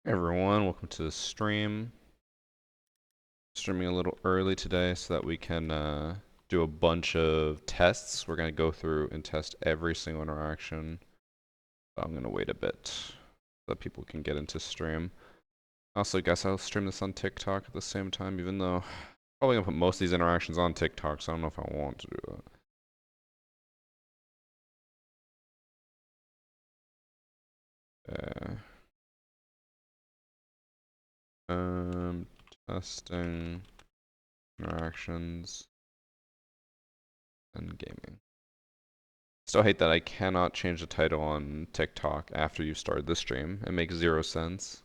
Hey everyone, welcome to the stream. Streaming a little early today so that we can do a bunch of tests. We're going to go through and test every single interaction. But I'm going to wait a bit so that people can get into stream. Also, guess I'll stream this on TikTok at the same time, even though I'm probably going to put most of these interactions on TikTok, so I don't know if I want to do that. Testing interactions and gaming. Still hate that I cannot change the title on TikTok after you started the stream. It makes zero sense.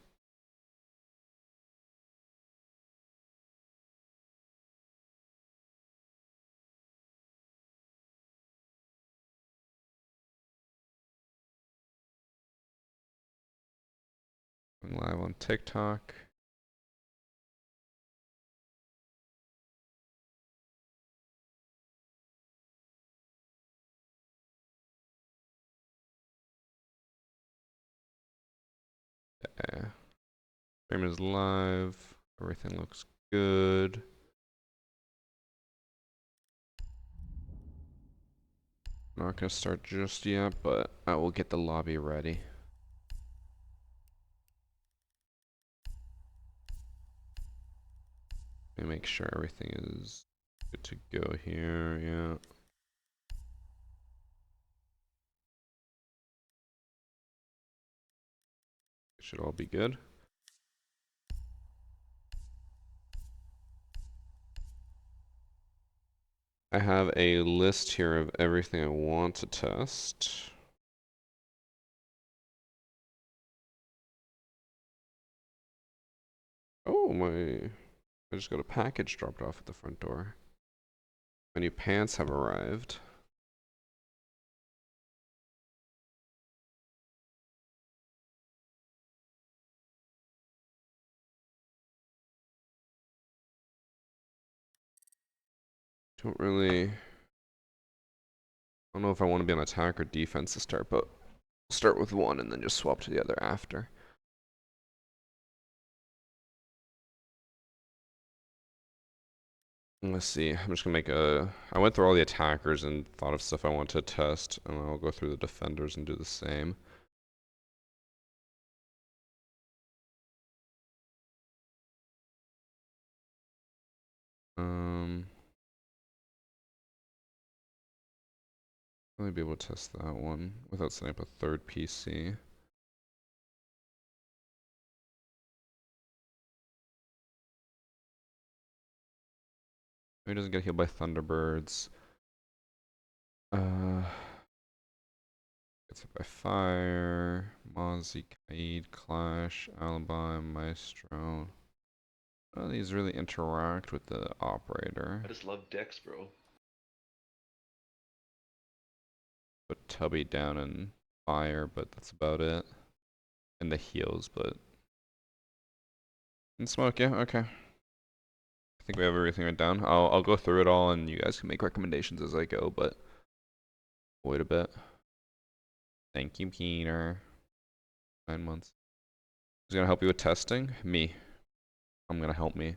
Going live on TikTok. Yeah. Stream is live. Everything looks good. Not gonna start just yet, but I will get the lobby ready. Let me make sure everything is good to go here, yeah. It should all be good. I have a list here of everything I want to test. Oh, I just got a package dropped off at the front door. My new pants have arrived. Don't really... I don't know if I want to be on attack or defense to start, but start with one and then just swap to the other after. Let's see. I'm just gonna make a... I went through all the attackers and thought of stuff I want to test, and I'll go through the defenders and do the same. I'll be able to test that one without setting up a third PC. He doesn't get healed by Thunderbirds. Gets hit by Fire, Mozzie, Kaid, Clash, Alibi, Maestro. None of these really interact with the operator. I just love Dex, bro. Put Tubby down in Fire, but that's about it. And the heals, but... And Smoke, yeah, okay. I think we have everything right down. I'll go through it all and you guys can make recommendations as I go, but... Wait a bit. Thank you, Peter. 9 months. Who's gonna help you with testing? Me. I'm gonna help me.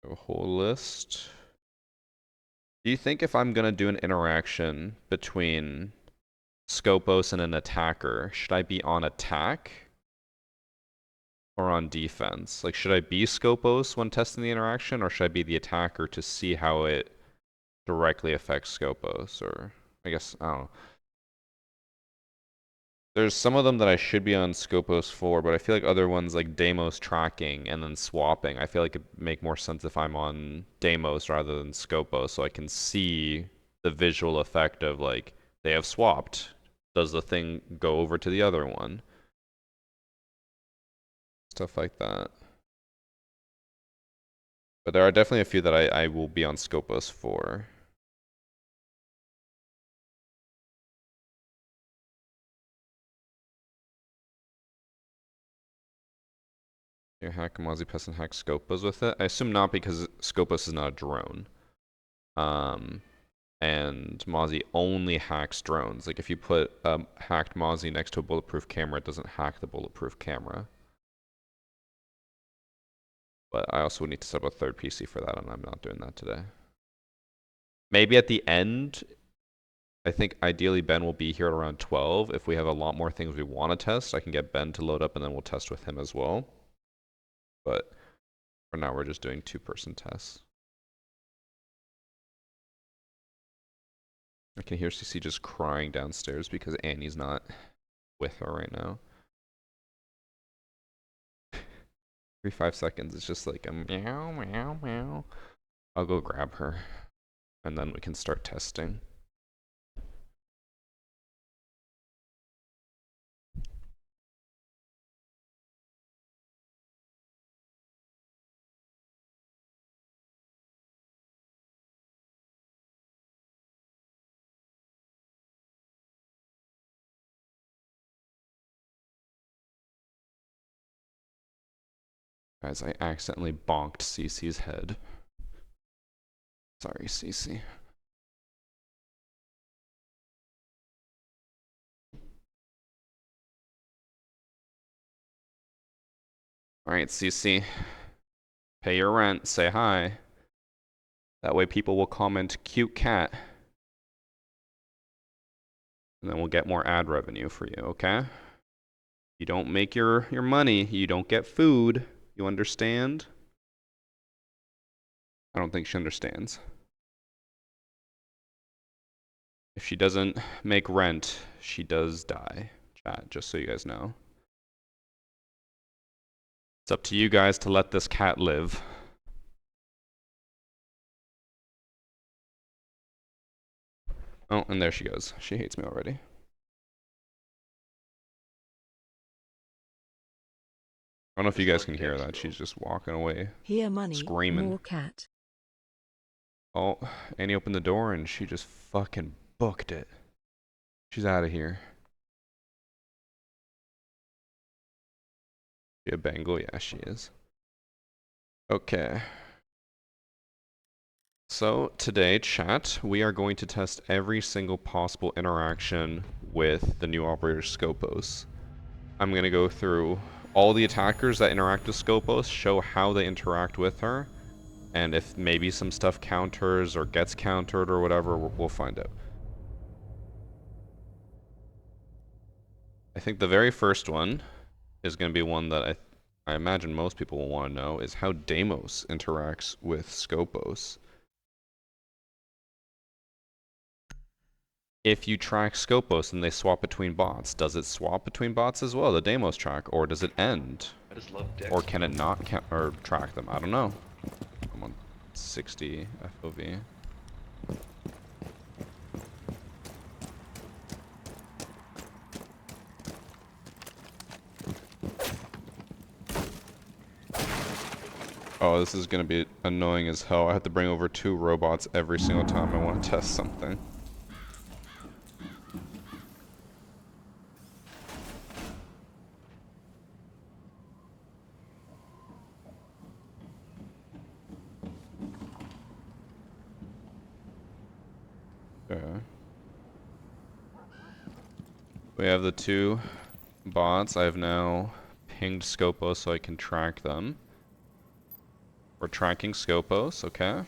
A whole list. Do you think if I'm gonna do an interaction between Skopos and an attacker, should I be on attack or on defense? Like, should I be Skopos when testing the interaction, or should I be the attacker to see how it directly affects Skopos? Or I guess I don't know. There's some of them that I should be on Skopos for, but I feel like other ones like Deimos tracking and then swapping, I feel like it'd make more sense if I'm on Deimos rather than Skopos, so I can see the visual effect of like they have swapped. Does the thing go over to the other one? Stuff like that. But there are definitely a few that I will be on Skopos for. You hack Mozzie Pest and hack Skopos with it? I assume not because Skopos is not a drone. and Mozzie only hacks drones. Like if you put a hacked Mozzie next to a bulletproof camera, it doesn't hack the bulletproof camera. But I also need to set up a third PC for that, and I'm not doing that today. Maybe at the end, I think ideally Ben will be here at around 12. If we have a lot more things we want to test, I can get Ben to load up and then we'll test with him as well. But for now, we're just doing two-person tests. I can hear CC just crying downstairs because Annie's not with her right now. Every 5 seconds, it's just like a meow, meow, meow. I'll go grab her, and then we can start testing. Guys, I accidentally bonked CC's head. Sorry, CC. Alright, CC. Pay your rent, say hi. That way people will comment, cute cat. And then we'll get more ad revenue for you, okay? You don't make your money, you don't get food. You understand? I don't think she understands. If she doesn't make rent, she does die. Chat, just so you guys know. It's up to you guys to let this cat live. Oh, and there she goes. She hates me already. I don't know if you guys can hear that. She's just walking away, Here money, screaming. More cat. Oh, Annie opened the door and she just fucking booked it. She's out of here. She a Bengal? Yeah, she is. Okay. So today, chat, we are going to test every single possible interaction with the new operator Skopos. I'm going to go through all the attackers that interact with Skopos, show how they interact with her, and if maybe some stuff counters or gets countered or whatever, we'll find out. I think the very first one is going to be one that I imagine most people will want to know, is how Deimos interacts with Skopos. If you track Skopos and they swap between bots, does it swap between bots as well, the Deimos track, or does it end? I just love Dex. Or can it not or track them? I don't know. I'm on 60 FOV. Oh, this is gonna be annoying as hell. I have to bring over 2 robots every single time I want to test something. Okay. We have the 2 bots. I have now pinged Skopos so I can track them. We're tracking Skopos, okay.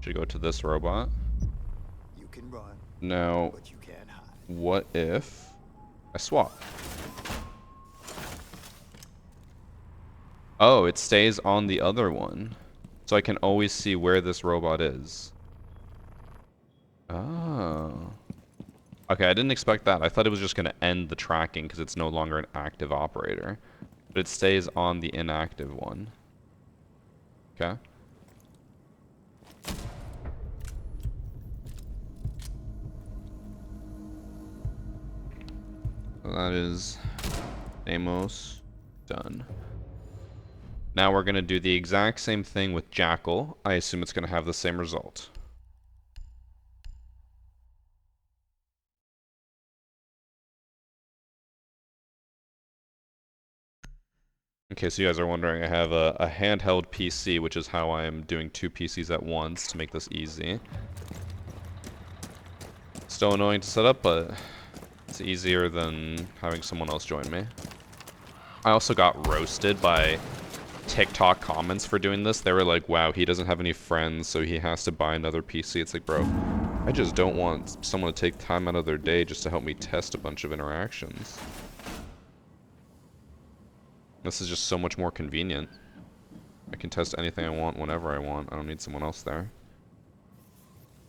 Should go to this robot. You can run, Now, but you can't hide. what if I swap? Oh, it stays on the other one. So I can always see where this robot is. Oh. Okay, I didn't expect that. I thought it was just going to end the tracking because it's no longer an active operator. But it stays on the inactive one. Okay. So that is Deimos done. Now we're going to do the exact same thing with Jackal. I assume it's going to have the same result. In case you guys are wondering, I have a handheld PC, which is how I'm doing 2 PCs at once to make this easy. Still annoying to set up, but it's easier than having someone else join me. I also got roasted by TikTok comments for doing this. They were like, wow, he doesn't have any friends, so he has to buy another PC. It's like, bro, I just don't want someone to take time out of their day just to help me test a bunch of interactions. This is just so much more convenient. I can test anything I want whenever I want. I don't need someone else there.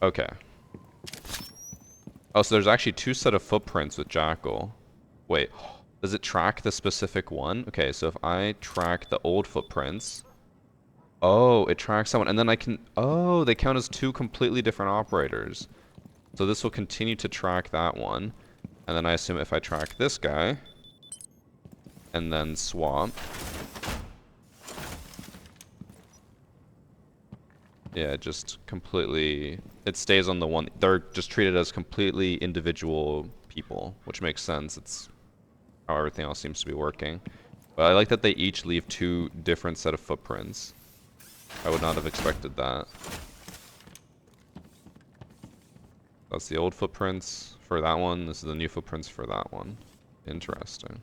Okay. Oh, so there's actually two set of footprints with Jackal. Wait, does it track the specific one? Okay, so if I track the old footprints... Oh, it tracks someone, and then I can... Oh, they count as two completely different operators. So this will continue to track that one. And then I assume if I track this guy, and then swap... Yeah, just completely... It stays on the one... They're just treated as completely individual people, which makes sense. It's how everything else seems to be working. But I like that they each leave two different set of footprints. I would not have expected that. That's the old footprints for that one. This is the new footprints for that one. Interesting.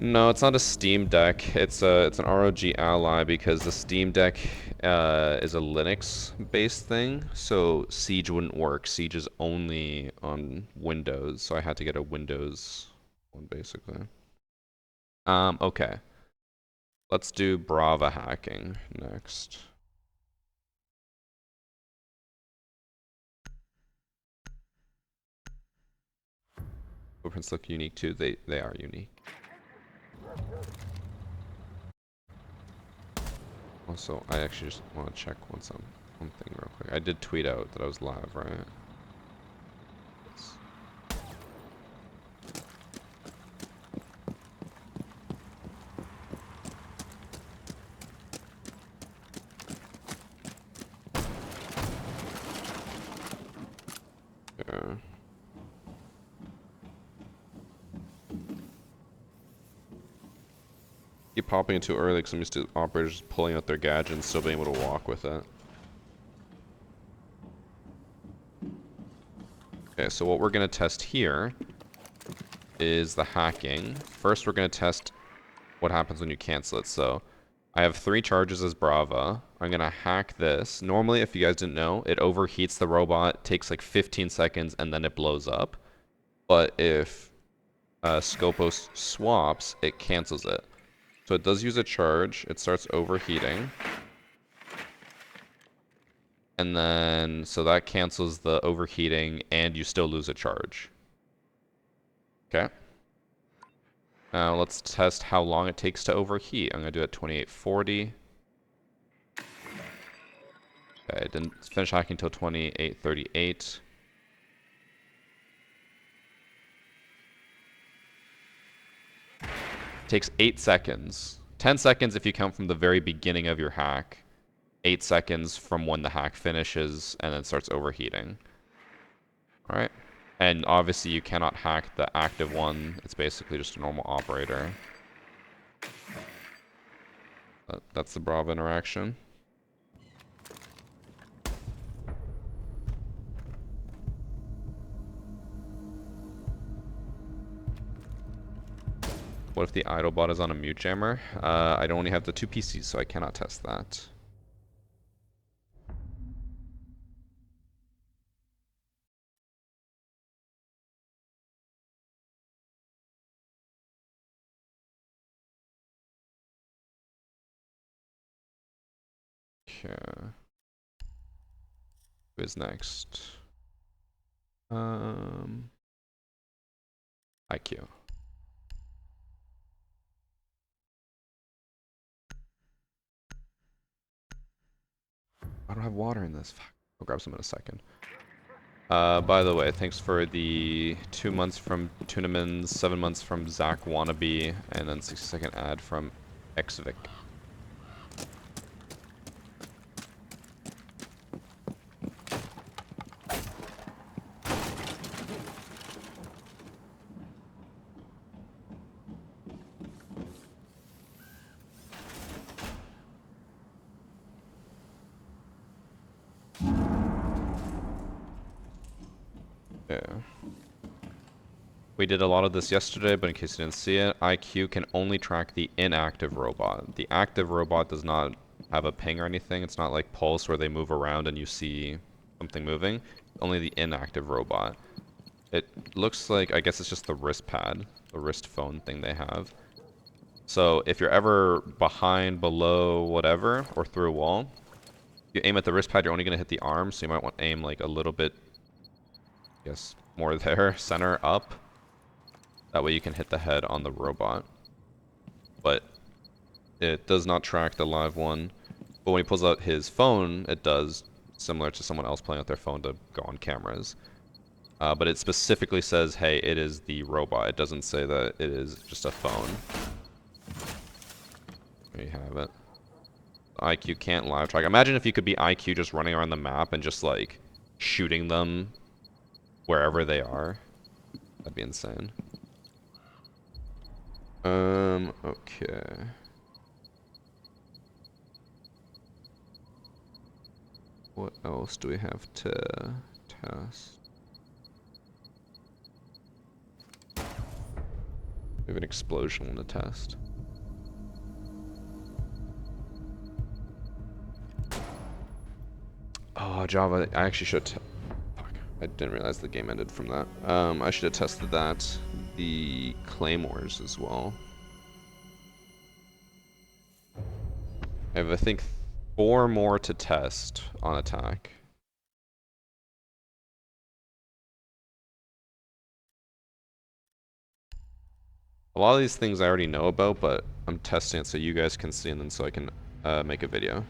No, it's not a Steam Deck. It's an ROG Ally because the Steam Deck is a Linux-based thing, so Siege wouldn't work. Siege is only on Windows, so I had to get a Windows one basically. Okay. Let's do Brava hacking next. Footprints look unique too. They are unique. Also, I actually just want to check one thing real quick. I did tweet out that I was live, right? Yes. Yeah. Keep popping it too early because I'm used to operators just pulling out their gadget and still being able to walk with it. Okay, so what we're going to test here is the hacking. First, we're going to test what happens when you cancel it. So I have 3 charges as Brava. I'm going to hack this. Normally, if you guys didn't know, it overheats the robot, takes like 15 seconds, and then it blows up. But if Skopos swaps, it cancels it. So it does use a charge. It starts overheating. And then, so that cancels the overheating, and you still lose a charge. Okay. Now let's test how long it takes to overheat. I'm going to do it 2840. Okay, I didn't finish hacking until 2838. Takes 8 seconds. 10 seconds if you count from the very beginning of your hack. 8 seconds from when the hack finishes and then starts overheating. Alright. And obviously you cannot hack the active one. It's basically just a normal operator. That's the Brava interaction. What if the idle bot is on a mute jammer? I only have the 2 PCs, so I cannot test that. Okay. Who is next? IQ. I don't have water in this. Fuck. I'll grab some in a second. By the way, thanks for the 2 months from Tunamins, 7 months from Zach Wannabe, and then 60-second ad from Xvic. Yeah. We did a lot of this yesterday, but in case you didn't see it, IQ can only track the inactive robot. The active robot does not have a ping or anything. It's not like Pulse where they move around and you see something moving. Only the inactive robot. It looks like, I guess it's just the wrist pad, the wrist phone thing they have. So if you're ever behind, below, whatever, or through a wall, you aim at the wrist pad, you're only going to hit the arm, so you might want to aim like a little bit, I guess, more there, center, up. That way you can hit the head on the robot. But it does not track the live one. But when he pulls out his phone, it does, similar to someone else playing with their phone to go on cameras. But it specifically says, hey, it is the robot. It doesn't say that it is just a phone. There you have it. IQ can't live track. Imagine if you could be IQ just running around the map and just like shooting them wherever they are. That'd be insane. Okay. What else do we have to test? We have an explosion one to test. Oh, Java, I actually should fuck, I didn't realize the game ended from that. I should have tested that. The claymores as well. I have, I think, 4 more to test on attack. A lot of these things I already know about, but I'm testing it so you guys can see and then so I can make a video.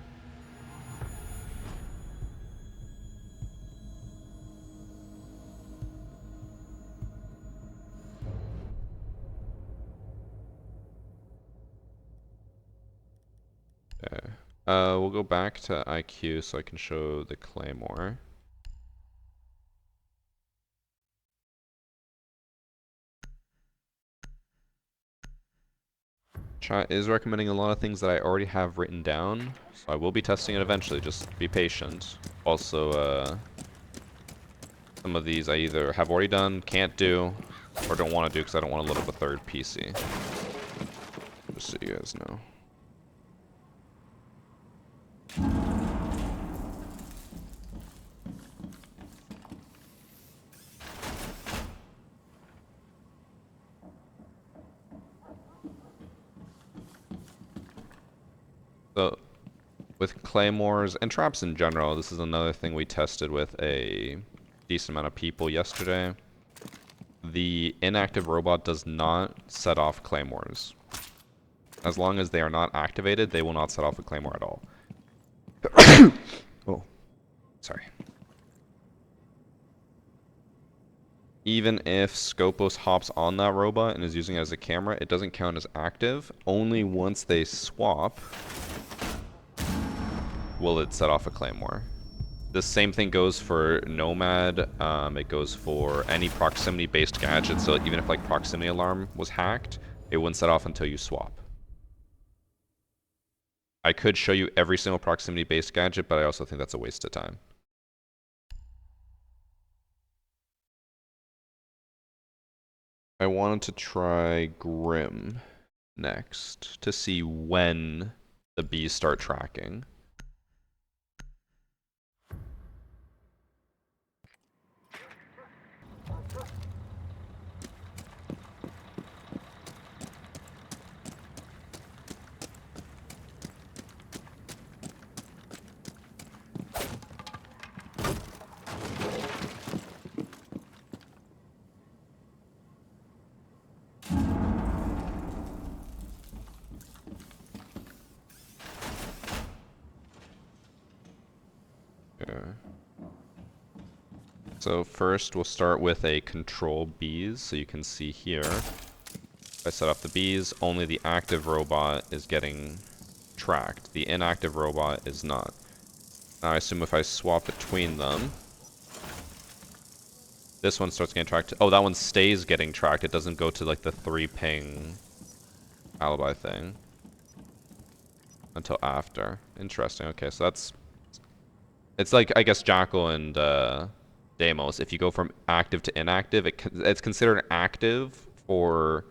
Okay. We'll go back to IQ so I can show the claymore. Chat is recommending a lot of things that I already have written down, so I will be testing it eventually, just be patient. Also, some of these I either have already done, can't do, or don't want to do because I don't want to load up a third PC. Just so you guys know. So, with claymores and traps in general, this is another thing we tested with a decent amount of people yesterday. The inactive robot does not set off claymores. As long as they are not activated, they will not set off a claymore at all. Oh, sorry. Even if Skopos hops on that robot and is using it as a camera, it doesn't count as active. Only once they swap will it set off a claymore. The same thing goes for Nomad. It goes for any proximity-based gadget. So even if like proximity alarm was hacked, it wouldn't set off until you swap. I could show you every single proximity-based gadget, but I also think that's a waste of time. I wanted to try Grim next to see when the bees start tracking. So first we'll start with a control bees. So you can see here, if I set off the bees, only the active robot is getting tracked. The inactive robot is not. Now I assume if I swap between them, this one starts getting tracked. Oh, that one stays getting tracked. It doesn't go to like the 3 ping alibi thing until after. Interesting. Okay, so that's... It's like, I guess, Jackal and Deimos. If you go from active to inactive, it's considered active for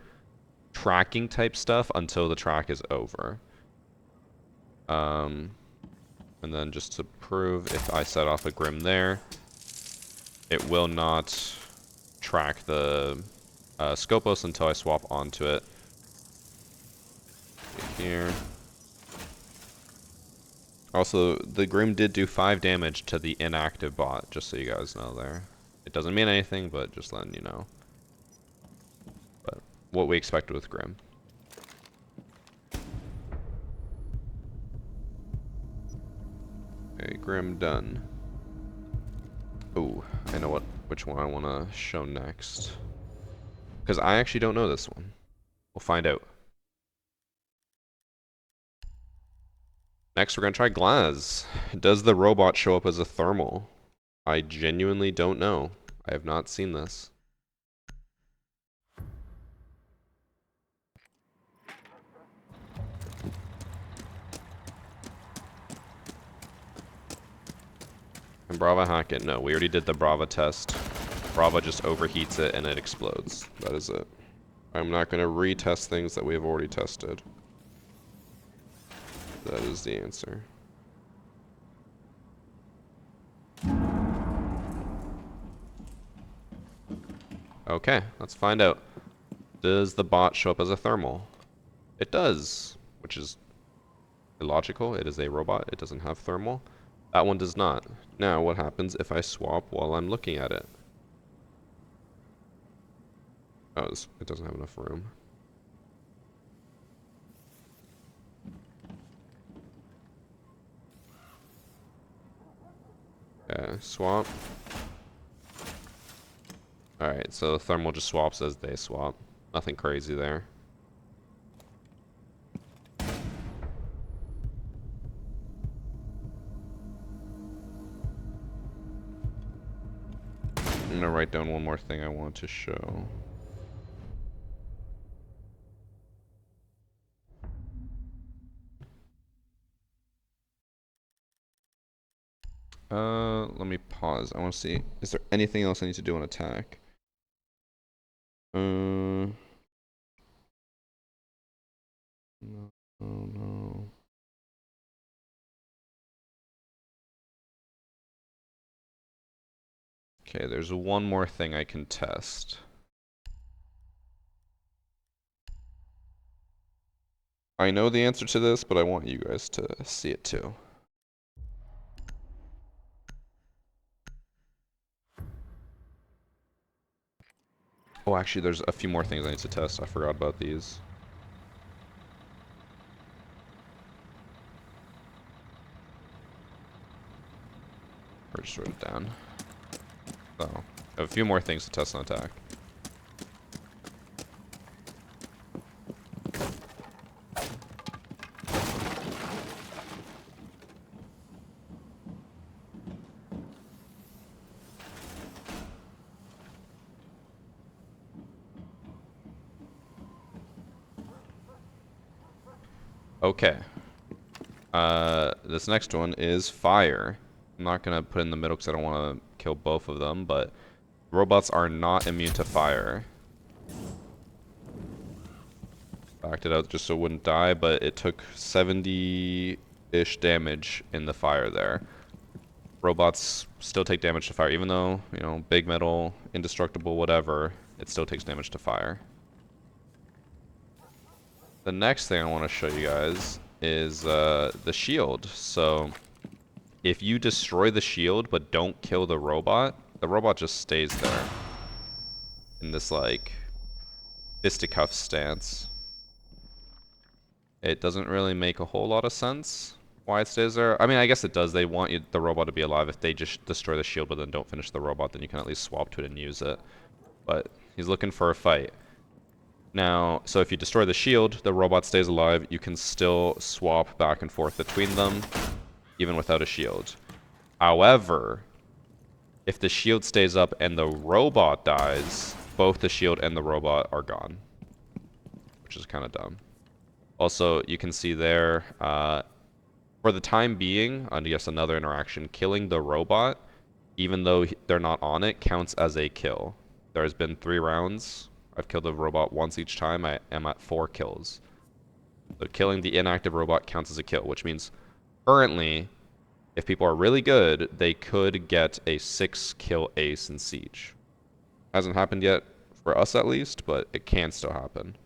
tracking type stuff until the track is over. And then just to prove, if I set off a Grim there, it will not track the Skopos until I swap onto it. Here. Also, the Grim did do 5 damage to the inactive bot, just so you guys know there. It doesn't mean anything, but just letting you know. But what we expected with Grim. Okay, Grim done. Ooh, I know which one I want to show next. Because I actually don't know this one. We'll find out. Next, we're going to try Glaz. Does the robot show up as a thermal? I genuinely don't know. I have not seen this. Can Brava hack it? No, we already did the Brava test. Brava just overheats it and it explodes. That is it. I'm not going to retest things that we have already tested. That is the answer. Okay, let's find out. Does the bot show up as a thermal? It does, which is illogical. It is a robot. It doesn't have thermal. That one does not. Now, what happens if I swap while I'm looking at it? Oh, it doesn't have enough room. Okay, swap. Alright, so thermal just swaps as they swap. Nothing crazy there. I'm gonna write down one more thing I want to show. Let me pause. I want to see. Is there anything else I need to do on attack? No. Oh no. Okay, there's one more thing I can test. I know the answer to this, but I want you guys to see it too. Oh, actually, there's a few more things I need to test. I forgot about these. Or just wrote it down. So, I have a few more things to test on attack. Okay. This next one is fire. I'm not gonna put it in the middle because I don't want to kill both of them, but robots are not immune to fire. Backed it out just so it wouldn't die, but it took 70-ish damage in the fire there. Robots still take damage to fire, even though, you know, big metal, indestructible, whatever, it still takes damage to fire. The next thing I want to show you guys is the shield. So if you destroy the shield but don't kill the robot just stays there in this like fisticuff stance. It doesn't really make a whole lot of sense why it stays there. I mean, I guess it does. They want the robot to be alive. If they just destroy the shield but then don't finish the robot, then you can at least swap to it and use it. But he's looking for a fight. Now, so if you destroy the shield, the robot stays alive. You can still swap back and forth between them, even without a shield. However, if the shield stays up and the robot dies, both the shield and the robot are gone, which is kind of dumb. Also, you can see there, for the time being, on yes, another interaction, killing the robot even though they're not on it, counts as a kill. There's been 3 rounds. I've killed a robot once each time. I am at 4 kills. So killing the inactive robot counts as a kill, which means currently, if people are really good, they could get a 6-kill ace in Siege. Hasn't happened yet, for us at least, but it can still happen.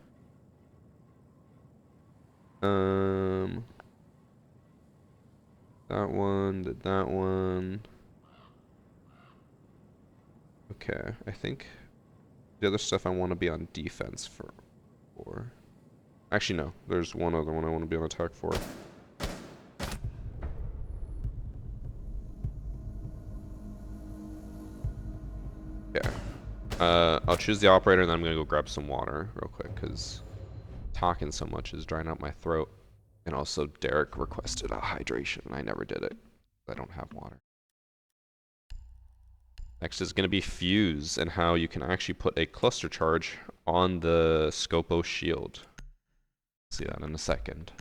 That one, did that one. Okay, I think the other stuff I want to be on defense for. Actually, no. There's one other one I want to be on attack for. Yeah. I'll choose the operator, and then I'm going to go grab some water real quick, because talking so much is drying out my throat. And also, Derek requested a hydration, and I never did it. I don't have water. Next is going to be Fuse, and how you can actually put a cluster charge on the Skopos shield. See that in a second.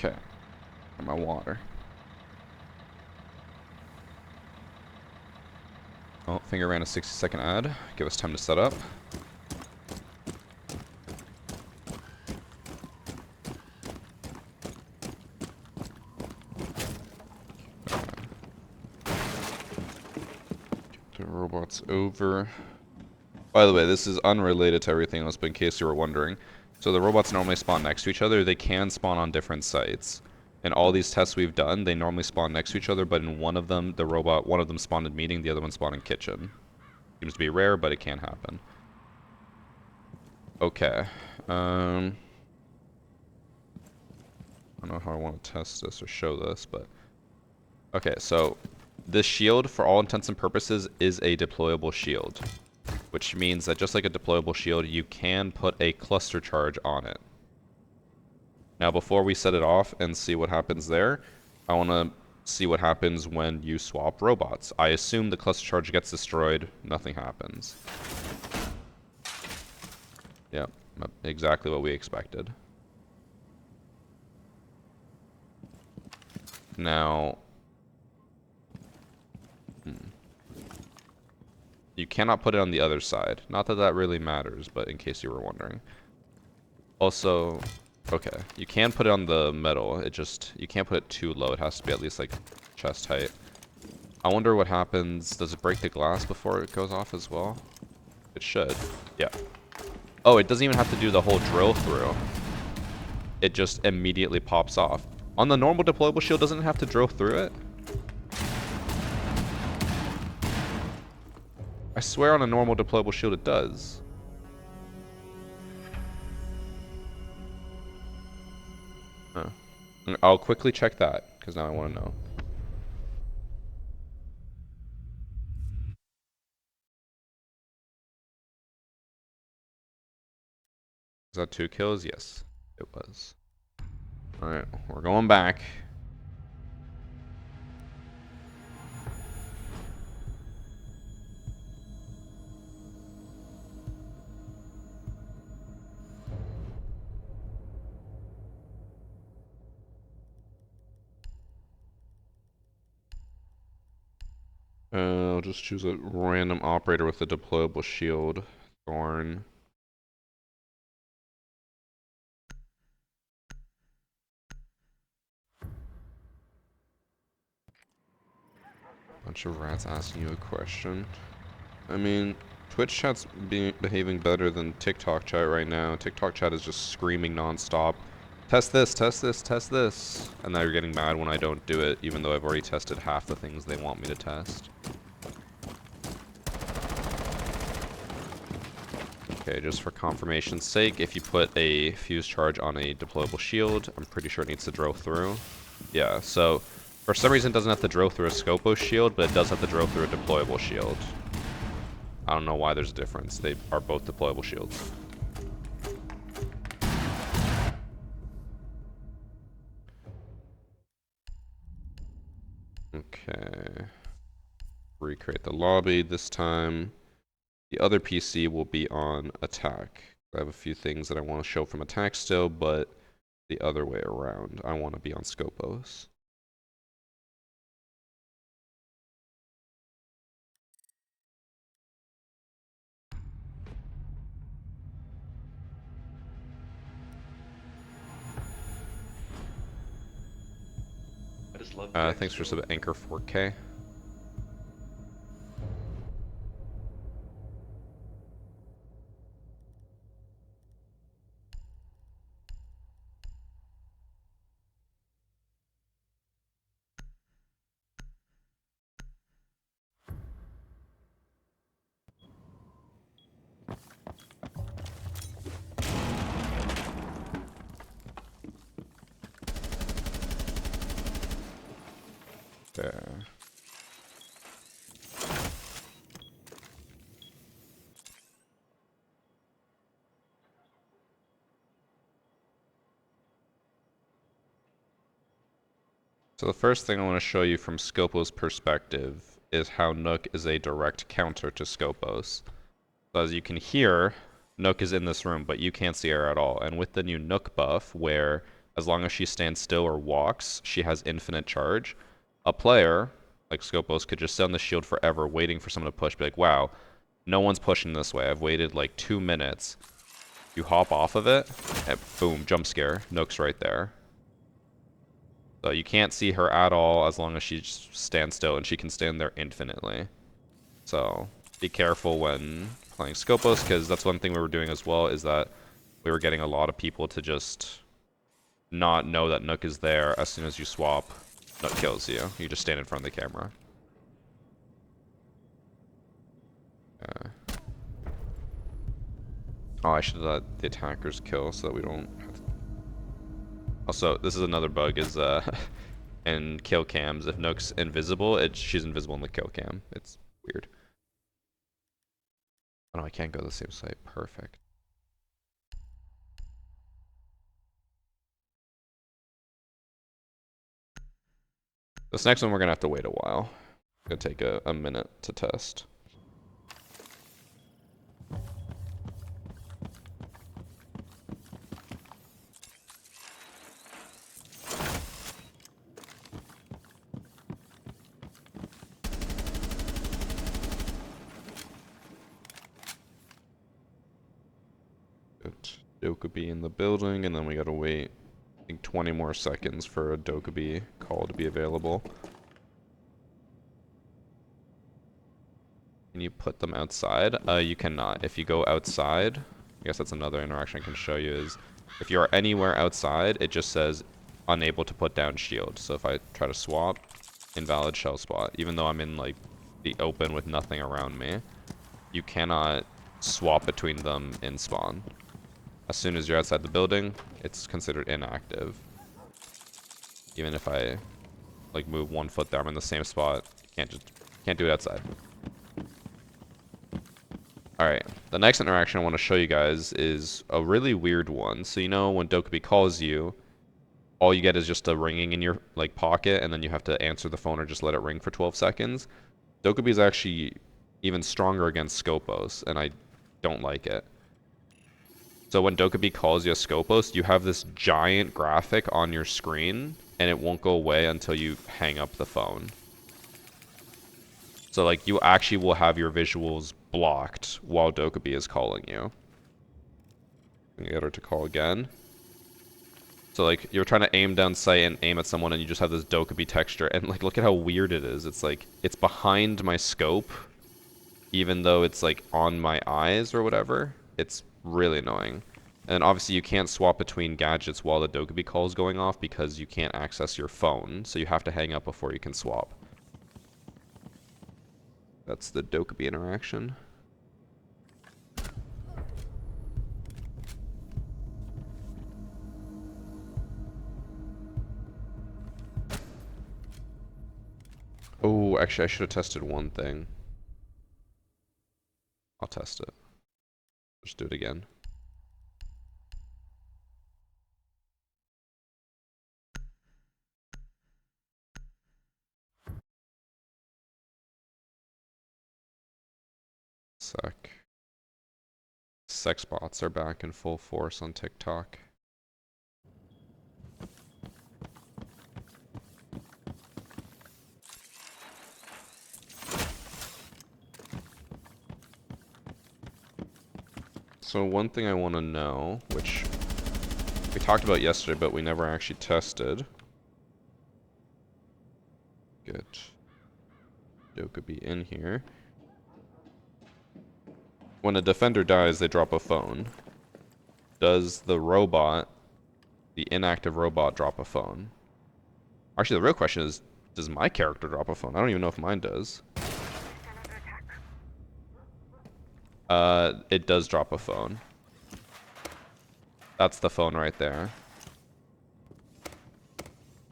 Okay, my water. Oh, finger ran a 60-second ad. Give us time to set up. Get the robots over. By the way, this is unrelated to everything else, but in case you were wondering. So the robots normally spawn next to each other. They can spawn on different sites. In all these tests we've done, they normally spawn next to each other, but in one of them, one of them spawned in meeting, the other one spawned in kitchen. Seems to be rare, but it can happen. Okay. I don't know how I want to test this or show this, but... Okay, so this shield, for all intents and purposes, is a deployable shield. Which means that just like a deployable shield, you can put a cluster charge on it. Now, before we set it off and see what happens there, I want to see what happens when you swap robots. I assume the cluster charge gets destroyed, nothing happens. Yep, exactly what we expected. Now... You cannot put it on the other side. Not that that really matters, but in case you were wondering. Also, okay, you can put it on the metal. You can't put it too low. It has to be at least like chest height. I wonder what happens. Does it break the glass before it goes off as well? It should. Yeah. Oh, it doesn't even have to do the whole drill through. It just immediately pops off. On the normal deployable shield, doesn't it have to drill through it? I swear on a normal deployable shield it does. Huh. I'll quickly check that, because now I want to know. Is that 2 kills? Yes, it was. Alright, we're going back. I'll just choose a random operator with a deployable shield. Thorn. Bunch of rats asking you a question. I mean, Twitch chat's behaving better than TikTok chat right now. TikTok chat is just screaming nonstop. Test this, test this, test this. And now you're getting mad when I don't do it, even though I've already tested half the things they want me to test. Okay, just for confirmation's sake, if you put a fuse charge on a deployable shield, I'm pretty sure it needs to drill through. Yeah, so for some reason it doesn't have to drill through a Skopos shield, but it does have to drill through a deployable shield. I don't know why there's a difference. They are both deployable shields. recreate the lobby this time. The other PC will be on attack. I have a few things that I want to show from attack still, but the other way around. I want to be on Skopos. I just love Thanks for Jack's sub Anchor 4K. There. So the first thing I want to show you from Skopos' perspective is how Nook is a direct counter to Skopos. So as you can hear, Nook is in this room, but you can't see her at all. And with the new Nook buff, where as long as she stands still or walks, she has infinite charge, a player, like Skopos, could just sit on the shield forever waiting for someone to push, be like, wow, no one's pushing this way. I've waited like 2 minutes. You hop off of it, and boom, jump scare. Nook's right there. So you can't see her at all as long as she just stands still, and she can stand there infinitely. So be careful when playing Skopos, because that's one thing we were doing as well, is that we were getting a lot of people to just not know that Nook is there. As soon as you swap, Nook kills you. You just stand in front of the camera. Oh, I should have let the attackers kill so that we don't have to... Also, this is another bug, is in kill cams, if Nook's invisible, she's invisible in the kill cam. It's weird. Oh no, I can't go to the same site. Perfect. This next one we're gonna have to wait a while. It's gonna take a minute to test. Dokkaebi in the building, and then we gotta wait, I think, 20 more seconds for a Dokkaebi call to be available. Can you put them outside? You cannot. If you go outside, I guess that's another interaction I can show you, is if you are anywhere outside, it just says unable to put down shield. So if I try to swap, invalid shell spot, even though I'm in like the open with nothing around me, you cannot swap between them in spawn. As soon as you're outside the building, it's considered inactive. Even if I like move 1 foot there, I'm in the same spot. Can't do it outside. Alright, the next interaction I want to show you guys is a really weird one. So you know when Dokkaebi calls you, all you get is just a ringing in your like pocket, and then you have to answer the phone or just let it ring for 12 seconds. Dokkaebi is actually even stronger against Skopos, and I don't like it. So when Dokkaebi calls you a Skopos, you have this giant graphic on your screen, and it won't go away until you hang up the phone. So like you actually will have your visuals blocked while Dokkaebi is calling you. Get her to call again. So like you're trying to aim down sight and aim at someone, and you just have this Dokkaebi texture, and like look at how weird it is. It's like it's behind my scope, even though it's like on my eyes or whatever. It's really annoying. And obviously you can't swap between gadgets while the Dokkaebi call is going off because you can't access your phone, so you have to hang up before you can swap. That's the Dokkaebi interaction. Oh, actually I should have tested one thing. I'll test it. Just do it again. sex bots are back in full force on TikTok. So one thing I want to know, which we talked about yesterday, but we never actually tested. Good. Joe could be in here. When a defender dies, they drop a phone. Does the robot, the inactive robot, drop a phone? Actually, the real question is, does my character drop a phone? I don't even know if mine does. It does drop a phone. That's the phone right there.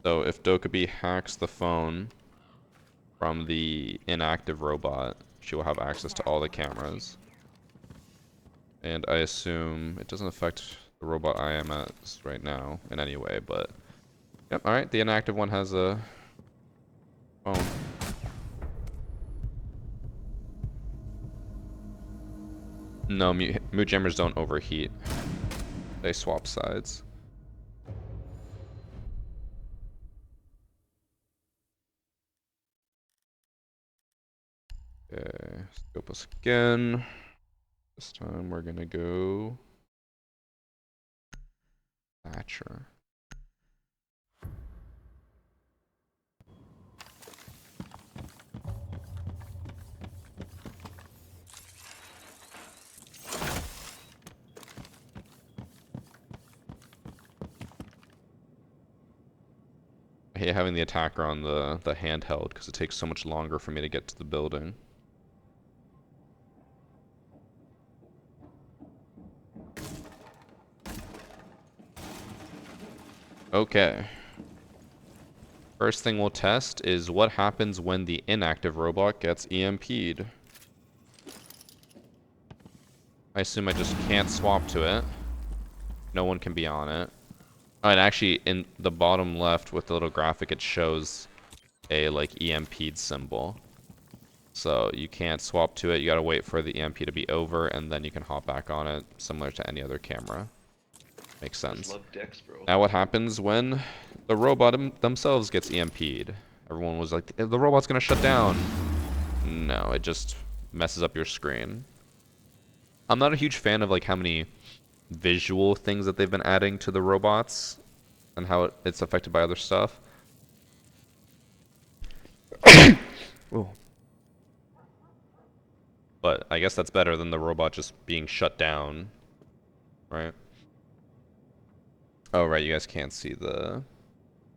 So if Dokkaebi hacks the phone from the inactive robot, she will have access to all the cameras. And I assume it doesn't affect the robot I am at right now in any way, but... Yep, alright, the inactive one has a phone. No, mute jammers don't overheat. They swap sides. Okay, Skopos again. This time we're gonna go Thatcher. I hate having the attacker on the handheld because it takes so much longer for me to get to the building. Okay. First thing we'll test is what happens when the inactive robot gets EMP'd. I assume I just can't swap to it. No one can be on it. Oh, and actually, in the bottom left with the little graphic, it shows a, like, EMP'd symbol. So you can't swap to it. You gotta wait for the EMP to be over, and then you can hop back on it, similar to any other camera. Makes sense. Love decks, bro. Now what happens when the robot themselves gets EMP'd? Everyone was like, the robot's gonna shut down. No, it just messes up your screen. I'm not a huge fan of like how many visual things that they've been adding to the robots and how it's affected by other stuff. Ooh. But I guess that's better than the robot just being shut down, right? Oh, right, you guys can't see the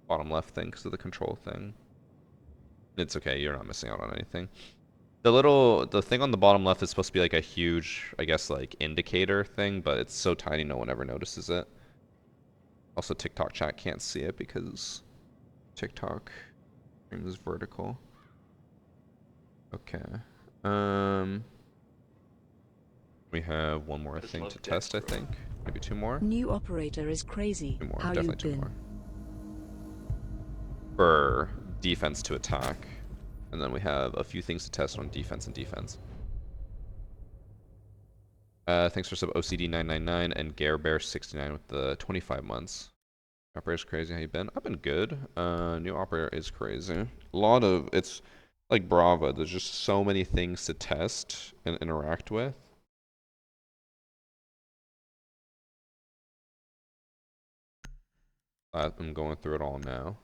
bottom left thing because of the control thing. It's okay, you're not missing out on anything. The thing on the bottom left is supposed to be like a huge, I guess, like indicator thing, but it's so tiny no one ever notices it. Also, TikTok chat can't see it because TikTok is vertical. Okay. We have one more thing to test, I think. Maybe two more? New operator is crazy. Two more, How definitely you two been? more. For defense to attack. And then we have a few things to test on defense and defense. Thanks for sub OCD999 and GareBear69 with the 25 months. Operator's crazy, how you been? I've been good. New operator is crazy. A lot of, it's like Brava, there's just so many things to test and interact with. I'm going through it all now.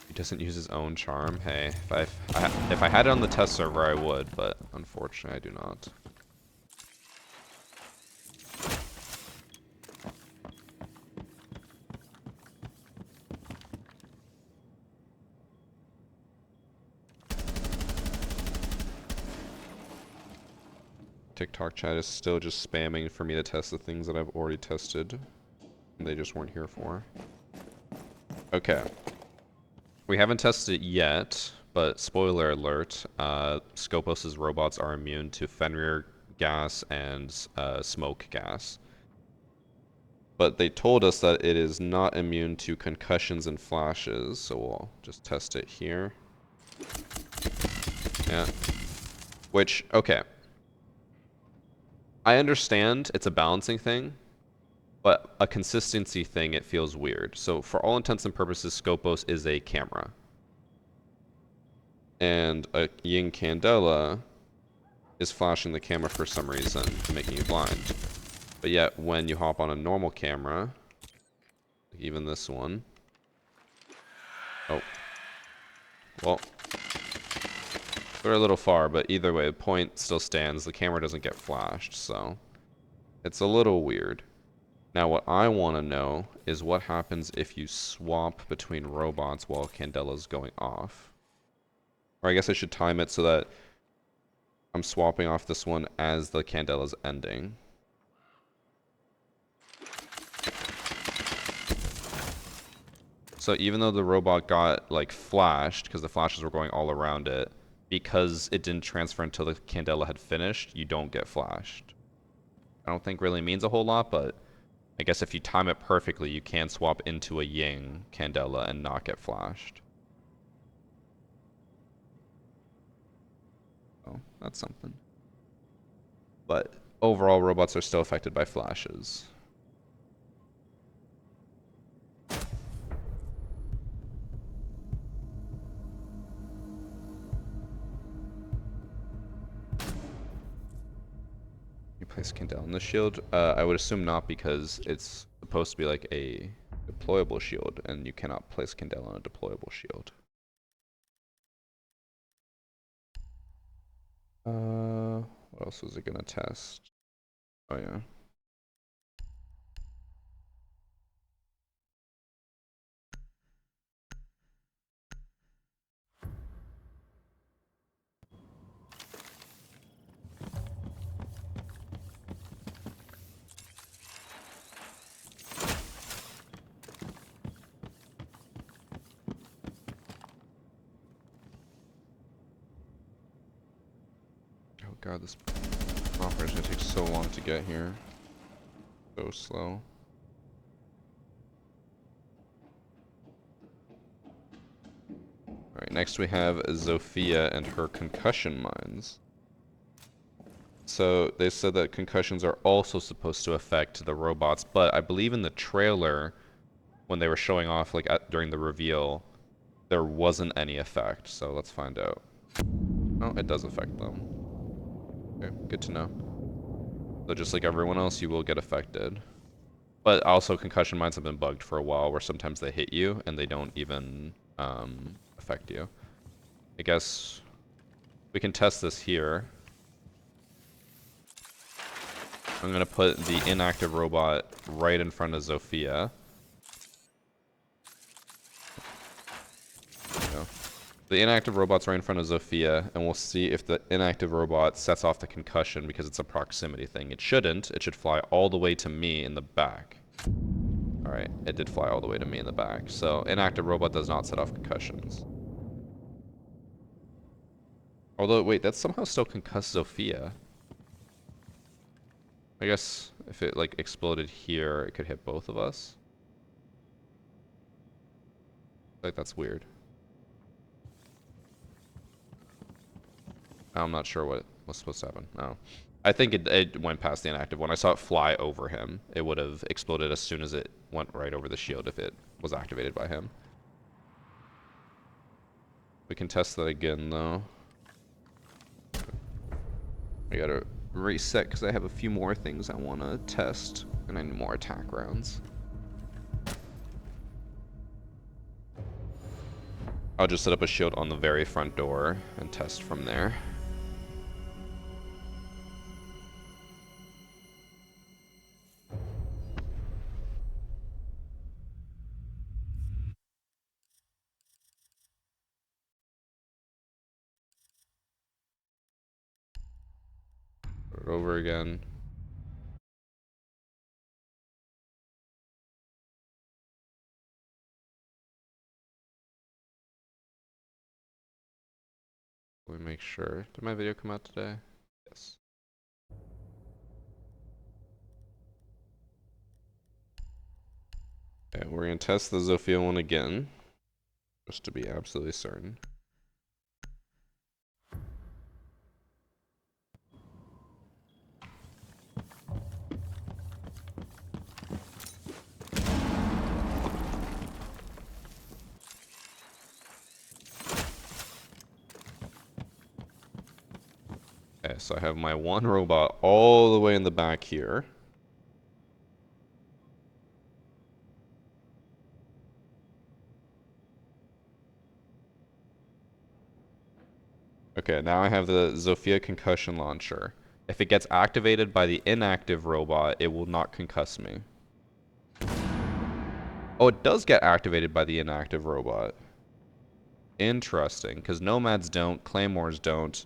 He doesn't use his own charm. Hey, if I had it on the test server, I would, but unfortunately, I do not. TikTok chat is still just spamming for me to test the things that I've already tested. And they just weren't here for. Okay. We haven't tested it yet, but spoiler alert, Skopos' robots are immune to Fenrir gas and smoke gas. But they told us that it is not immune to concussions and flashes, so we'll just test it here. Yeah. Which, okay. I understand it's a balancing thing, but a consistency thing, it feels weird. So for all intents and purposes, Skopos is a camera. And a Yin Candela is flashing the camera for some reason, making you blind. But yet, when you hop on a normal camera, like even this one. Oh. Well. They're a little far, but either way, the point still stands. The camera doesn't get flashed, so it's a little weird. Now, what I want to know is what happens if you swap between robots while Candela's going off. Or I guess I should time it so that I'm swapping off this one as the Candela's ending. So even though the robot got, like, flashed, because the flashes were going all around it, because it didn't transfer until the Candela had finished, you don't get flashed. I don't think really means a whole lot, but I guess if you time it perfectly, you can swap into a Ying Candela and not get flashed. Oh, that's something. But overall, robots are still affected by flashes. You place Candela on the shield? I would assume not, because it's supposed to be like a deployable shield, and you cannot place Candela on a deployable shield. What else was it gonna test? Oh yeah. Oh god, this operator's gonna take so long to get here. So slow. Alright, next we have Zofia and her concussion mines. So they said that concussions are also supposed to affect the robots, but I believe in the trailer, when they were showing off, like during the reveal, there wasn't any effect. So let's find out. Oh, it does affect them. Okay, good to know. So just like everyone else, you will get affected. But also concussion mines have been bugged for a while, where sometimes they hit you and they don't even affect you. I guess we can test this here. I'm gonna put the inactive robot right in front of Zofia. There we go. The inactive robot's right in front of Zofia, and we'll see if the inactive robot sets off the concussion, because it's a proximity thing. It shouldn't. It should fly all the way to me in the back. Alright, it did fly all the way to me in the back. So, inactive robot does not set off concussions. Although, wait, that somehow still concussed Zofia. I guess if it, like, exploded here, it could hit both of us. Like, that's weird. I'm not sure what was supposed to happen. No. I think it went past the inactive one. I saw it fly over him. It would have exploded as soon as it went right over the shield if it was activated by him. We can test that again, though. I gotta reset because I have a few more things I want to test, and I need more attack rounds. I'll just set up a shield on the very front door and test from there. Put it over again. Let me make sure. Did my video come out today? Yes. Okay, we're gonna test the Zofia one again, just to be absolutely certain. Okay, so I have my one robot all the way in the back here. Okay, now I have the Zofia concussion launcher. If it gets activated by the inactive robot, it will not concuss me. Oh, it does get activated by the inactive robot. Interesting, because Nomads don't, Claymores don't,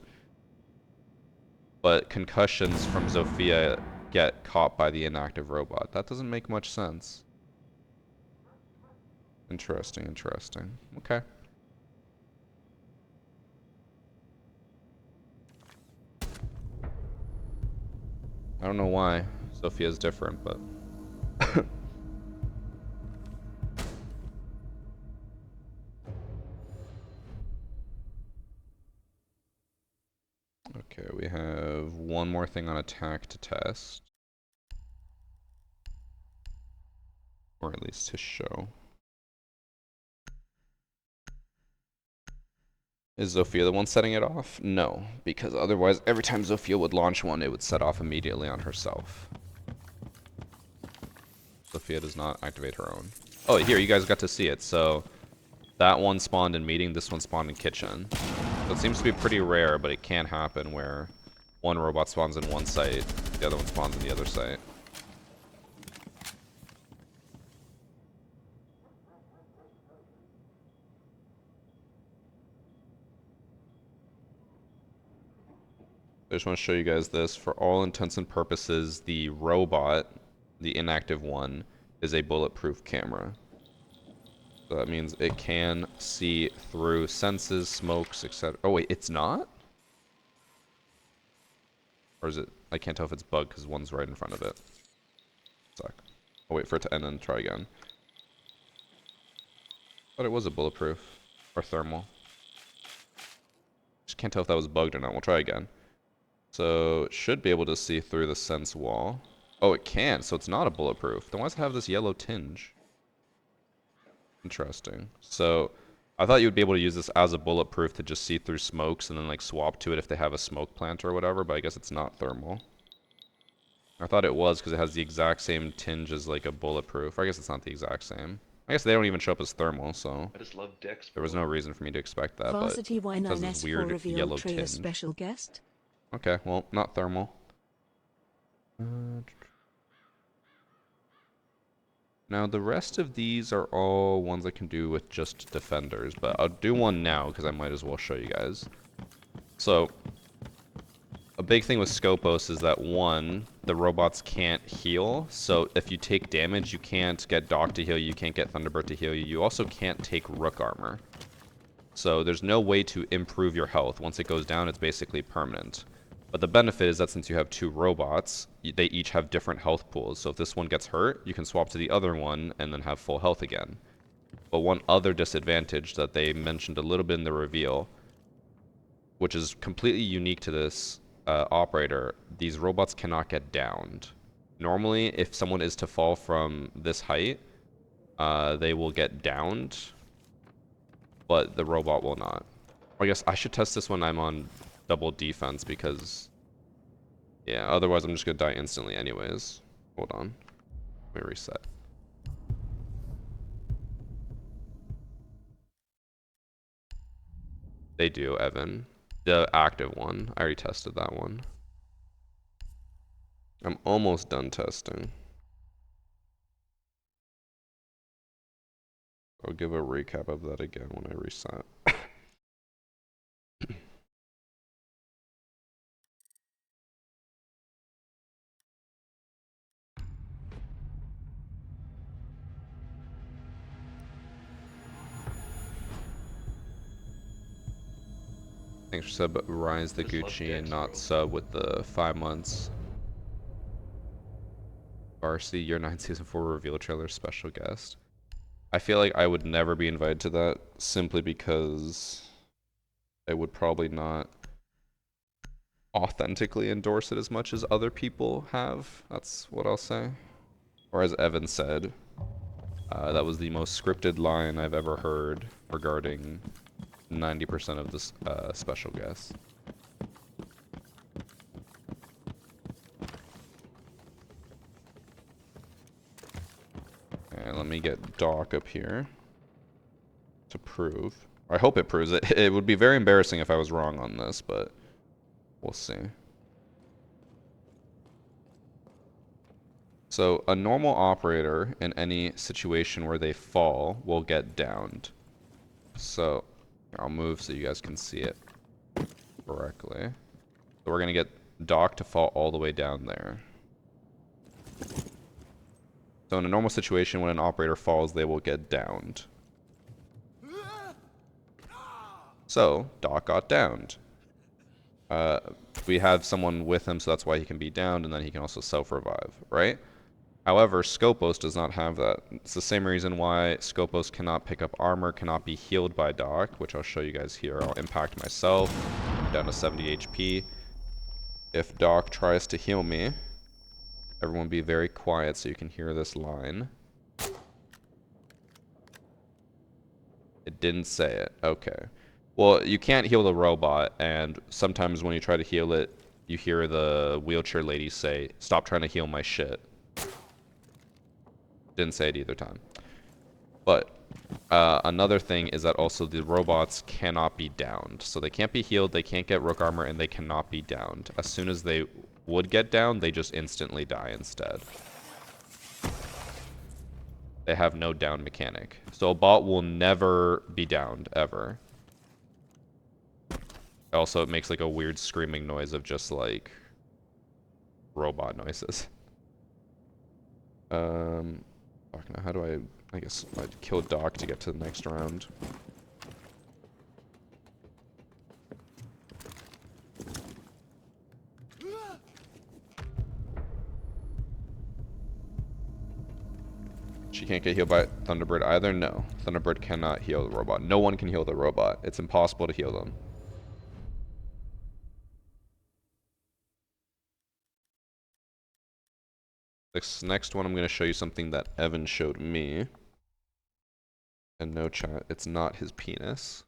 but concussions from Zofia get caught by the inactive robot. That doesn't make much sense. Interesting, interesting. Okay. I don't know why Zofia's different, but... Okay, we have one more thing on attack to test. Or at least to show. Is Zofia the one setting it off? No, because otherwise every time Zofia would launch one, it would set off immediately on herself. Zofia does not activate her own. Oh, here, you guys got to see it. So that one spawned in meeting, this one spawned in kitchen. So it seems to be pretty rare, but it can happen where one robot spawns in one site, the other one spawns in the other site. I just want to show you guys this. For all intents and purposes, the robot, the inactive one, is a bulletproof camera. So that means it can see through senses, smokes, etc. Oh wait, it's not? Or is it? I can't tell if it's bugged because one's right in front of it. Suck. I'll wait for it to end and try again. Thought it was a bulletproof. Or thermal. Just can't tell if that was bugged or not. We'll try again. So it should be able to see through the sense wall. Oh, it can, so it's not a bulletproof. Then why does it have this yellow tinge? Interesting. So I thought you would be able to use this as a bulletproof to just see through smokes and then like swap to it if they have a smoke plant or whatever, but I guess it's not thermal. I thought it was because it has the exact same tinge as like a bulletproof. I guess it's not the exact same. I guess they don't even show up as thermal, so I just love dicks. there was no reason for me to expect that, but Varsity it has this Y9S4 weird reveal yellow trailer tinge. special guest. Okay, well, not thermal. Now the rest of these are all ones I can do with just defenders, but I'll do one now because I might as well show you guys. So, a big thing with Skopos is that one, the robots can't heal, so if you take damage, you can't get Doc to heal you, you can't get Thunderbird to heal you, you also can't take Rook armor. So there's no way to improve your health. Once it goes down, it's basically permanent. But the benefit is that since you have two robots, they each have different health pools. So if this one gets hurt, you can swap to the other one and then have full health again. But one other disadvantage that they mentioned a little bit in the reveal, which is completely unique to this operator, these robots cannot get downed. Normally, if someone is to fall from this height, they will get downed, but the robot will not. I guess I should test this when I'm on double defense because, yeah, otherwise I'm just gonna die instantly anyways. Hold on. Let me reset. They do, Evan. The active one. I already tested that one. I'm almost done testing. I'll give a recap of that again when I reset. Thanks for sub, Rise the Gucci and not sub with the 5 months. Varsity Year 9 Season 4 reveal trailer special guest. I feel like I would never be invited to that simply because I would probably not authentically endorse it as much as other people have. That's what I'll say. Or as Evan said, that was the most scripted line I've ever heard regarding 90% of this special guest. me get Doc up here to prove. I hope it proves it. It would be very embarrassing if I was wrong on this, but we'll see. So a normal operator in any situation where they fall will get downed. So I'll move so you guys can see it correctly. So we're gonna get Doc to fall all the way down there. So in a normal situation, when an operator falls, they will get downed. So Doc got downed. We have someone with him, so that's why he can be downed, and then he can also self-revive, right? However, Skopos does not have that. It's the same reason why Skopos cannot pick up armor, cannot be healed by Doc, which I'll show you guys here. I'll impact myself, I'm down to 70 HP. If Doc tries to heal me, everyone be very quiet so you can hear this line. It didn't say it. Okay. Well, you can't heal the robot, and sometimes when you try to heal it, you hear the wheelchair lady say, "Stop trying to heal my shit." Didn't say it either time. But another thing is that also the robots cannot be downed. So they can't be healed, they can't get rook armor, and they cannot be downed. As soon as they would get downed, they just instantly die instead. They have no down mechanic. So a bot will never be downed, ever. Also, it makes like a weird screaming noise of just like robot noises. Fuck, now how do I guess I'd kill Doc to get to the next round. She can't get healed by Thunderbird either? No. Thunderbird cannot heal the robot. No one can heal the robot. It's impossible to heal them. This next one, I'm going to show you something that Evan showed me. And no chat, it's not his penis.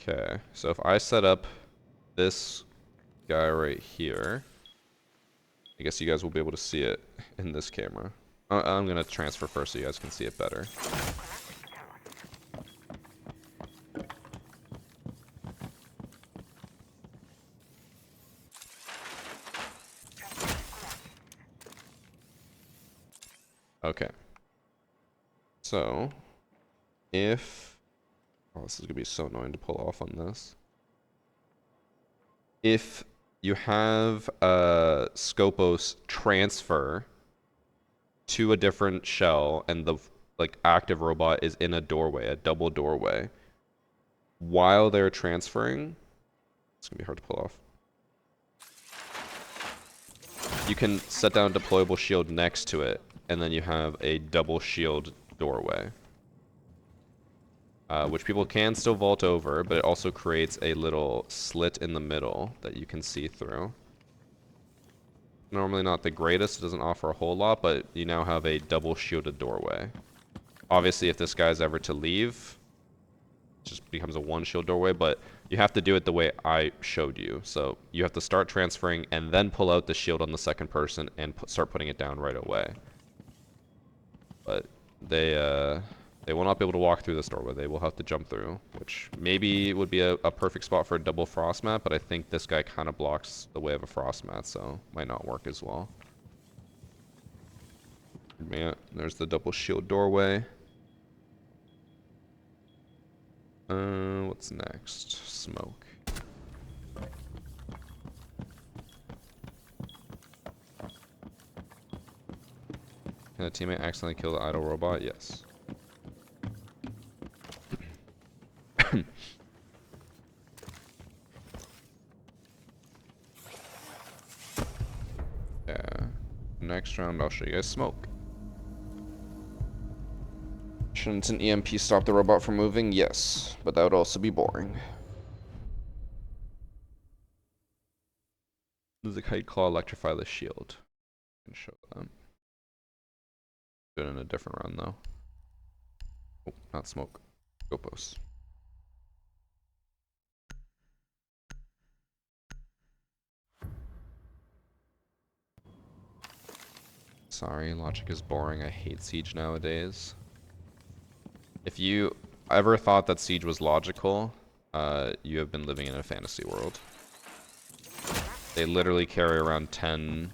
Okay, so if I set up this guy right here, I guess you guys will be able to see it in this camera. I'm going to transfer first so you guys can see it better. Okay. So, if... Oh, this is going to be so annoying to pull off on this. If you have Skopos transfer to a different shell and the like active robot is in a doorway, a double doorway, while they're transferring, it's going to be hard to pull off. You can set down a deployable shield next to it, and then you have a double shield doorway. Which people can still vault over, but it also creates a little slit in the middle that you can see through. Normally not the greatest, it doesn't offer a whole lot, but you now have a double shielded doorway. Obviously, if this guy's ever to leave, it just becomes a one shield doorway, but you have to do it the way I showed you. So you have to start transferring and then pull out the shield on the second person and start putting it down right away. But they will not be able to walk through this doorway. They will have to jump through, which maybe would be a perfect spot for a double frost mat, but I think this guy kind of blocks the way of a frost mat, so might not work as well. Man, there's the double shield doorway. What's next? Smoke. Can a teammate accidentally kill the idle robot? Yes. Yeah. Next round, I'll show you guys smoke. Shouldn't an EMP stop the robot from moving? Yes, but that would also be boring. Does the kite claw electrify the shield? I can show them. Do it in a different run though. Oh, not smoke. Skopos. Sorry, logic is boring. I hate Siege nowadays. If you ever thought that Siege was logical, you have been living in a fantasy world. They literally carry around 10,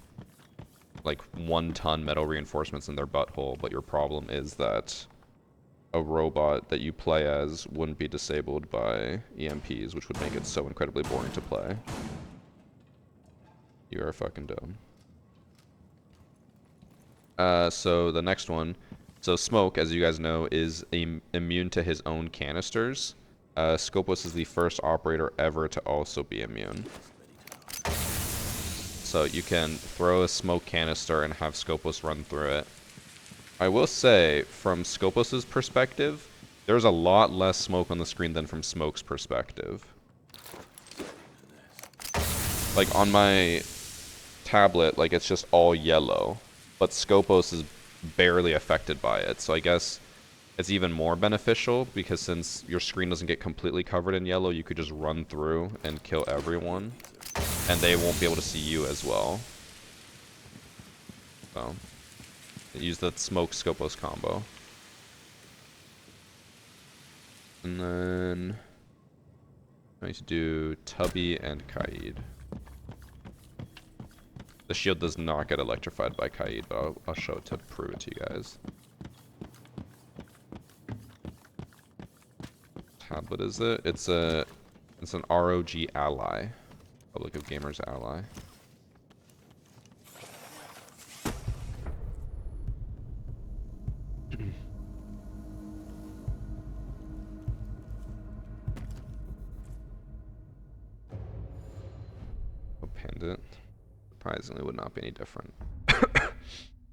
like 1-ton metal reinforcements in their butthole, but your problem is that a robot that you play as wouldn't be disabled by EMPs, which would make it so incredibly boring to play. You are fucking dumb. So the next one. So Smoke, as you guys know, is immune to his own canisters. Skopos is the first operator ever to also be immune. So you can throw a smoke canister and have Skopos run through it. I will say, from Skopos's perspective, there's a lot less smoke on the screen than from Smoke's perspective. Like on my tablet, like it's just all yellow, but Skopos is barely affected by it. So I guess it's even more beneficial because since your screen doesn't get completely covered in yellow, you could just run through and kill everyone, and they won't be able to see you as well. So use the smoke Skopos combo. And then I need to do Tubby and Kaid. The shield does not get electrified by Kaid, but I'll show it to prove it to you guys. Tablet is it? It's an ROG ally. Public of Gamers ally. Oh, pendant. Surprisingly would not be any different.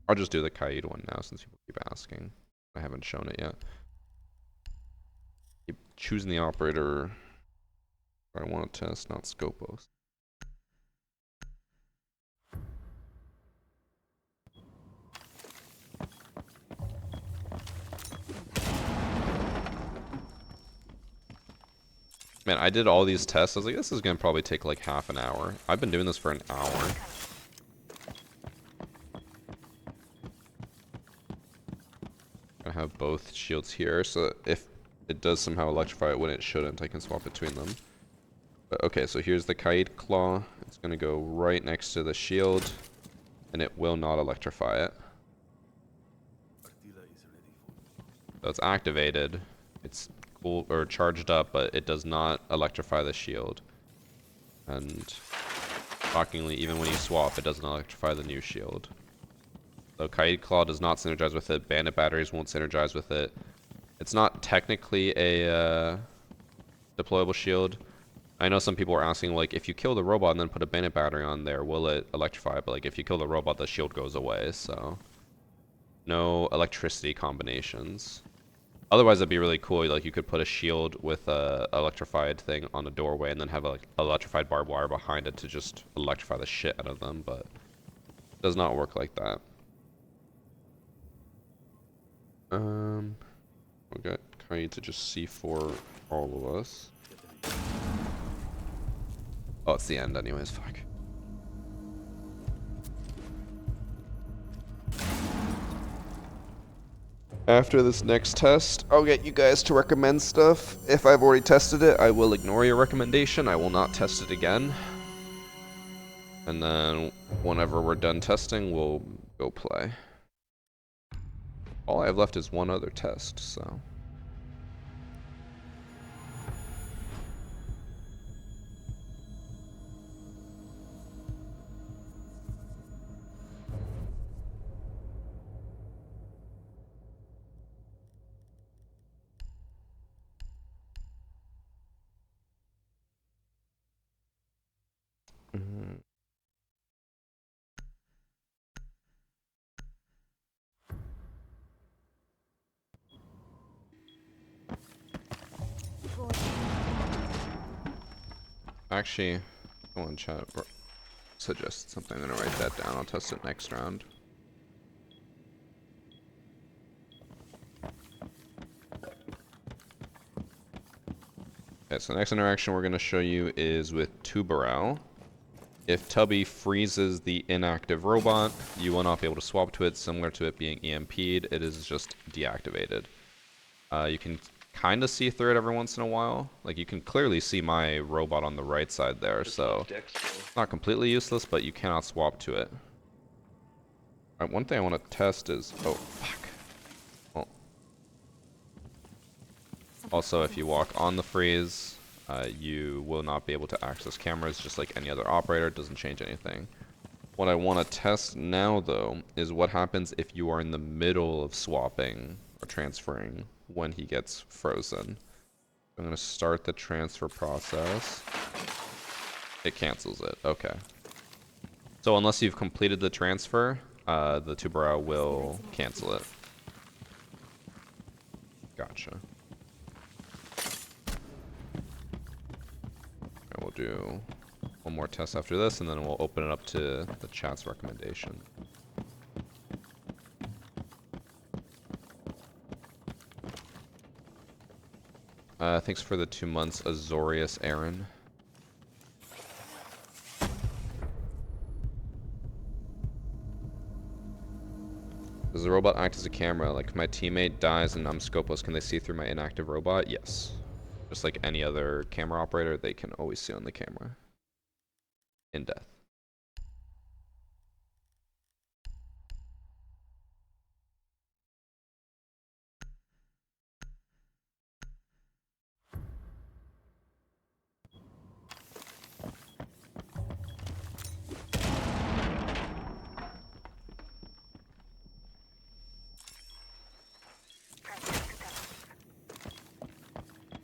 I'll just do the Kaid one now since people keep asking. I haven't shown it yet. Keep choosing the operator I want to test, not Skopos. Man, I did all these tests. I was like, this is gonna probably take like half an hour. I've been doing this for an hour. I have both shields here, so if it does somehow electrify it when it shouldn't, I can swap between them. But okay, so here's the Kaid Claw. It's gonna go right next to the shield, and it will not electrify it. So it's activated. It's cool or charged up, but it does not electrify the shield. And shockingly, even when you swap, it doesn't electrify the new shield. So Kaid Claw does not synergize with it. Bandit batteries won't synergize with it. It's not technically a deployable shield. I know some people are asking, like, if you kill the robot and then put a bandit battery on there, will it electrify? But like, if you kill the robot, the shield goes away. So no electricity combinations. Otherwise, that'd be really cool. Like, you could put a shield with a electrified thing on a doorway and then have like electrified barbed wire behind it to just electrify the shit out of them. But it does not work like that. We got Kaid to just C4 all of us. Oh, it's the end anyways, fuck. After this next test, I'll get you guys to recommend stuff. If I've already tested it, I will ignore your recommendation. I will not test it again. And then whenever we're done testing, we'll go play. All I have left is one other test, so. Actually, go on chat. Suggest something. I'm gonna write that down. I'll test it next round. Okay, so the next interaction we're gonna show you is with Tubarao. If Tubby freezes the inactive robot, you will not be able to swap to it, similar to it being EMP'd. It is just deactivated. You can kind of see through it every once in a while. Like, you can clearly see my robot on the right side there, so it's not completely useless, but you cannot swap to it. Alright, one thing I want to test is... Oh, fuck. Well. Also, if you walk on the freeze... you will not be able to access cameras just like any other operator. It doesn't change anything. What I want to test now, though, is what happens if you are in the middle of swapping or transferring when he gets frozen. I'm going to start the transfer process. It cancels it. Okay. So unless you've completed the transfer, the tuber will cancel it. Gotcha. We'll do one more test after this, and then we'll open it up to the chat's recommendation. Thanks for the 2 months, Azorius Aaron. Does the robot act as a camera? Like, if my teammate dies and I'm Skopos, can they see through my inactive robot? Yes. Just like any other camera operator, they can always see on the camera. In death.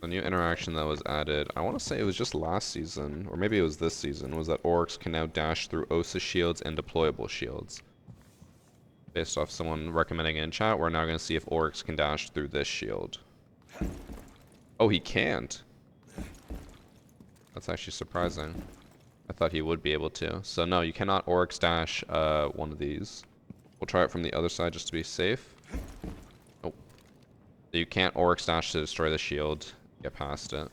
The new interaction that was added, I want to say it was just last season, or maybe it was this season, was that orcs can now dash through OSA shields and deployable shields. Based off someone recommending it in chat, we're now going to see if orcs can dash through this shield. Oh, he can't. That's actually surprising. I thought he would be able to. So no, you cannot orcs dash one of these. We'll try it from the other side just to be safe. Oh. You can't orcs dash to destroy the shield. Get past it.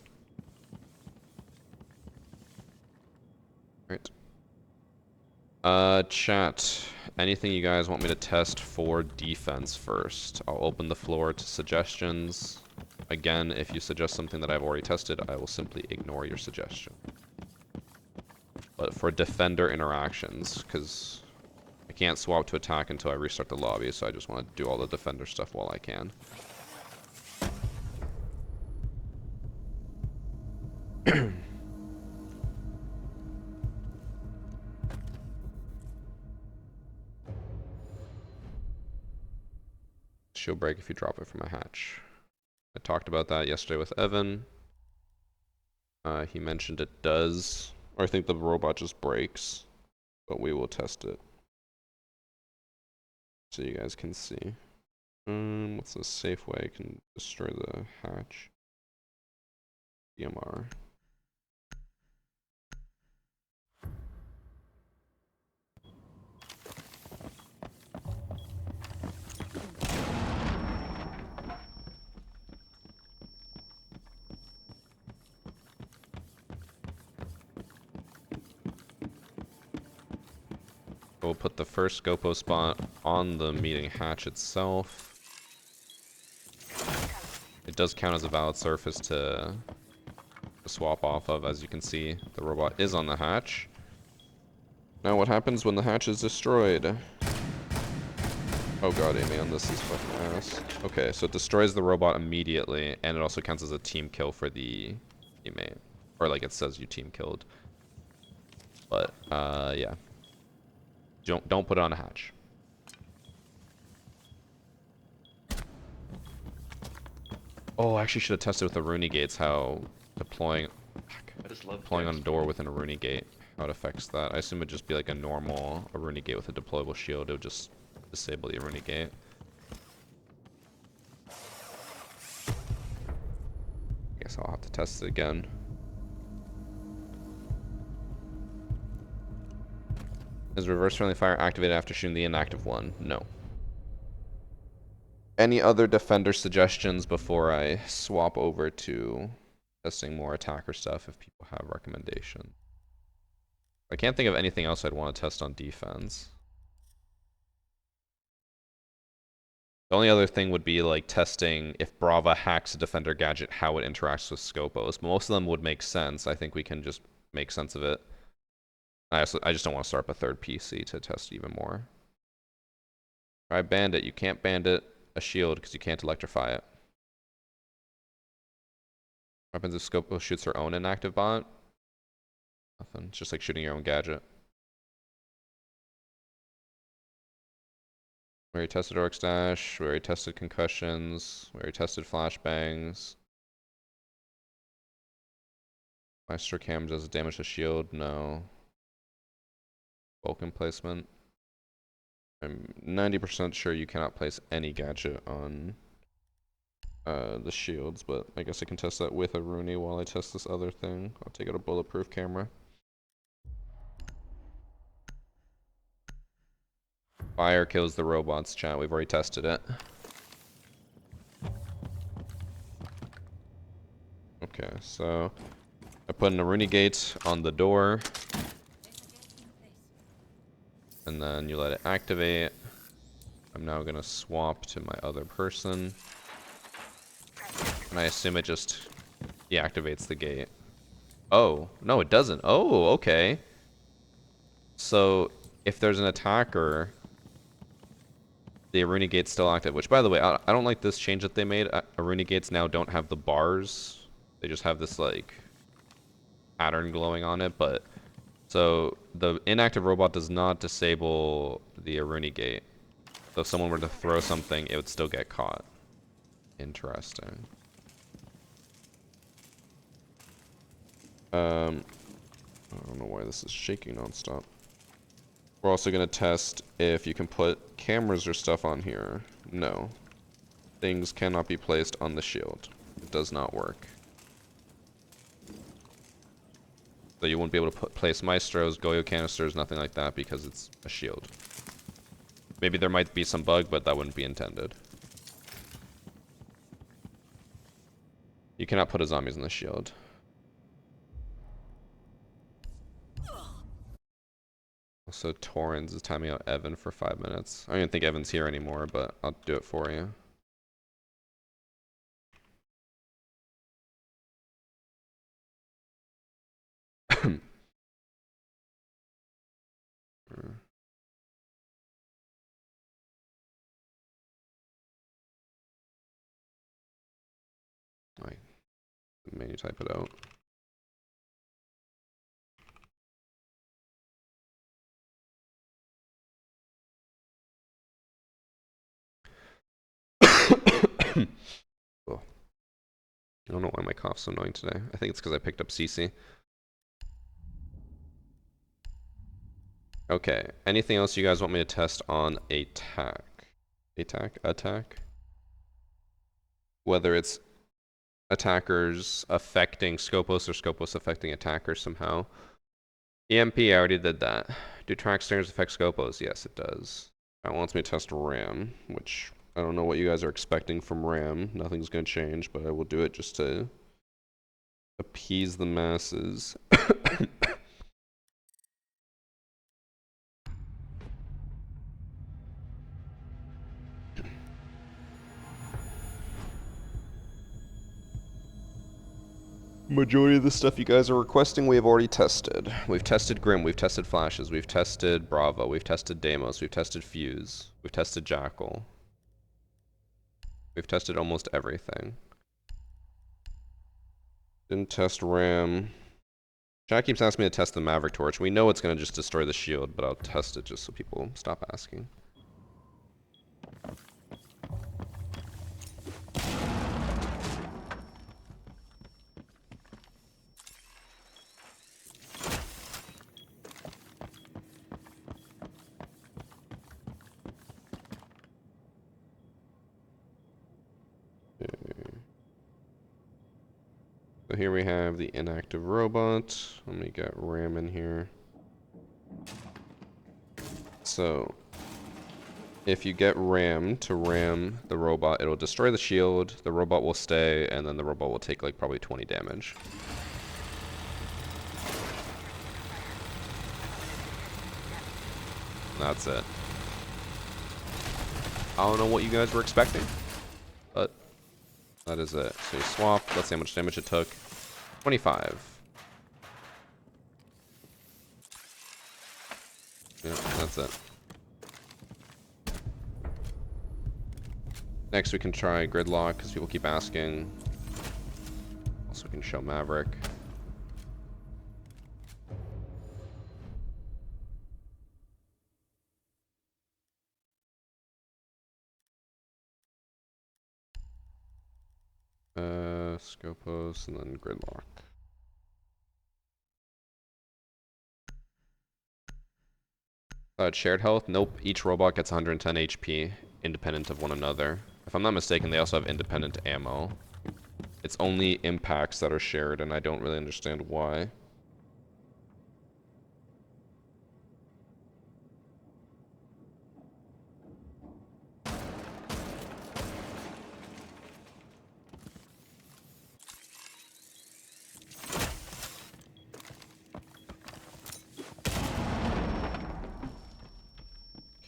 Right. Chat. Anything you guys want me to test for defense first? I'll open the floor to suggestions. Again, if you suggest something that I've already tested, I will simply ignore your suggestion. But for defender interactions, because I can't swap to attack until I restart the lobby, so I just want to do all the defender stuff while I can. Shield break if you drop it from a hatch. I talked about that yesterday with Evan. He mentioned it does, or I think the robot just breaks, but we will test it so you guys can see. What's a safe way I can destroy the hatch? EMR. We'll put the first Skopos spot on the meeting hatch itself. It does count as a valid surface to swap off of. As you can see, the robot is on the hatch. Now what happens when the hatch is destroyed? Oh god, Amion, this is fucking ass. Okay, so it destroys the robot immediately, and it also counts as a team kill for the teammate. Or like it says you team killed. But, yeah. Don't put it on a hatch. Oh, I actually should have tested with the Rooney gates how deploying on a door within a Rooney gate, how it affects that. I assume it'd just be like a normal Rooney gate with a deployable shield. It would just disable the Rooney gate. Guess I'll have to test it again. Is reverse friendly fire activated after shooting the inactive one? No. Any other defender suggestions before I swap over to testing more attacker stuff if people have recommendations? I can't think of anything else I'd want to test on defense. The only other thing would be like testing if Brava hacks a defender gadget, how it interacts with Skopos. Most of them would make sense. I think we can just make sense of it. I just don't want to start up a third PC to test even more. Try bandit. You can't bandit a shield because you can't electrify it. What happens if Skopos shoots her own inactive bot? Nothing. It's just like shooting your own gadget. We already tested Orc Stash. We already tested concussions. We already tested flashbangs. Maestro Cam does damage to shield? No. Vulcan placement. I'm 90% sure you cannot place any gadget on the shields, but I guess I can test that with a Rooney while I test this other thing. I'll take out a bulletproof camera. Fire kills the robots, chat. We've already tested it. Okay, so I put an Rooney gate on the door. And then you let it activate. I'm now gonna swap to my other person. And I assume it just deactivates the gate. Oh, no it doesn't. Oh, okay. So, if there's an attacker, the Rooney gate's still active. Which, by the way, I don't like this change that they made. Rooney gates now don't have the bars. They just have this, like, pattern glowing on it, but... So, the inactive robot does not disable the Rooney gate. So if someone were to throw something, it would still get caught. Interesting. I don't know why this is shaking nonstop. We're also going to test if you can put cameras or stuff on here. No. Things cannot be placed on the shield. It does not work. So you won't be able to place Maestros, Goyo canisters, nothing like that because it's a shield. Maybe there might be some bug, but that wouldn't be intended. You cannot put a zombies in the shield. Also, Torrens is timing out Evan for 5 minutes. I don't even think Evan's here anymore, but I'll do it for you. Wait, menu type it out. Oh. I don't know why my cough's so annoying today. I think it's because I picked up CC. Okay, anything else you guys want me to test on attack? Attack? Whether it's attackers affecting Skopos or Skopos affecting attackers somehow. EMP, I already did that. Do track stairs affect Skopos? Yes, it does. It wants me to test RAM, which I don't know what you guys are expecting from RAM. Nothing's going to change, but I will do it just to appease the masses. Majority of the stuff you guys are requesting we have already tested. We've tested Grim, we've tested Flashes, we've tested Bravo, we've tested Deimos, we've tested Fuse, we've tested Jackal. We've tested almost everything. Didn't test RAM. Chat keeps asking me to test the Maverick Torch. We know it's going to just destroy the shield, but I'll test it just so people stop asking. So here we have the inactive robot. Let me get RAM in here. So, if you get RAM to ram the robot, it'll destroy the shield, the robot will stay, and then the robot will take like probably 20 damage. That's it. I don't know what you guys were expecting, but that is it. So you swap. Let's see how much damage it took. 25. Yeah, that's it. Next we can try Gridlock, because people keep asking. Also we can show Maverick. Skopos, and then Gridlock. Shared health? Nope. Each robot gets 110 HP, independent of one another. If I'm not mistaken, they also have independent ammo. It's only impacts that are shared, and I don't really understand why.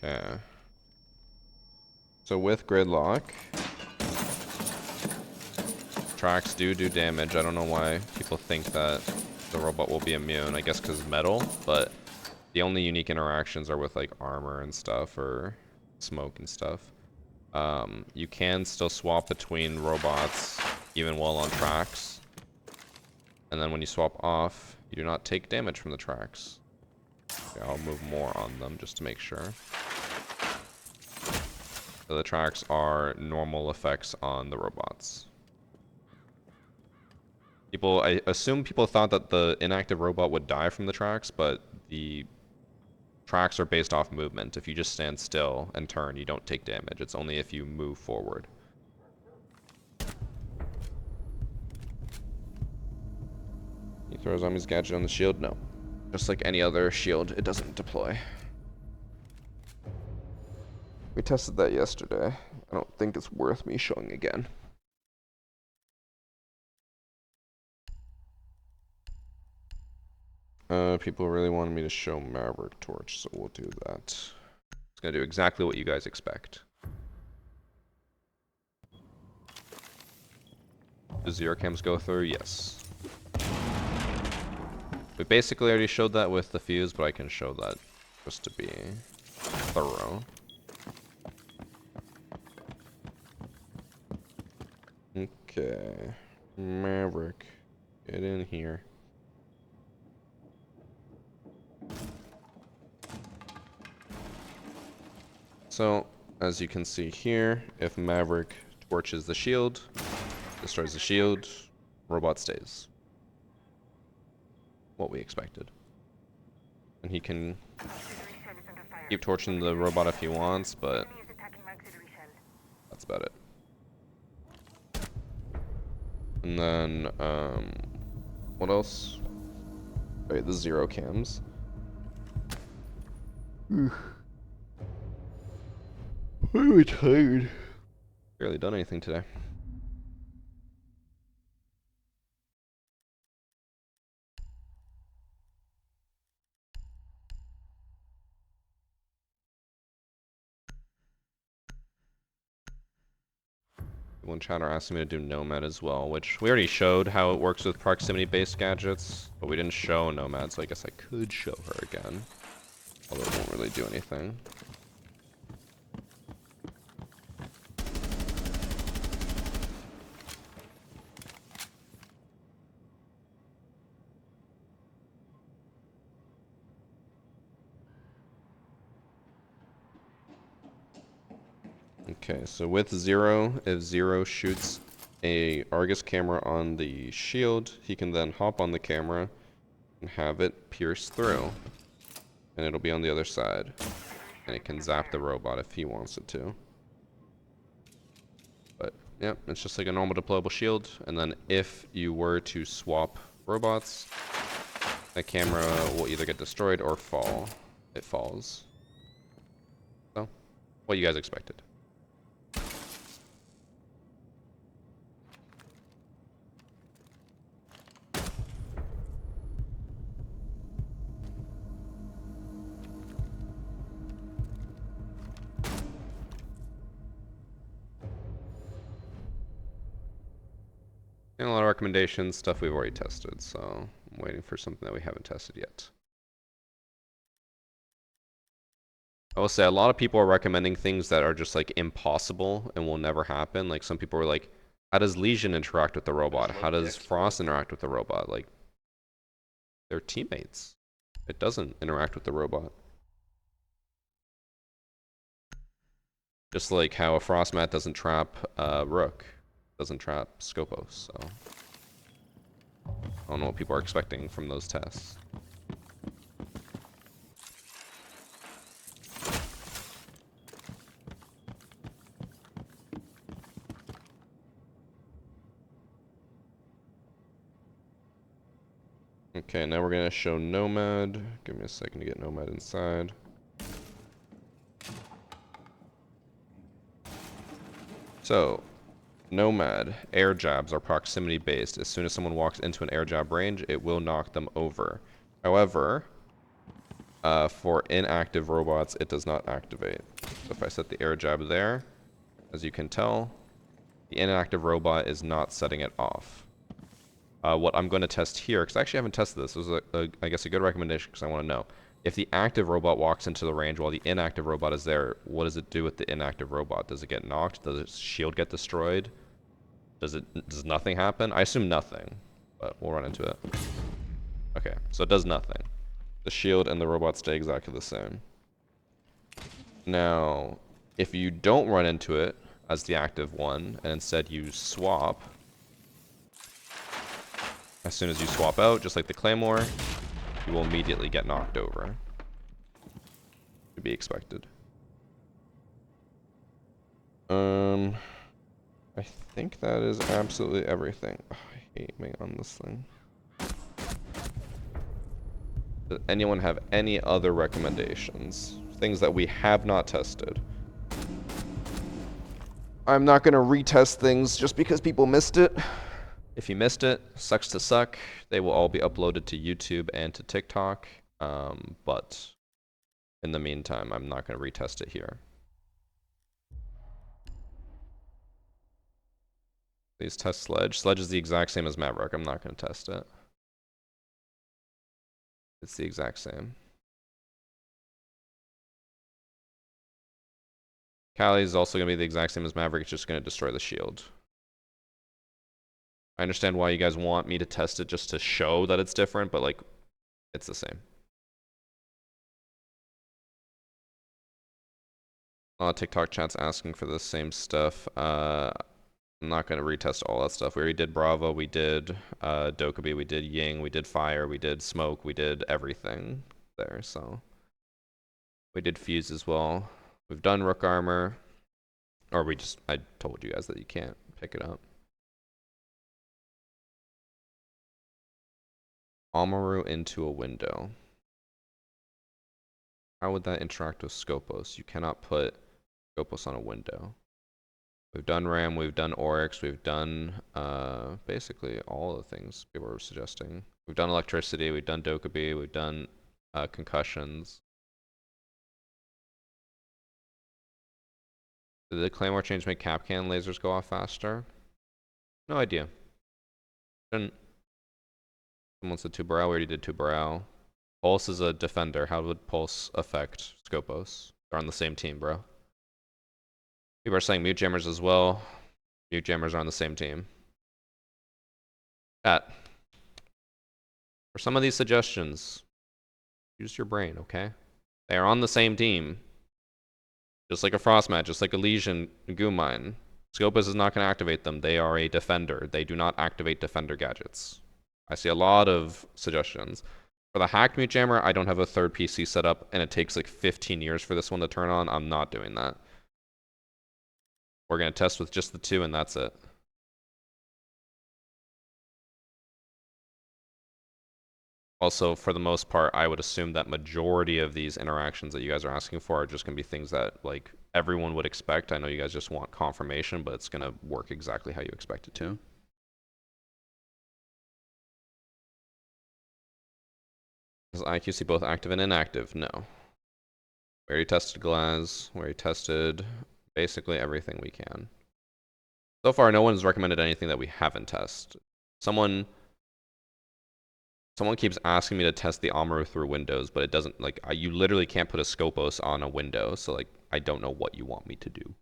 Okay. So with Gridlock, tracks do damage. I don't know why people think that the robot will be immune. I guess because metal, but the only unique interactions are with like armor and stuff, or smoke and stuff. You can still swap between robots even while on tracks. And then when you swap off, you do not take damage from the tracks. Okay, I'll move more on them just to make sure. So the tracks are normal effects on the robots. I assume people thought that the inactive robot would die from the tracks, but the tracks are based off movement. If you just stand still and turn, you don't take damage. It's only if you move forward. He throws Zombies gadget on the shield? No. Just like any other shield, it doesn't deploy. We tested that yesterday. I don't think it's worth me showing again. People really wanted me to show Maverick Torch, so we'll do that. It's gonna do exactly what you guys expect. Do zero cams go through? Yes. We basically already showed that with the fuse, but I can show that just to be thorough. Okay. Maverick, get in here. So, as you can see here, if Maverick torches the shield, destroys the shield, robot stays. What we expected. And he can keep torching the robot if he wants, but that's about it. And then, what else? Wait, the zero cams. I'm tired. Barely done anything today. One chatter asking me to do Nomad as well, which we already showed how it works with proximity-based gadgets, but we didn't show Nomad, so I guess I could show her again. Although it won't really do anything. Okay, so with Zero, if Zero shoots a Argus camera on the shield, he can then hop on the camera and have it pierce through. And it'll be on the other side. And it can zap the robot if he wants it to. But, yeah, it's just like a normal deployable shield. And then if you were to swap robots, the camera will either get destroyed or fall. It falls. So, what you guys expected. And a lot of recommendations, stuff we've already tested, so I'm waiting for something that we haven't tested yet. I will say a lot of people are recommending things that are just like impossible and will never happen. Like some people are like, how does Legion interact with the robot? How does Frost interact with the robot? Like, they're teammates. It doesn't interact with the robot. Just like how a Frost mat doesn't trap Rook, doesn't trap Skopos, so. I don't know what people are expecting from those tests. Okay, now we're gonna show Nomad. Give me a second to get Nomad inside. So, Nomad, air jabs are proximity based. As soon as someone walks into an air jab range, it will knock them over. However, for inactive robots, it does not activate. So if I set the air jab there, as you can tell, the inactive robot is not setting it off. What I'm going to test here, because I actually haven't tested this, is I guess a good recommendation because I want to know. If the active robot walks into the range while the inactive robot is there, what does it do with the inactive robot? Does it get knocked? Does its shield get destroyed? Does nothing happen? I assume nothing, but we'll run into it. Okay, so it does nothing. The shield and the robot stay exactly the same. Now, if you don't run into it as the active one, and instead you swap, as soon as you swap out, just like the Claymore, you will immediately get knocked over. To be expected. I think that is absolutely everything. Oh, I hate being on this thing. Does anyone have any other recommendations? Things that we have not tested? I'm not going to retest things just because people missed it. If you missed it, sucks to suck. They will all be uploaded to YouTube and to TikTok. But in the meantime, I'm not going to retest it here. Please test Sledge. Sledge is the exact same as Maverick. I'm not going to test it. It's the exact same. Callie is also going to be the exact same as Maverick. It's just going to destroy the shield. I understand why you guys want me to test it just to show that it's different, but like, it's the same. A lot of TikTok chats asking for the same stuff. I'm not going to retest all that stuff. We already did Bravo, we did Dokkaebi, we did Ying, we did Fire, we did Smoke, we did everything there, so. We did Fuse as well. We've done Rook Armor. Or I told you guys that you can't pick it up. Amaru into a window. How would that interact with Skopos? You cannot put Skopos on a window. We've done Ram, we've done Oryx, we've done basically all the things people were suggesting. We've done Electricity, we've done Dokkaebi, we've done Concussions. Did the Claymore change make Capcan lasers go off faster? No idea. Shouldn't. Someone said Tubarao, we already did Tubarao. Pulse is a defender. How would Pulse affect Skopos? They're on the same team, bro. People are saying Mute Jammers as well. Mute Jammers are on the same team. Chat. For some of these suggestions, use your brain, okay? They are on the same team. Just like a Frost Mat, just like a Legion Goomine. Skopos is not going to activate them. They are a defender. They do not activate defender gadgets. I see a lot of suggestions. For the hacked Mute Jammer, I don't have a third PC set up, and it takes like 15 years for this one to turn on. I'm not doing that. We're going to test with just the two, and that's it. Also, for the most part, I would assume that majority of these interactions that you guys are asking for are just going to be things that like everyone would expect. I know you guys just want confirmation, but it's going to work exactly how you expect it to. Is IQC both active and inactive? No. We already tested Glass. We already tested basically everything we can. So far, no one's recommended anything that we haven't tested. Someone keeps asking me to test the Amaru through windows, but it doesn't, like, you literally can't put a Skopos on a window, so, like, I don't know what you want me to do.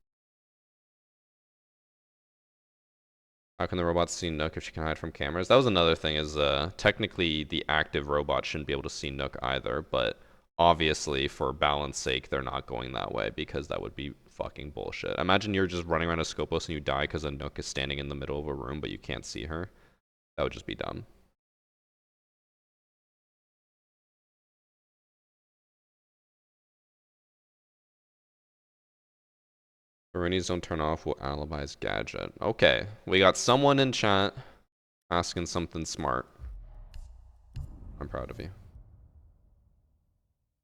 How can the robot see Nook if she can hide from cameras? That was another thing, is technically the active robot shouldn't be able to see Nook either, but obviously for balance sake they're not going that way because that would be fucking bullshit. Imagine you're just running around a Skopos and you die because a Nook is standing in the middle of a room but you can't see her. That would just be dumb. Roonies don't turn off will alibi's gadget. Okay, we got someone in chat asking something smart. I'm proud of you.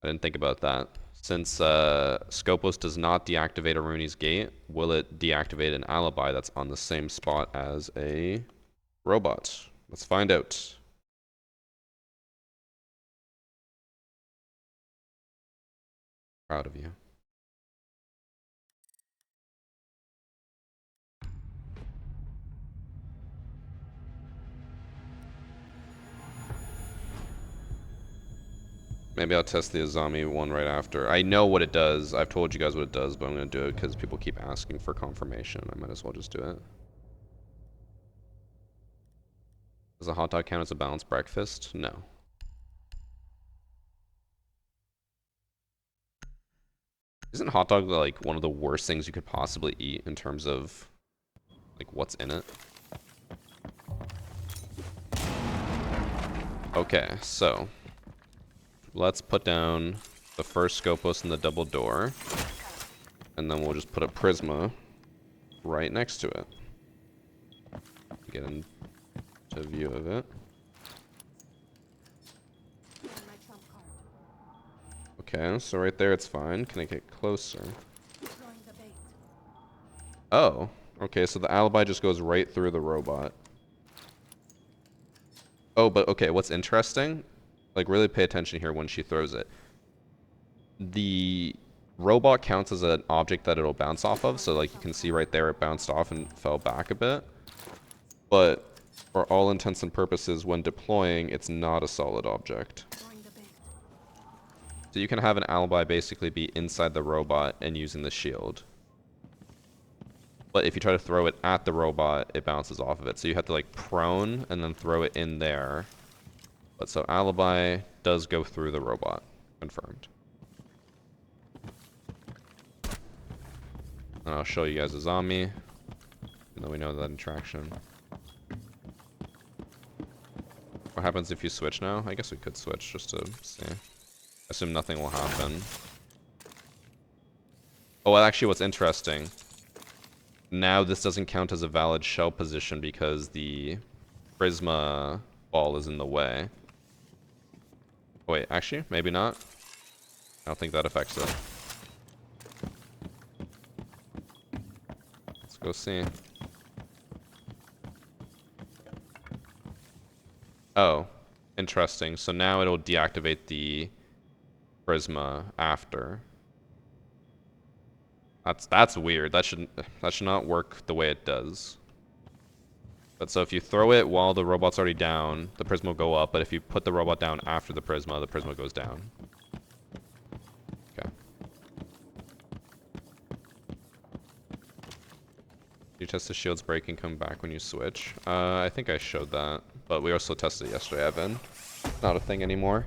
I didn't think about that. Since Skopos does not deactivate a Rooney's gate, will it deactivate an alibi that's on the same spot as a robot? Let's find out. Proud of you. Maybe I'll test the Azami one right after. I know what it does. I've told you guys what it does, but I'm going to do it because people keep asking for confirmation. I might as well just do it. Does a hot dog count as a balanced breakfast? No. Isn't hot dog like one of the worst things you could possibly eat in terms of like what's in it? Okay, so let's put down the first Skopos in the double door, and then we'll just put a Prisma right next to it. Get into view of it. Okay, so right there it's fine. Can I get closer? Oh, okay, so the alibi just goes right through the robot. Oh, but okay, what's interesting? Like, really pay attention here when she throws it. The robot counts as an object that it'll bounce off of, so like you can see right there it bounced off and fell back a bit. But for all intents and purposes, when deploying, it's not a solid object. So you can have an alibi basically be inside the robot and using the shield. But if you try to throw it at the robot, it bounces off of it. So you have to like prone and then throw it in there. But so alibi does go through the robot. Confirmed. And I'll show you guys a zombie. Even though we know that interaction. What happens if you switch now? I guess we could switch just to see. Assume nothing will happen. Oh, well, actually what's interesting. Now this doesn't count as a valid shell position because the Prisma ball is in the way. Wait, actually, maybe not. I don't think that affects it. Let's go see. Oh, interesting. So now it'll deactivate the Prisma after. That's weird. That should not work the way it does. But so if you throw it while the robot's already down, the Prisma will go up, but if you put the robot down after the Prisma goes down. Okay. You test the shield's break and come back when you switch. I think I showed that, but we also tested it yesterday, Evan. Not a thing anymore.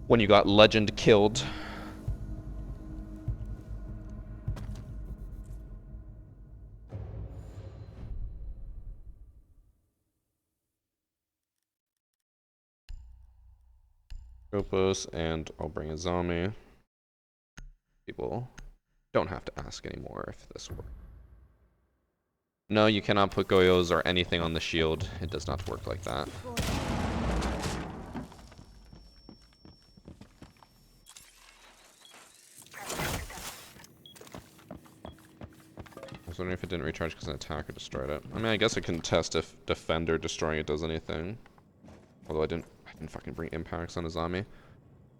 When you got Legend killed. Skopos, and I'll bring a zombie. People don't have to ask anymore if this works. No, you cannot put Goyos or anything on the shield. It does not work like that. I was wondering if it didn't recharge because an attacker destroyed it. I mean, I guess I can test if Defender destroying it does anything. Although I didn't fucking bring impacts on a zombie.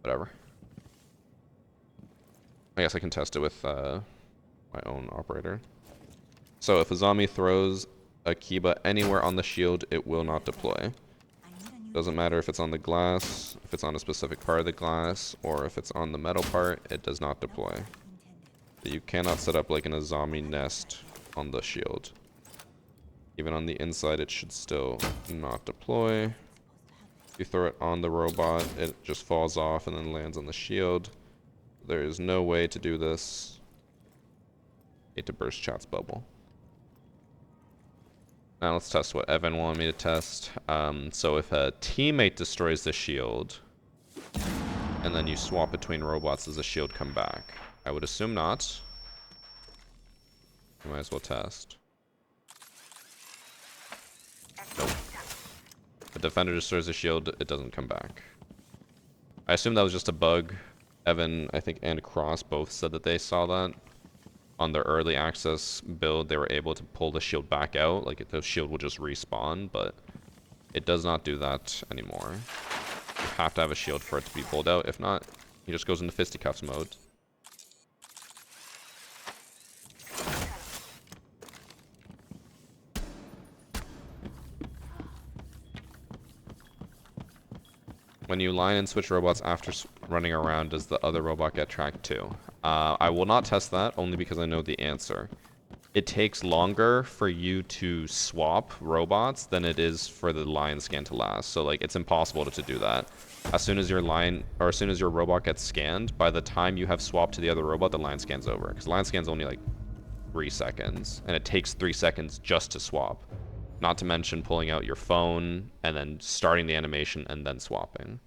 Whatever. I guess I can test it with my own operator. So if a zombie throws a Kiba anywhere on the shield, it will not deploy. Doesn't matter if it's on the glass, if it's on a specific part of the glass, or if it's on the metal part, it does not deploy. So you cannot set up like in a zombie nest on the shield. Even on the inside, it should still not deploy. If you throw it on the robot, it just falls off and then lands on the shield. There is no way to do this. Hate to burst chat's bubble. Now let's test what Evan wanted me to test. So if a teammate destroys the shield, and then you swap between robots, does the shield come back? I would assume not. You might as well test. Nope. If a defender destroys the shield, it doesn't come back. I assume that was just a bug. Evan, I think, and Cross both said that they saw that. On their early access build, they were able to pull the shield back out. Like, the shield will just respawn, but it does not do that anymore. You have to have a shield for it to be pulled out. If not, he just goes into fisticuffs mode. When you line and switch robots after running around, does the other robot get tracked too? I will not test that, only because I know the answer. It takes longer for you to swap robots than it is for the line scan to last. So like, it's impossible to do that. As soon as your line, or as soon as your robot gets scanned, by the time you have swapped to the other robot, the line scan's over. Because line scan's only like 3 seconds, and it takes 3 seconds just to swap. Not to mention pulling out your phone, and then starting the animation, and then swapping.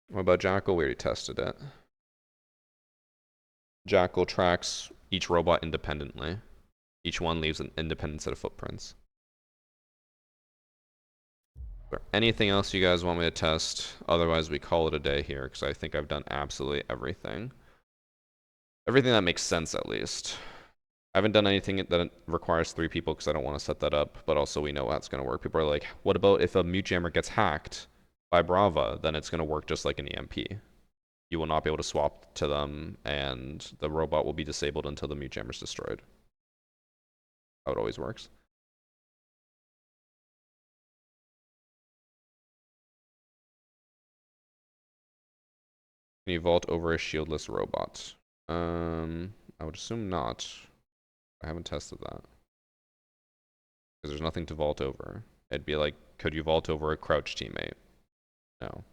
What about Jackal? We already tested it. Jackal tracks each robot independently. Each one leaves an independent set of footprints. Is there anything else you guys want me to test? Otherwise, we call it a day here, because I think I've done absolutely everything. Everything that makes sense, at least. I haven't done anything that requires 3 people, because I don't want to set that up, but also we know how it's going to work. People are like, what about if a mute jammer gets hacked by Brava? Then it's going to work just like an EMP. You will not be able to swap to them, and the robot will be disabled until the mute jammer is destroyed. How it always works. Can you vault over a shieldless robot? I would assume not. I haven't tested that. Because there's nothing to vault over. It'd be like, could you vault over a crouch teammate? No.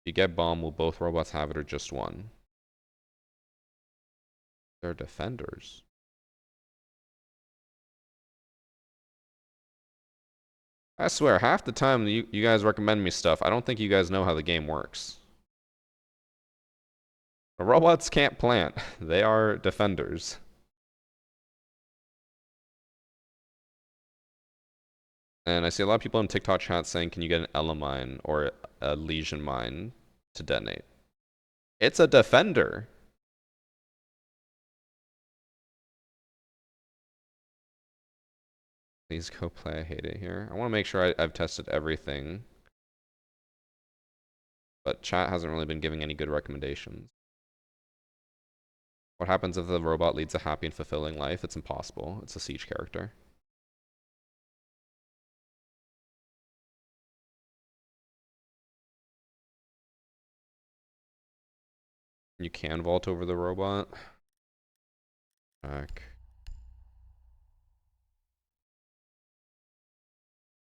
If you get bomb, will both robots have it or just one? They're defenders. I swear, half the time you guys recommend me stuff, I don't think you guys know how the game works. The robots can't plant. They are defenders. And I see a lot of people in TikTok chat saying, can you get an Ella mine or a Legion mine to detonate? It's a defender. Please go play. I hate it here. I want to make sure I've tested everything. But chat hasn't really been giving any good recommendations. What happens if the robot leads a happy and fulfilling life? It's impossible. It's a siege character. You can vault over the robot. Back.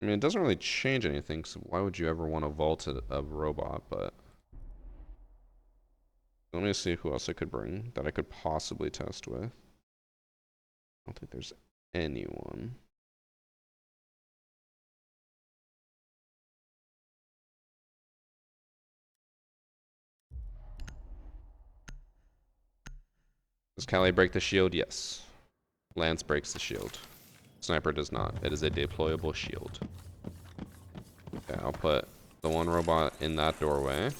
I mean, it doesn't really change anything, so why would you ever want to vault a robot, but... Let me see who else I could bring that I could possibly test with. I don't think there's anyone. Does Callie break the shield? Yes. Lance breaks the shield. Sniper does not. It is a deployable shield. Okay, I'll put the one robot in that doorway.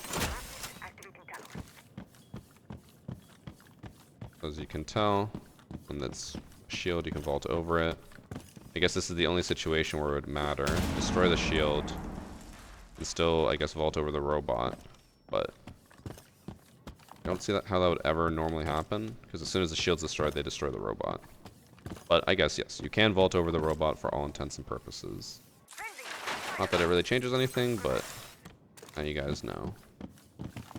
As you can tell, when that's a shield, you can vault over it. I guess this is the only situation where it would matter. Destroy the shield. And still, I guess, vault over the robot. But I don't see how that would ever normally happen. Because as soon as the shield's destroyed, they destroy the robot. But I guess, yes, you can vault over the robot for all intents and purposes. Not that it really changes anything, but now you guys know.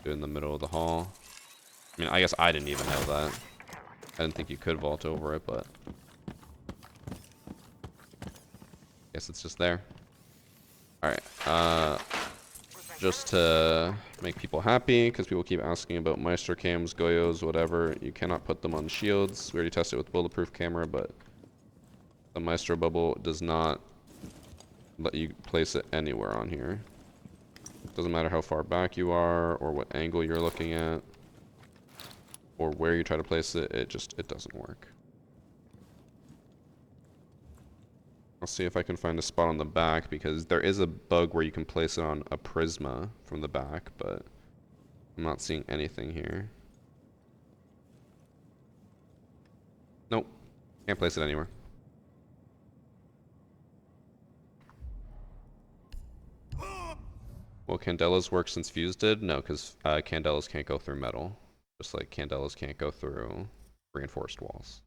Do it in the middle of the hall. I mean, I guess I didn't even know that. I didn't think you could vault over it, but guess it's just there. Alright, just to make people happy, because people keep asking about Meister cams, Goyos, whatever, you cannot put them on shields. We already tested it with bulletproof camera, but the Maestro bubble does not let you place it anywhere on here. Doesn't matter how far back you are, or what angle you're looking at, or where you try to place it, it doesn't work. I'll see if I can find a spot on the back, because there is a bug where you can place it on a prisma from the back, but I'm not seeing anything here. Nope. Can't place it anywhere. Will Candelas work since Fuse did? No, because Candelas can't go through metal. Just like Candelas can't go through reinforced walls.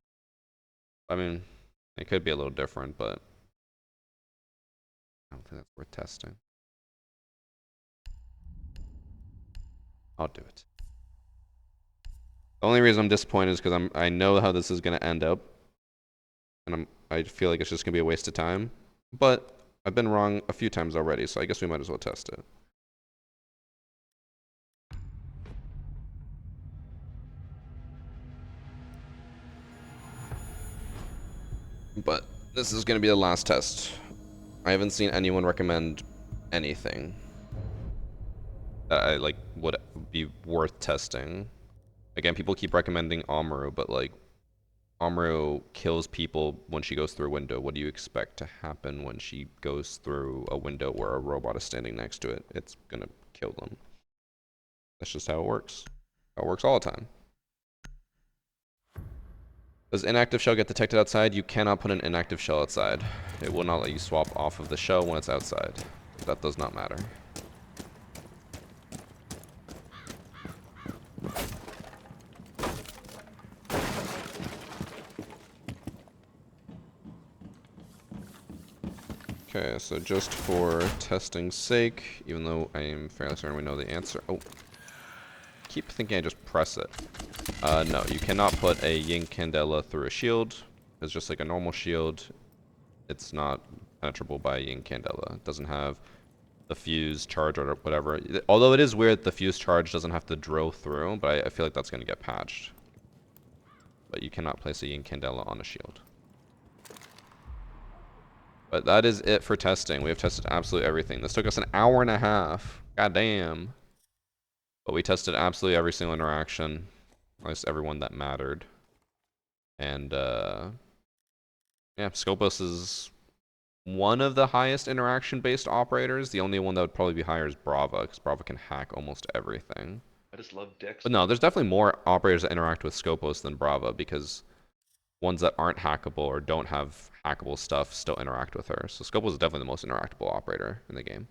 I mean, it could be a little different, but I don't think that's worth testing. I'll do it. The only reason I'm disappointed is because I know how this is going to end up, and I feel like it's just going to be a waste of time. But I've been wrong a few times already, so I guess we might as well test it. But this is going to be the last test. I haven't seen anyone recommend anything that I like would be worth testing. Again, people keep recommending Amaru, but like Amaru kills people when she goes through a window. What do you expect to happen when she goes through a window where a robot is standing next to it? It's gonna kill them. That's just how it works. How it works all the time. Does inactive shell get detected outside? You cannot put an inactive shell outside. It will not let you swap off of the shell when it's outside. That does not matter. Okay, so just for testing's sake, even though I am fairly certain we know the answer. Oh, keep thinking I just press it. No, you cannot put a Yin Candela through a shield. It's just like a normal shield. It's not penetrable by a Yin Candela. It doesn't have the fuse charge or whatever. Although it is weird the fuse charge doesn't have to drill through, but I feel like that's going to get patched. But you cannot place a Yin Candela on a shield. But that is it for testing. We have tested absolutely everything. This took us an hour and a half. God damn. But we tested absolutely every single interaction. At least everyone that mattered. And, yeah, Skopos is one of the highest interaction-based operators. The only one that would probably be higher is Brava, because Brava can hack almost everything. I just love Dex. But no, there's definitely more operators that interact with Skopos than Brava, because ones that aren't hackable or don't have hackable stuff still interact with her. So Skopos is definitely the most interactable operator in the game.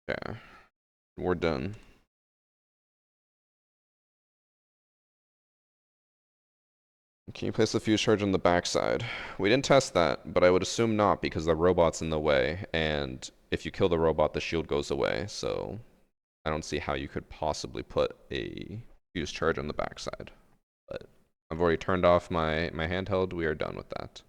Yeah, we're done. Can you place the fuse charge on the backside? We didn't test that, but I would assume not because the robot's in the way, and if you kill the robot, the shield goes away, so I don't see how you could possibly put a fuse charge on the backside. But I've already turned off my handheld. We are done with that.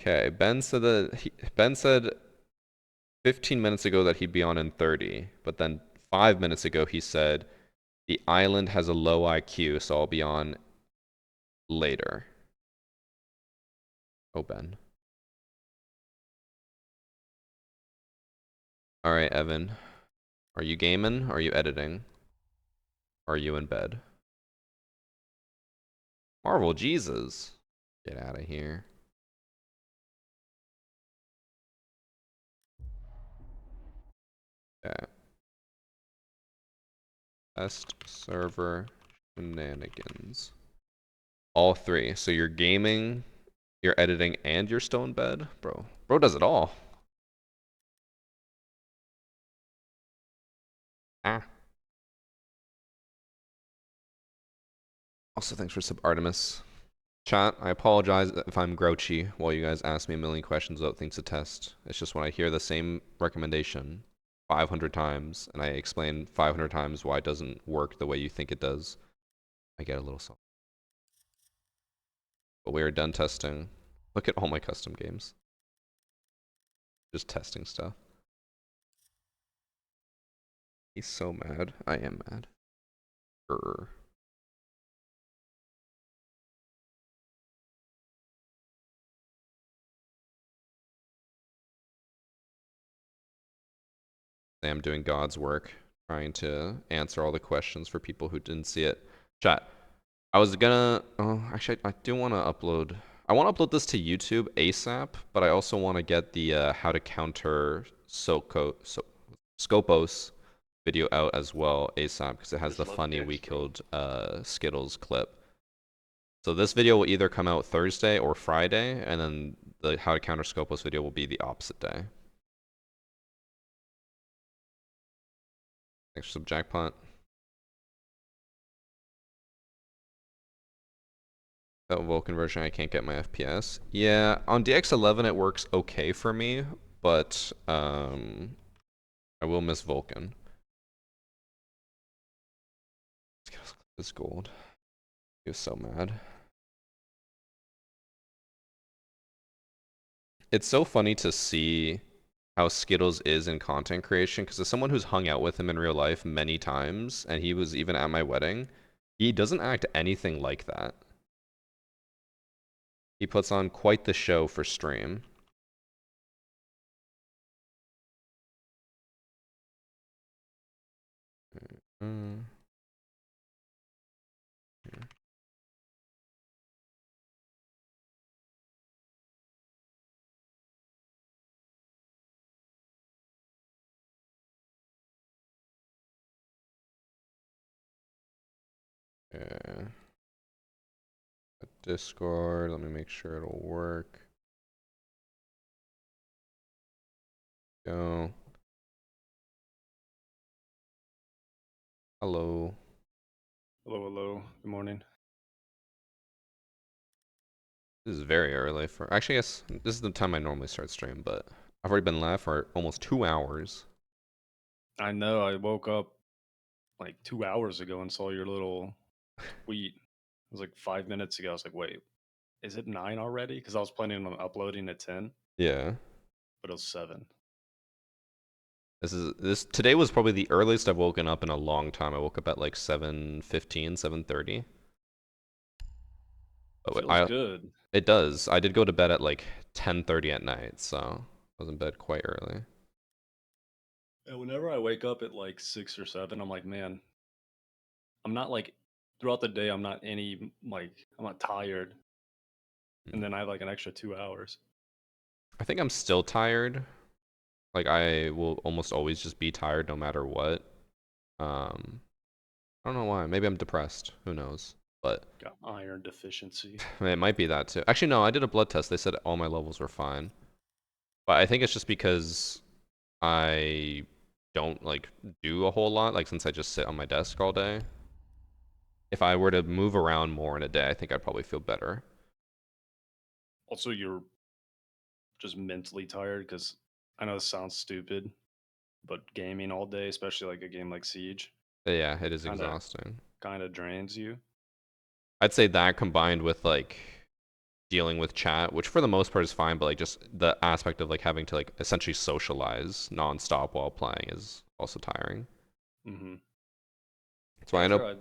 Okay, Ben said 15 minutes ago that he'd be on in 30, but then 5 minutes ago he said the island has a low IQ, so I'll be on later. Oh, Ben. Alright, Evan. Are you gaming? Are you editing? Are you in bed? Marvel, Jesus. Get out of here. Test server shenanigans. All three. So you're gaming, you're editing, and you're still in bed? Bro. Bro does it all. Ah. Also, thanks for sub Artemis. Chat, I apologize if I'm grouchy while you guys ask me a million questions about things to test. It's just when I hear the same recommendation 500 times and I explain 500 times why it doesn't work the way you think it does, I get a little salty. But we are done testing. Look at all my custom games. Just testing stuff. He's so mad. I am mad. Grr. I'm doing God's work, trying to answer all the questions for people who didn't see it. Chat. I was gonna. Oh, actually, I do want to upload. I want to upload this to YouTube ASAP, but I also want to get the how to counter Skopos video out as well ASAP because it I has just the love funny we Dex, bro. killed Skittles clip. So this video will either come out Thursday or Friday, and then the how to counter Skopos video will be the opposite day. Thanks for some jackpot. That Vulcan version, I can't get my FPS. Yeah, on DX11 it works okay for me, but I will miss Vulcan. This gold. He was so mad. It's so funny to see how Skittles is in content creation, because as someone who's hung out with him in real life many times, and he was even at my wedding, he doesn't act anything like that. He puts on quite the show for stream. Mm. Yeah. Discord, let me make sure it'll work. Go. Hello. Hello, hello. Good morning. This is very early for. Actually, I guess this is the time I normally start stream, but I've already been live for almost 2 hours. I know I woke up like 2 hours ago and saw your little tweet. It was like 5 minutes ago. I was like, wait, is it 9 already? Because I was planning on uploading at 10, Yeah. but it was 7. This today was probably the earliest I've woken up in a long time. I woke up at like 7:15, 7:30. But Feels good. it does. I did go to bed at like 10:30 at night, so I was in bed quite early. And whenever I wake up at like 6 or 7, I'm like, man, I'm not like throughout the day, I'm not I'm not tired. And then I have like an extra 2 hours. I think I'm still tired. Like I will almost always just be tired no matter what. I don't know why. Maybe I'm depressed. Who knows? But Got iron deficiency. it might be that too. Actually, no, I did a blood test. They said all my levels were fine. But I think it's just because I don't like do a whole lot, like since I just sit on my desk all day. If I were to move around more in a day, I think I'd probably feel better. Also, you're just mentally tired because I know this sounds stupid, but gaming all day, especially like a game like Siege, But yeah, it is kind of exhausting. kind of drains you. I'd say that combined with like dealing with chat, which for the most part is fine, but like just the aspect of like having to like essentially socialize nonstop while playing is also tiring. Mm-hmm. That's Yeah, why I I know. tried.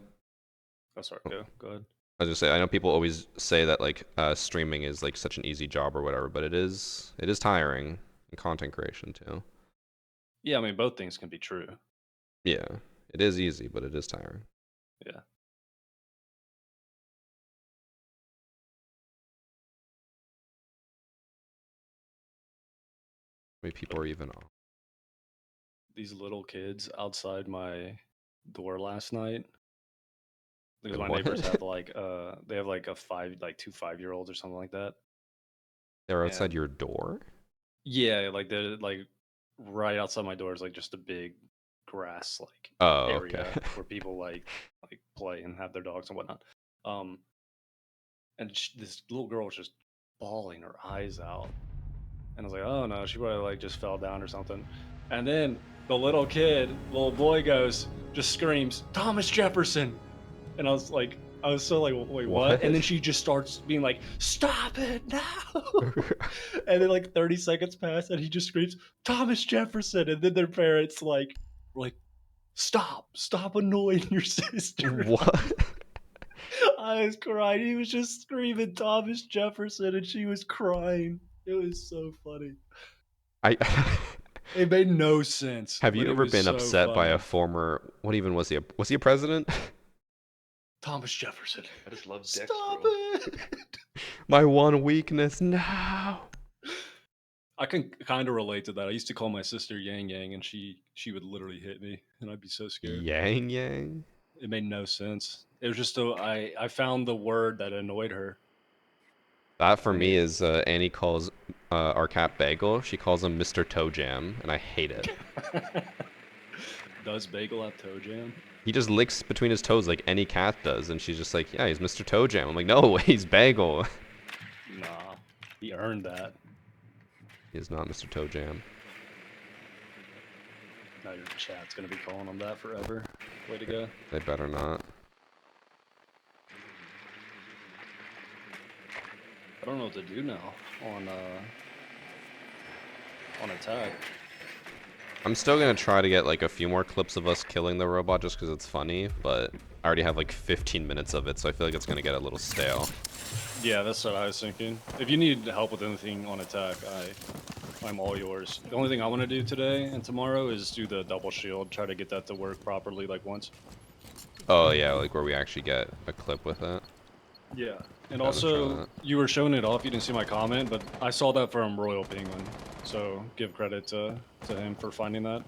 Oh, sorry. Go ahead. I was just say I know people always say that like streaming is like such an easy job or whatever, but it is tiring and content creation too. Yeah, I mean both things can be true. Yeah, it is easy, but it is tiring. Yeah. Maybe people are even off. These little kids outside my door last night because Wait, my what? neighbors have like they have like two 5-year-olds or something like that. They're outside And your door? yeah, like they're like right outside my door is like just a big grass like Oh, okay. area where people like play and have their dogs and whatnot. Um, and this little girl was just bawling her eyes out, and I was like, oh no, she probably like just fell down or something. And then the little boy just screams, Thomas Jefferson. And I was so like, wait, what? And then What? she just starts being like, stop it now. And then like 30 seconds pass and he just screams, Thomas Jefferson. And then their parents like, stop annoying your sister. What? I was crying. He was just screaming Thomas Jefferson and she was crying. It was so funny. I It made no sense, have but you it ever was been so upset by a funny. former, what even was he? Was he a president? Thomas Jefferson. I just love Dex, Stop bro. it. My one weakness. No. I can kind of relate to that. I used to call my sister Yang Yang, and she would literally hit me, and I'd be so scared. Yang Yang? It made no sense. It was just I found the word that annoyed her. That for And me is Annie calls our cat Bagel. She calls him Mr. Toe Jam, and I hate it. Does Bagel have toe jam? He just licks between his toes like any cat does, and she's just like, yeah, he's Mr. Toe Jam. I'm like, no, he's Bagel. Nah, he earned that. He is not Mr. Toe Jam. Now your chat's gonna be calling him that forever. Way to go. They better not. I don't know what to do now on attack. I'm still gonna try to get like a few more clips of us killing the robot just because it's funny, but I already have like 15 minutes of it, so I feel like it's gonna get a little stale. Yeah, that's what I was thinking. If you need help with anything on attack, I'm all yours. The only thing I want to do today and tomorrow is do the double shield, try to get that to work properly like once. Oh yeah, like where we actually get a clip with it. Yeah. And Yeah, let's try also, that. you were showing it off, you didn't see my comment, but I saw that from Royal Penguin. So give credit to him for finding that.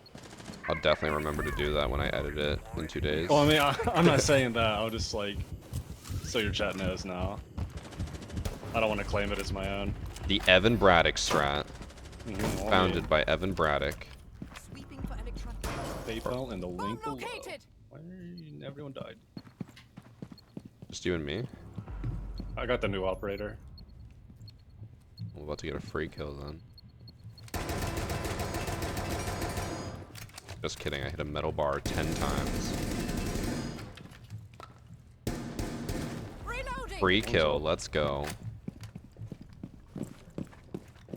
I'll definitely remember to do that when I edit it in 2 days. Well, I mean, I'm not saying that. I'll just like, so your chat knows now. I don't want to claim it as my own. The Evan Braddock strat, Oh, founded by Evan Braddock. Sweeping for electronic. PayPal and the link below. Located. Why everyone died? Just you and me. I got the new operator. We're about to get a free kill then. Just kidding, I hit a metal bar 10 times. Reloading. Free kill, let's go.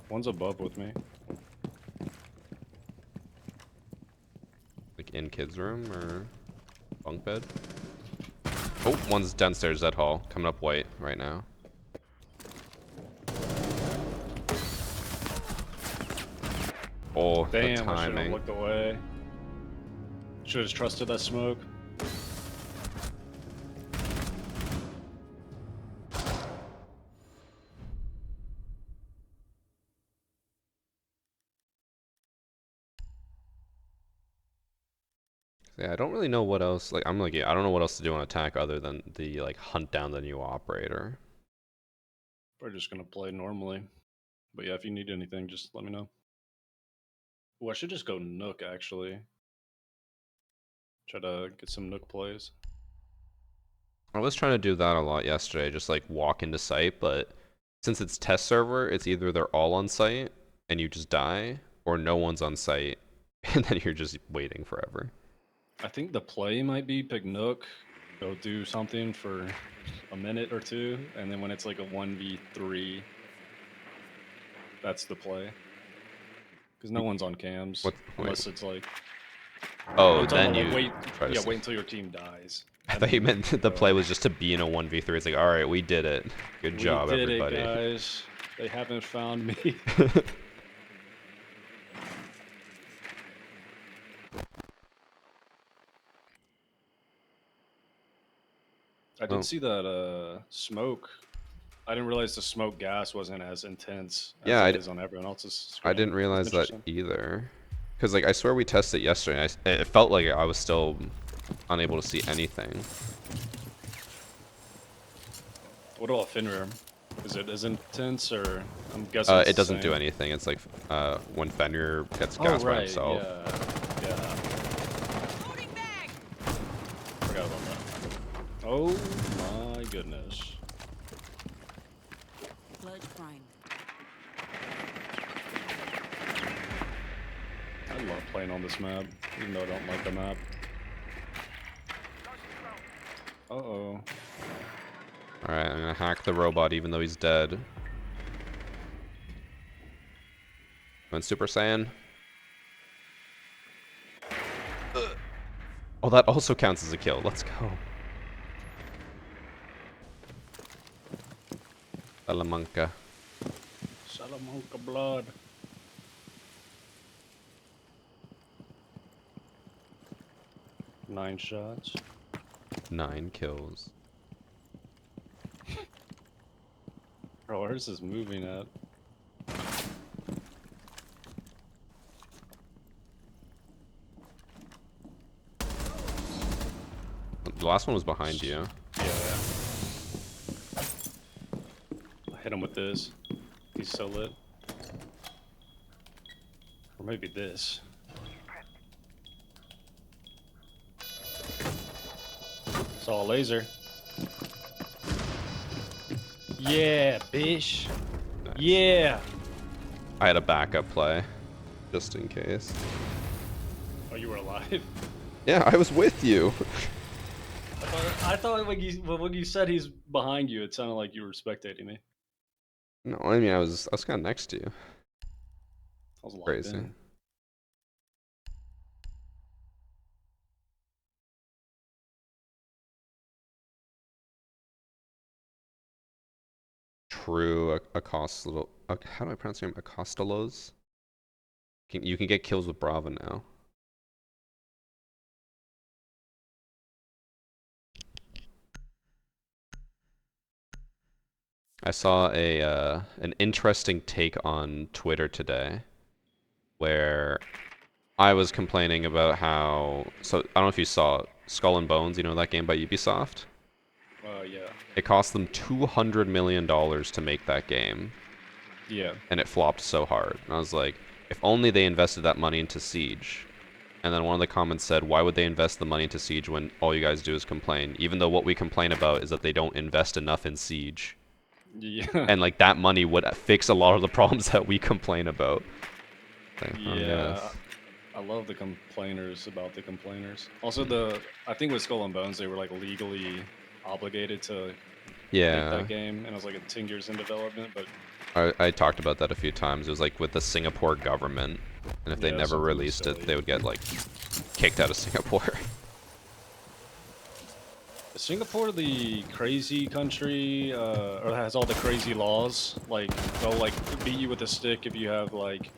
One's above with me. Like in kids' room or bunk bed? Oh, one's downstairs at hall, coming up white right now. Oh, the Damn, I should have timing. looked away. Should have just trusted that smoke. Yeah, I don't really know what else. Like, I'm like, yeah, I don't know what else to do on attack other than the like hunt down the new operator. We're just gonna play normally. But yeah, if you need anything, just let me know. Oh, I should just go Nook actually. Try to get some Nook plays. I was trying to do that a lot yesterday, just like walk into site, but since it's test server, it's either they're all on site and you just die, or no one's on site and then you're just waiting forever. I think the play might be pick Nook, go do something for a minute or two, and then when it's like a 1v3, that's the play. Because no one's on cams, What- unless it's like... Oh, I'm talking then about, you try to wait until your team dies. I thought you meant the play was just to be in a 1v3. It's like, all right, we did it. Good job, we did everybody. it, guys. They haven't found me. I did see that smoke. I didn't realize the smoke gas wasn't as intense as Yeah, it is on everyone else's screen. I didn't realize that Interesting. either. Because like I swear we tested it yesterday. And it felt like I was still unable to see anything. What about Fenrir? Is it as intense, or I'm guessing it's It the doesn't do same? anything. It's like when Fenrir gets Oh gassed by right, himself. yeah. Forgot about that. Oh my goodness. Blood prime. I love playing on this map, even though I don't like the map. Uh-oh. Alright, I'm gonna hack the robot even though he's dead. Going Super Saiyan. Oh, that also counts as a kill. Let's go. Salamanca. Salamanca blood. Nine shots. 9 kills. Bro, where's this moving at? The last one was behind you. Yeah. I hit him with this. He's so lit. Or maybe this. Saw a laser. Yeah, bitch. Nice. Yeah. I had a backup play, just in case. Oh, you were alive. Yeah, I was with you. I thought when you said he's behind you, it sounded like you were spectating me. No, I mean I was kind of next to you. I was locked Crazy. in. True, Acostolo. How do I pronounce your name? Acostolos. You can get kills with Brava now. I saw an interesting take on Twitter today, where I was complaining about how. So I don't know if you saw Skull and Bones. You know that game by Ubisoft? Yeah. It cost them $200 million to make that game, Yeah. and it flopped so hard. And I was like, if only they invested that money into Siege. And then one of the comments said, why would they invest the money into Siege when all you guys do is complain? Even though what we complain about is that they don't invest enough in Siege. Yeah. And like that money would fix a lot of the problems that we complain about. Like, oh, Yeah. yes. I love the complainers about the complainers. Also, I think with Skull and Bones, they were like legally obligated to make Yeah. that game, and it was like 10 years in development. But I talked about that a few times. It was like with the Singapore government, and if they Yeah, never something released it, silly. they would get like kicked out of Singapore. is Singapore the crazy country, or has all the crazy laws? Like they'll like beat you with a stick if you have like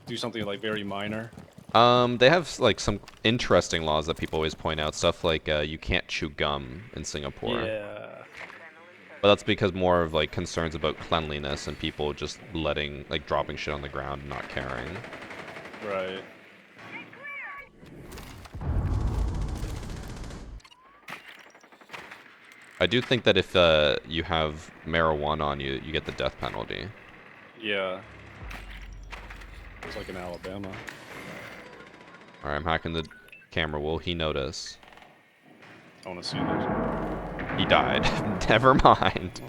do something like very minor. They have like some interesting laws that people always point out. Stuff like you can't chew gum in Singapore. Yeah. But that's because more of like concerns about cleanliness and people just letting like dropping shit on the ground and not caring. Right. I do think that if you have marijuana on you, you get the death penalty. Yeah. It's like in Alabama. Alright, I'm hacking the camera. Will he notice? I want to see this. He died. Never mind.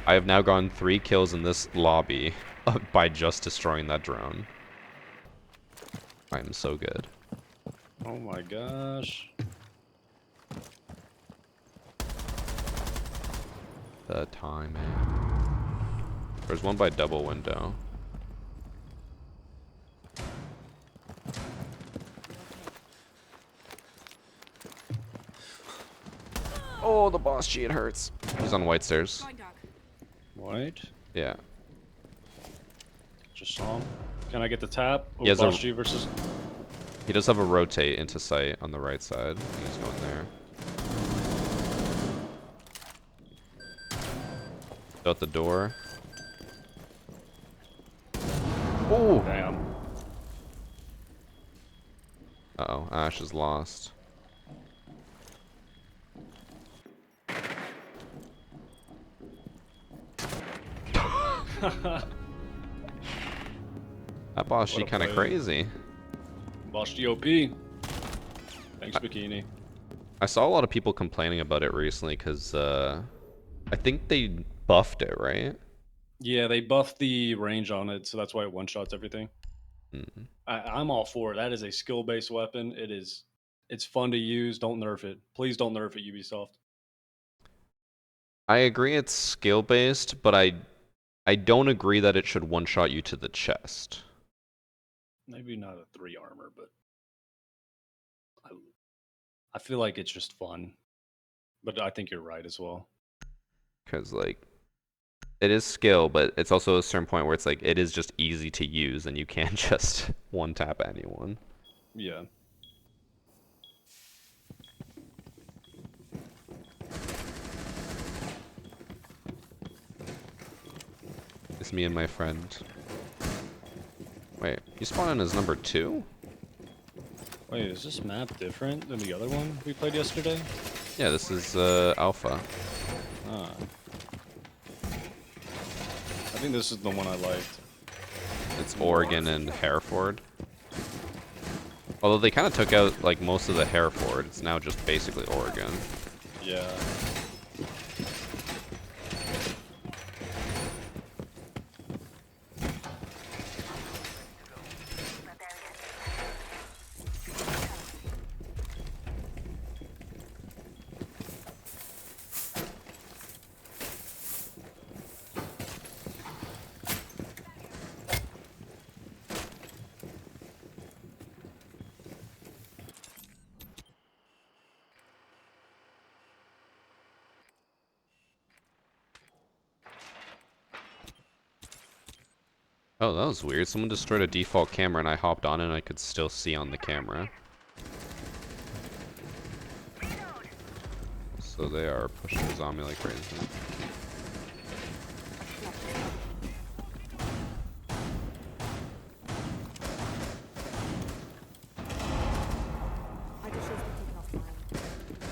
I have now gotten 3 kills in this lobby by just destroying that drone. I am so good. Oh my gosh. The timing. There's one by double window. Oh, the boss G, it hurts. He's on white stairs. Going dark. White. Yeah. Just saw him. Can I get the tap? He has a- Boss G versus. He does have a rotate into sight on the right side. I think he's going there. Out the door. Oh! Damn. Uh-oh, Ash is lost. That boss, she What a kind of player. crazy. Boss GOP. Thanks, Bikini. I saw a lot of people complaining about it recently because I think they buffed it, right? Yeah, they buffed the range on it, so that's why it one-shots everything. Mm. I'm all for it. That is a skill-based weapon. It's fun to use. Don't nerf it. Please don't nerf it, Ubisoft. I agree it's skill based, but I don't agree that it should one shot you to the chest. Maybe not a 3 armor, but I feel like it's just fun. But I think you're right as well. Because like it is skill, but it's also a certain point where it's like it is just easy to use and you can't just one tap anyone. Yeah. It's me and my friend. Wait, you spawn in as number 2? Wait, is this map different than the other one we played yesterday? Yeah, this is alpha. Ah. I think this is the one I liked. It's Oregon and Hereford. Although they kind of took out like most of the Hereford, it's now just basically Oregon. Yeah. Oh, that was weird. Someone destroyed a default camera and I hopped on it and I could still see on the camera. So they are pushing the zombie like crazy.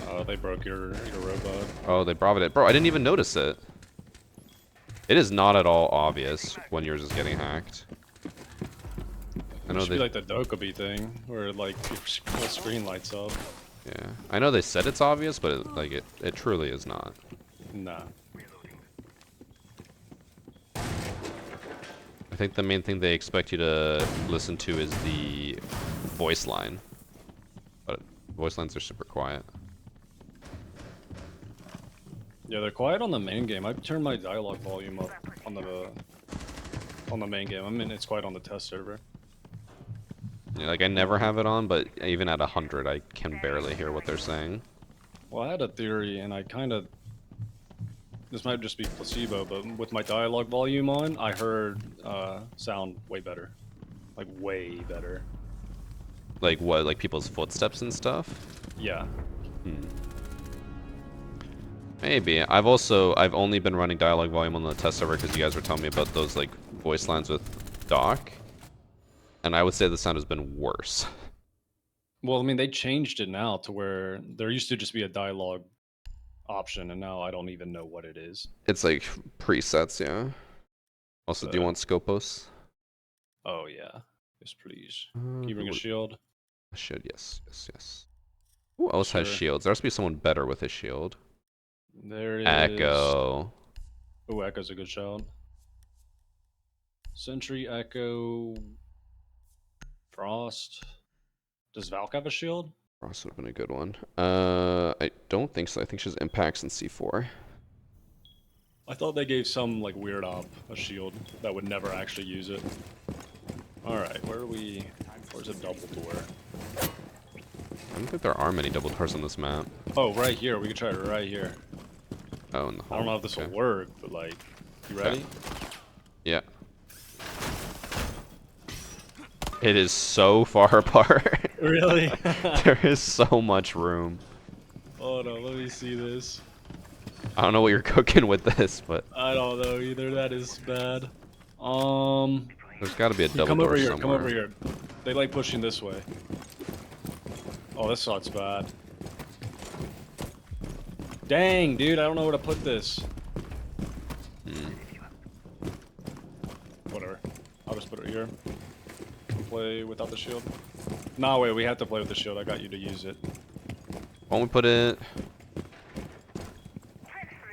Oh, they broke your robot. Oh, they braved it. Bro, I didn't even notice it. It is not at all obvious when yours is getting hacked. I It know should they... be like the Dokkaebi thing, where like your whole screen lights up. Yeah. I know they said it's obvious, but it truly is not. Nah. I think the main thing they expect you to listen to is the voice line. But voice lines are super quiet. Yeah, they're quiet on the main game. I've turned my dialogue volume up on the main game. I mean, it's quiet on the test server. Yeah, like I never have it on, but even at 100, I can barely hear what they're saying. Well, I had a theory, and this might just be placebo, but with my dialogue volume on, I heard sound way better. Like, way better. Like what? Like people's footsteps and stuff? Yeah. Hmm. Maybe. I've only been running dialogue volume on the test server because you guys were telling me about those like voice lines with Doc. And I would say the sound has been worse. Well, I mean, they changed it now to where there used to just be a dialogue option, and now I don't even know what it is. It's like presets, yeah. Also, do you So- want Skopos? Oh, yeah. Yes, please. Can you bring a shield? I should, yes, yes, yes. Who else has Sure. shields? There has to be someone better with a shield. There is... Echo. Oh, Echo's a good shout. Sentry, Echo... Frost... Does Valk have a shield? Ross would have been a good one. I don't think so. I think she has impacts and C4. I thought they gave some, like, weird op a shield that would never actually use it. Alright, where's a double door? I don't think there are many double doors on this map. Oh, right here. We could try it right here. Oh, in the hall. I don't know if this will work, but, like... You ready? Yeah. It is so far apart. Really? There is so much room. Oh no, let me see this. I don't know what you're cooking with this, but I don't know either. That is bad. there's got to be a double Come door over here. somewhere. Come over here. They like pushing this way. Oh, this sucks bad. Dang, dude, I don't know where to put this. Whatever. I'll just put it here. Play without the shield. No, wait, we have to play with the shield. I got you to use it. Why don't we put it...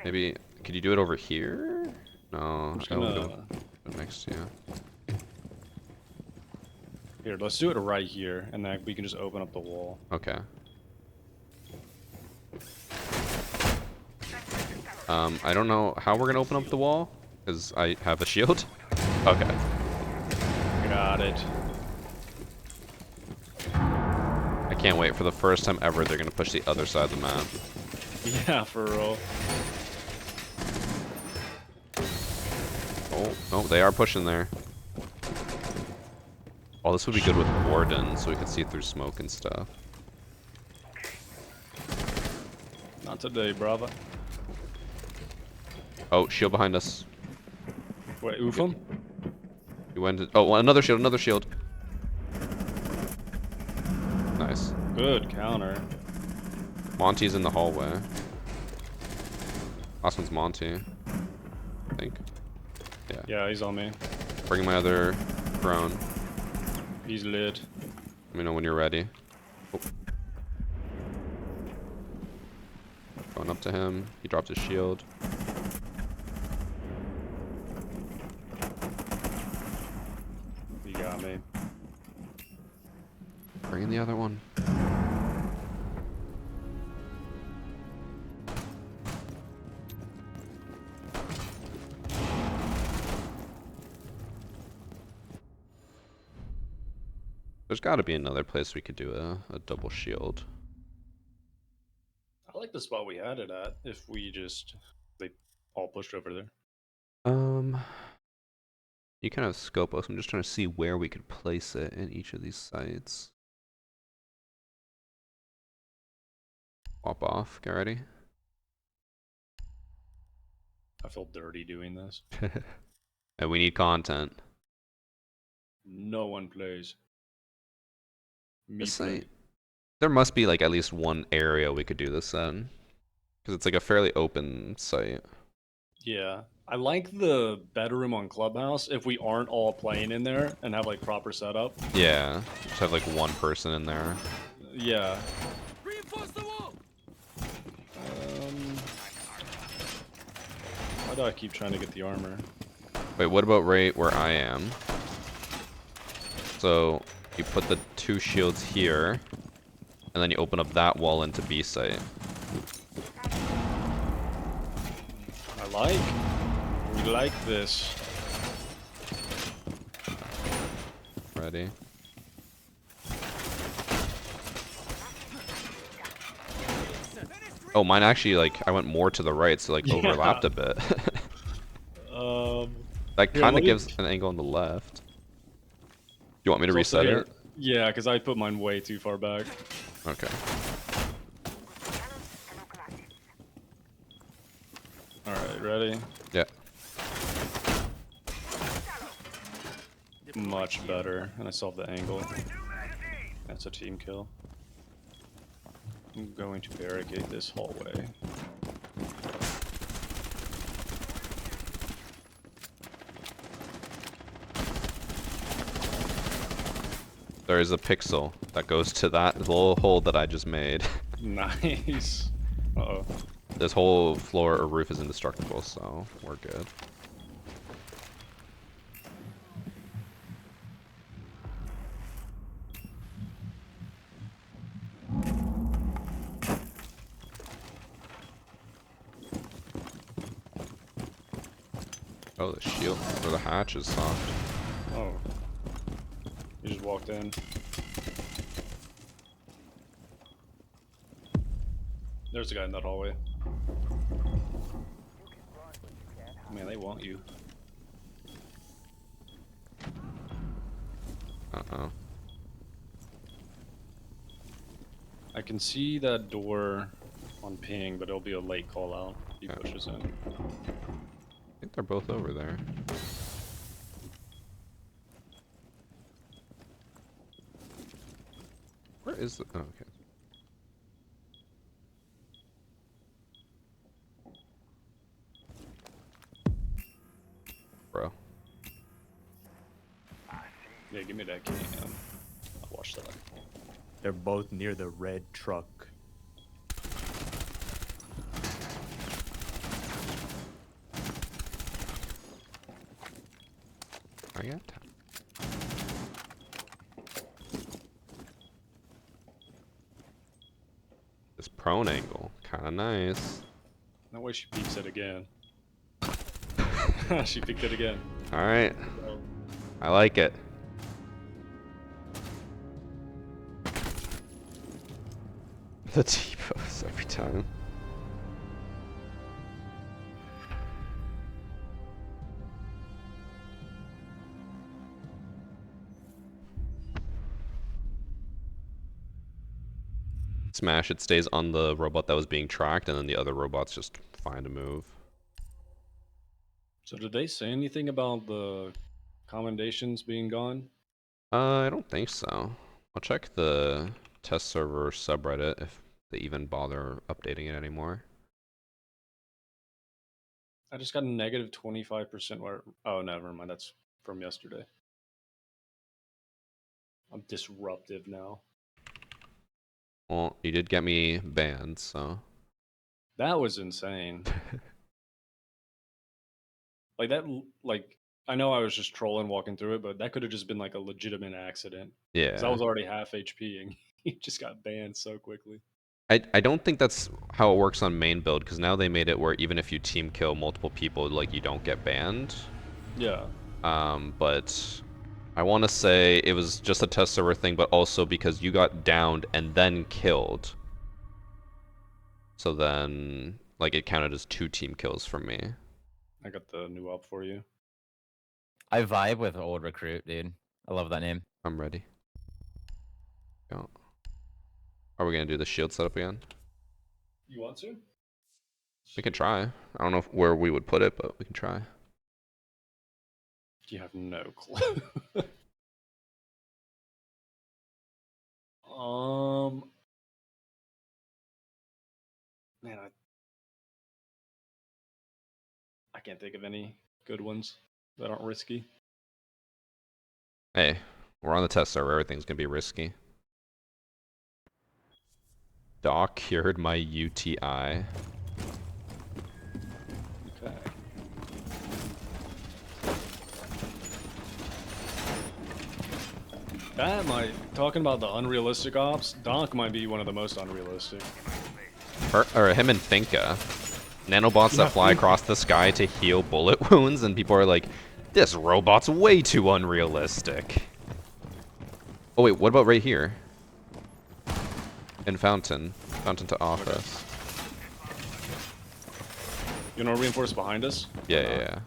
Maybe... Could you do it over here? No, I'm just I would gonna... go put it next to you. Here, let's do it right here, and then we can just open up the wall. Okay. I don't know how we're gonna open up the wall, because I have a shield. Okay. Got it. I can't wait. For the first time ever, they're gonna push the other side of the map. Yeah, for real. Oh, they are pushing there. Oh, this would be good with Warden, so we could see through smoke and stuff. Not today, brother. Oh, shield behind us. Wait, oof him? He went to, oh, well, another shield, another shield. Nice. Good counter. Monty's in the hallway. Last one's Monty, I think. Yeah. Yeah, he's on me. Bring my other drone. He's lit. Let me know when you're ready. Oh. Going up to him. He dropped his shield. He got me. Bring in the other one. There's got to be another place we could do a double shield. I like the spot we had it at. If we just... They all pushed over there. You kind of Skopos. I'm just trying to see where we could place it in each of these sites. Swap off. Get ready. I feel dirty doing this. And we need content. No one plays. Me This play. site, there must be like at least one area we could do this in, because it's like a fairly open site. Yeah. I like the bedroom on Clubhouse if we aren't all playing in there and have like proper setup. Yeah, just have like one person in there. Yeah. Reinforce the wall. Why do I keep trying to get the armor? Wait, what about right where I am? So you put the two shields here, and then you open up that wall into B site. We like this. Ready? Oh, mine actually, like, I went more to the right, so, like, overlapped a bit. That Here, kind let of me- gives an angle on the left. Do you want me to It's also reset here- it? Yeah, because I put mine way too far back. Okay. Alright, ready? Yeah. Much better. And I solved the angle. That's a team kill. I'm going to barricade this hallway. There is a pixel that goes to that little hole that I just made. Nice. Uh-oh. This whole floor or roof is indestructible, so we're good. Oh, the shield or the hatch is soft. Oh. You just walked in. There's a guy in that hallway. Man, they want you. Uh-oh. I can see that door on ping, but it'll be a late call out. He Yeah. pushes in. I think they're both over there. Where is the... Oh, okay. Yeah, give me that can. I'll watch that. They're both near the red truck. Are you? This prone angle, kind of nice. No way she peeks it again. She peeked it again. All right, I like it. The T-pose every time. Smash, it stays on the robot that was being tracked, and then the other robots just find a move. So did they say anything about the commendations being gone? I don't think so. I'll check the test server subreddit if they even bother updating it anymore. I just got a negative 25% where. Oh, never mind. That's from yesterday. I'm disruptive now. Well, you did get me banned, so. That was insane. Like that, like I know I was just trolling walking through it, but that could have just been like a legitimate accident. Because I Yeah. was already half HP and he just got banned so quickly. I don't think that's how it works on main build, because now they made it where even if you team kill multiple people, like, you don't get banned. Yeah. But I want to say it was just a test server thing, but also because you got downed and then killed. So then, like, it counted as 2 team kills from me. I got the new up for you. I vibe with old recruit, dude. I love that name. I'm ready. Go. Are we gonna do the shield setup again? You want to? We can try. I don't know where we would put it, but we can try. You have no clue. Man, I can't think of any good ones that aren't risky. Hey, we're on the test server. Everything's gonna be risky. Doc cured my UTI. Okay. That might, talking about the unrealistic ops, Donk might be one of the most unrealistic. Or him and Finka. Nanobots that fly across the sky to heal bullet wounds, and people are like, this robot's way too unrealistic. Oh wait, what about right here? In Fountain. Fountain to office. You know, reinforce behind us? Yeah.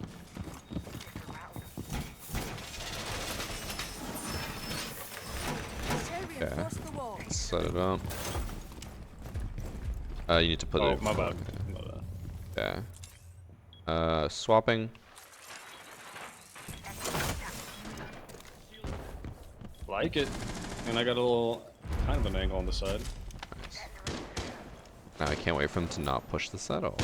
Okay. Set it up. You need to put it. Oh, my bad. Yeah. Swapping. Like it. And I got a little, kind of an angle on the side. Nice. Now I can't wait for him to not push the settle.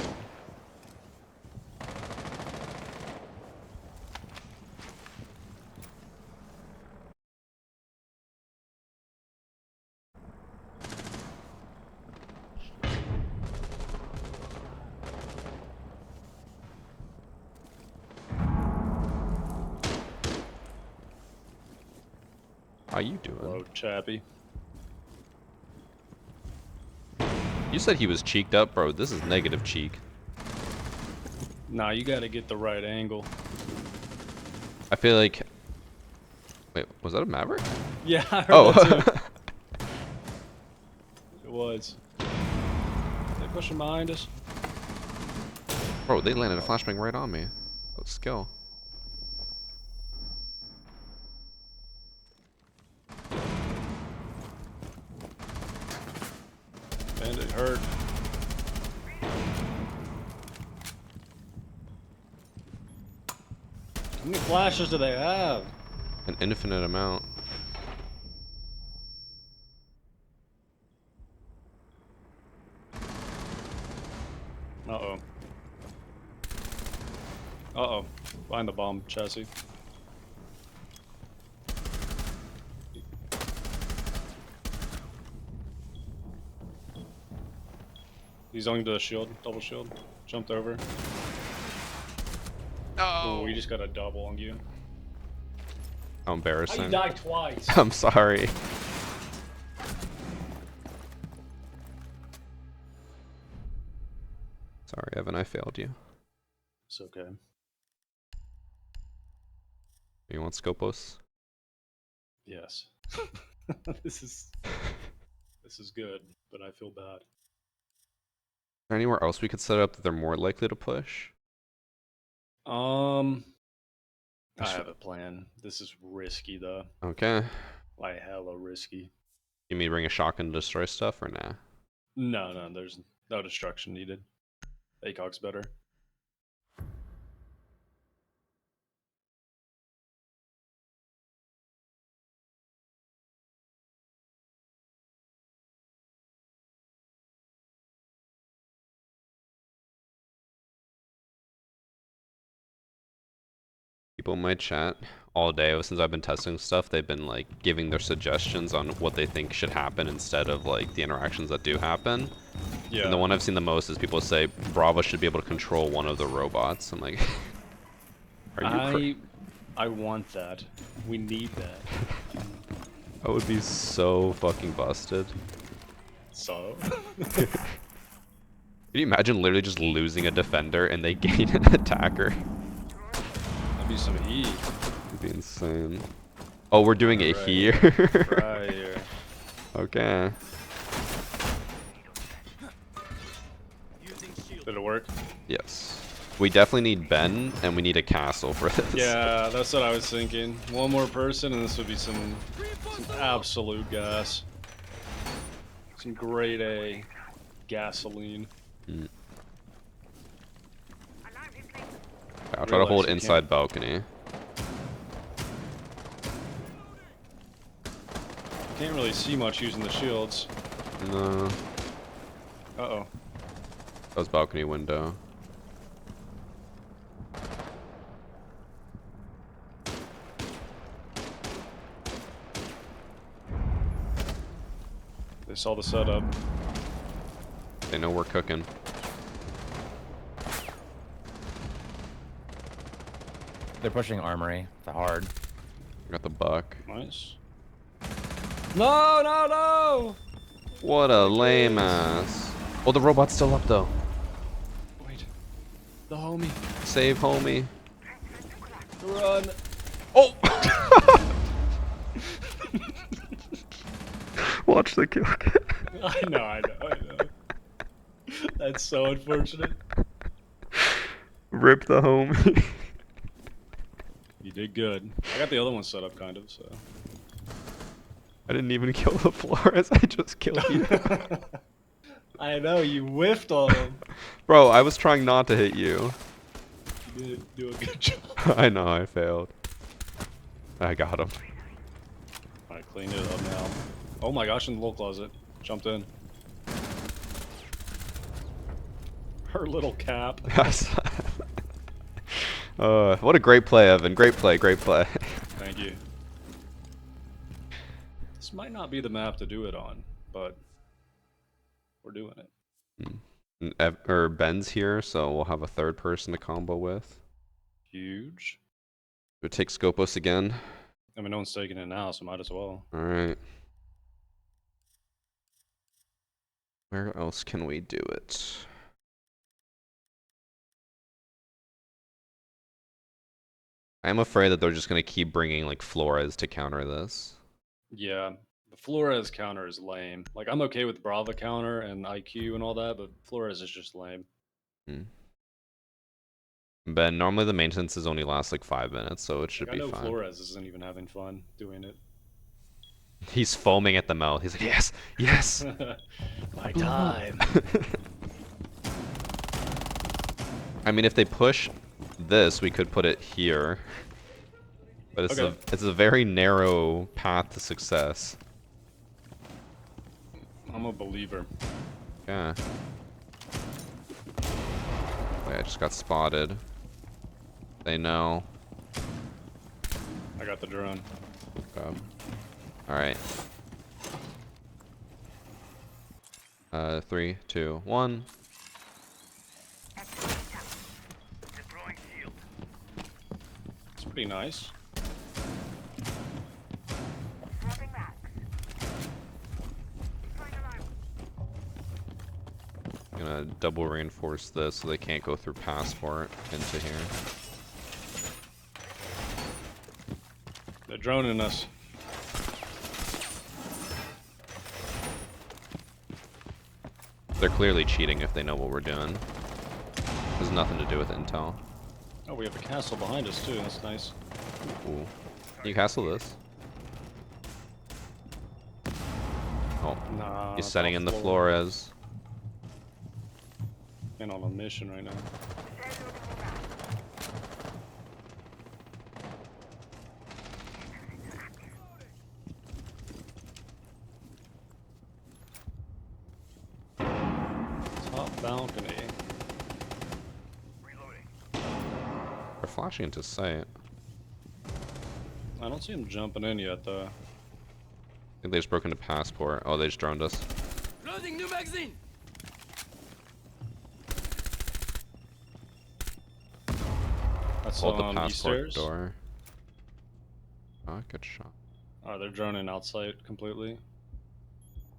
How you doing? Hello, Chappie. You said he was cheeked up, bro. This is negative cheek. Nah, you gotta get the right angle. I feel like... Wait, was that a Maverick? Yeah, I heard Oh. that too. It was. They pushing behind us. Bro, they landed a flashbang right on me. That's skill. And it hurt. How many flashes do they have? An infinite amount. Uh-oh. Uh-oh. Behind the bomb chassis. He's on the shield, double shield. Jumped over. Oh, Oh, he just got a double on you. how embarrassing. died twice. I'm sorry. Sorry, Evan, I failed you. It's okay. You want Skopos? Yes. this is good, but I feel bad. Is there anywhere else we could set up that they're more likely to push? I have a plan. This is risky though. Okay. Like hella risky. You mean bring a shotgun to destroy stuff or nah? No, there's no destruction needed. ACOG's better. People in my chat all day since I've been testing stuff, they've been like giving their suggestions on what they think should happen instead of like the interactions that do happen. Yeah. And the one I've seen the most is people say Bravo should be able to control one of the robots. I'm like, are you I want that. We need that. That would be so fucking busted. So? Can you imagine literally just losing a defender and they gain an attacker? That'd be some heat. It'd be insane. Oh, we're doing it Right. here? Right here. Okay. Did it work? Yes. We definitely need Ben, and we need a castle for this. Yeah, that's what I was thinking. One more person, and this would be some absolute gas. Some grade A gasoline. Mm. I'll try to Realize hold you inside can't- balcony. Can't really see much using the shields. No. Uh-oh. That was balcony window. They saw the setup. They know we're cooking. They're pushing armory. The hard. Got the buck. Nice. No, no, no! What a lame ass. Oh, the robot's still up though. Wait. The homie. Save homie. Run. Oh! Watch the kill. I know. That's so unfortunate. Rip the homie. You did good. I got the other one set up, kind of, so. I didn't even kill the Flores, I just killed you. I know, you whiffed on him. Bro, I was trying not to hit you. You did do a good job. I know, I failed. I got him. I cleaned it up now. Oh my gosh, in the little closet. Jumped in. Her little cap. What a great play, Evan. Great play, great play. Thank you. This might not be the map to do it on, but we're doing it. And Ben's here, so we'll have a third person to combo with. Huge. We'll take Skopos again. I mean, no one's taking it now, so might as well. Alright. Where else can we do it? I'm afraid that they're just going to keep bringing like Flores to counter this. Yeah, the Flores counter is lame. Like, I'm okay with Brava counter and IQ and all that, but Flores is just lame. Ben, normally the maintenances only last like 5 minutes, so it should Like, I be know fine. Flores isn't even having fun doing it. He's foaming at the mouth. He's like, yes, yes. My time. I mean, if they push this, we could put it here. But it's Okay. it's a very narrow path to success. I'm a believer. Yeah. Wait, I just got spotted. They know. I got the drone. Alright. 3, 2, 1. Pretty nice. Gonna double reinforce this so they can't go through passport into here. They're droning us. They're clearly cheating if they know what we're doing. Has nothing to do with intel. Oh, we have a castle behind us too. That's nice. Ooh. Can you castle this? Oh, Nah. he's it's setting off in the floor. Flores. And on a mission right now. Top balcony. They're flashing into sight. I don't see him jumping in yet though. I think they just broke into passport. Oh, they just droned us. Loading new magazine. That's Hold the on these passport stairs. door. Oh, good shot. Oh, they're droning outside completely.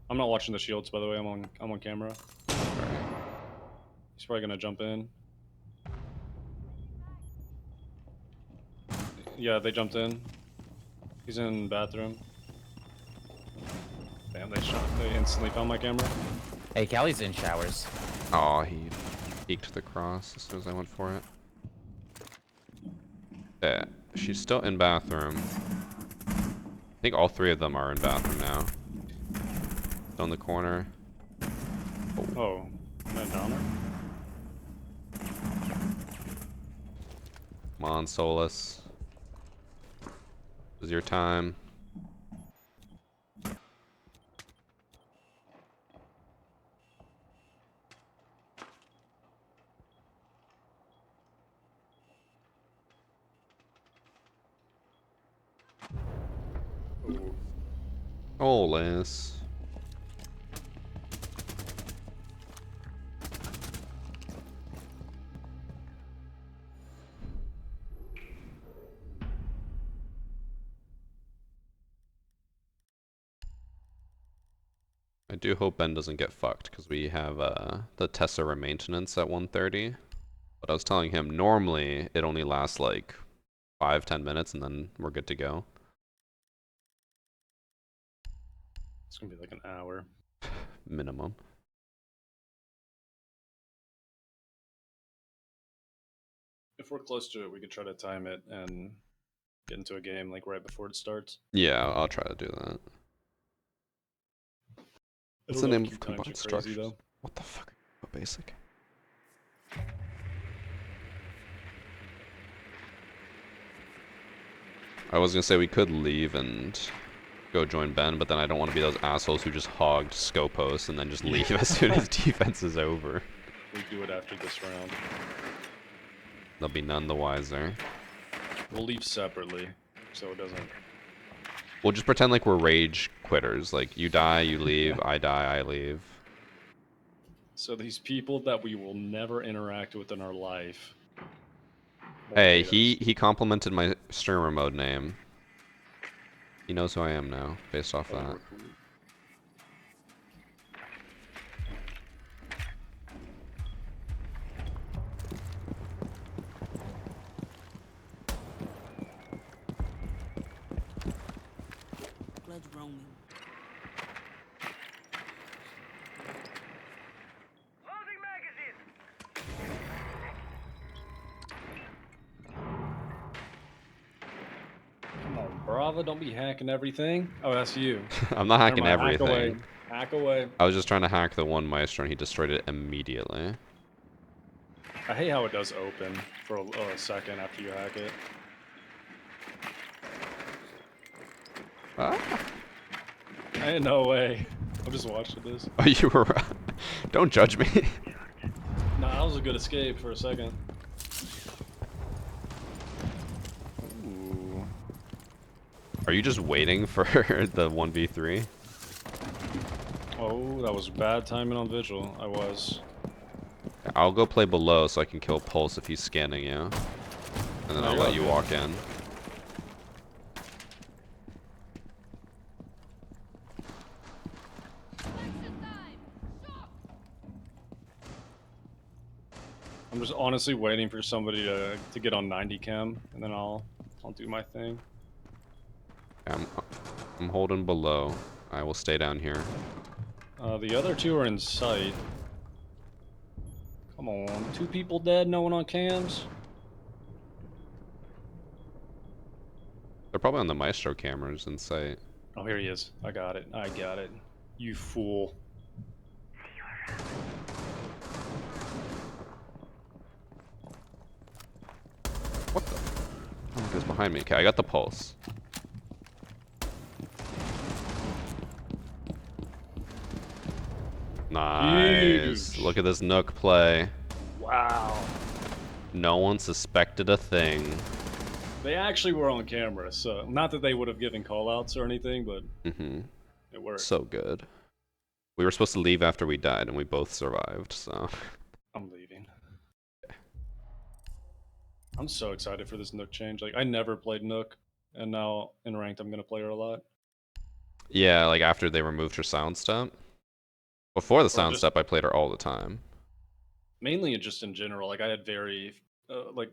I'm not watching the shields, by the way. I'm on camera. Alright. He's probably gonna jump in. Yeah, they jumped in. He's in bathroom. Damn, they instantly found my camera. Hey, Callie's in showers. Oh, he peeked the cross as soon as I went for it. Yeah, she's still in bathroom. I think all three of them are in bathroom now. Still in the corner. Oh, that downer. Come on, Solus. This is your time. Solus. I do hope Ben doesn't get fucked because we have the Tessera maintenance at 1:30. But I was telling him normally it only lasts like 5-10 minutes and then we're good to go. It's gonna be like an hour. Minimum. If we're close to it, we could try to time it and get into a game like right before it starts. Yeah, I'll try to do that. What's the It'll name keep of times combined are crazy, structures? though. What the fuck? What basic? I was gonna say we could leave and go join Ben, but then I don't want to be those assholes who just hogged Skopos and then just leave as soon as defense is over. We do it after this round. They'll be none the wiser. We'll leave separately, so it doesn't. We'll just pretend like we're rage quitters. Like, you die, you leave, I die, I leave. So these people that we will never interact with in our life. won't Hey, hate us. he complimented my streamer mode name. He knows who I am now, based off that. Overcool. Blood roaming. Come on, Bravo, don't be hacking everything. Oh, that's you. I'm not hacking Never mind, everything. Hack away. I was just trying to hack the one Maestro and he destroyed it immediately. I hate how it does open for a second after you hack it. Ah. Ain't no way. I'm just watching this. Oh, you were. Don't judge me. Nah, that was a good escape for a second. Ooh. Are you just waiting for the 1v3? Oh, that was bad timing on Vigil. I was. I'll go play below so I can kill Pulse if he's scanning you. And then No, I'll you're let you okay. walk in. I'm just honestly waiting for somebody to get on 90 chem, and then I'll do my thing. I'm holding below. I will stay down here. The other two are in sight. Come on, 2 people dead, no one on cams. They're probably on the Maestro cameras in sight. Oh, here he is. I got it. I got it. You fool. What the? Oh, goes behind me. Okay, I got the pulse. Nice. Huge. Look at this Nook play. Wow. No one suspected a thing. They actually were on camera, so not that they would have given callouts or anything, but it worked. So good. We were supposed to leave after we died, and we both survived, so. I'm leaving. I'm so excited for this Nook change. Like, I never played Nook, and now in ranked, I'm gonna play her a lot. Yeah, like after they removed her sound step. Before the sound just- step, I played her all the time. Mainly just in general. Like, I had like,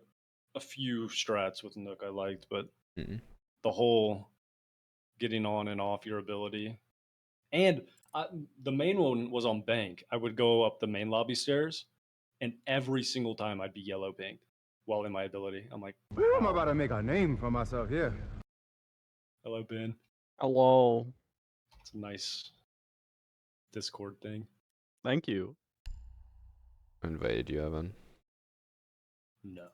a few strats with Nook I liked, but the whole getting on and off your ability. And the main one was on Bank. I would go up the main lobby stairs, and every single time I'd be yellow pinged while in my ability. I'm like, I'm about to make a name for myself here. hello, Ben. Hello. It's a nice Discord thing. Thank you. I invited you, Evan. No.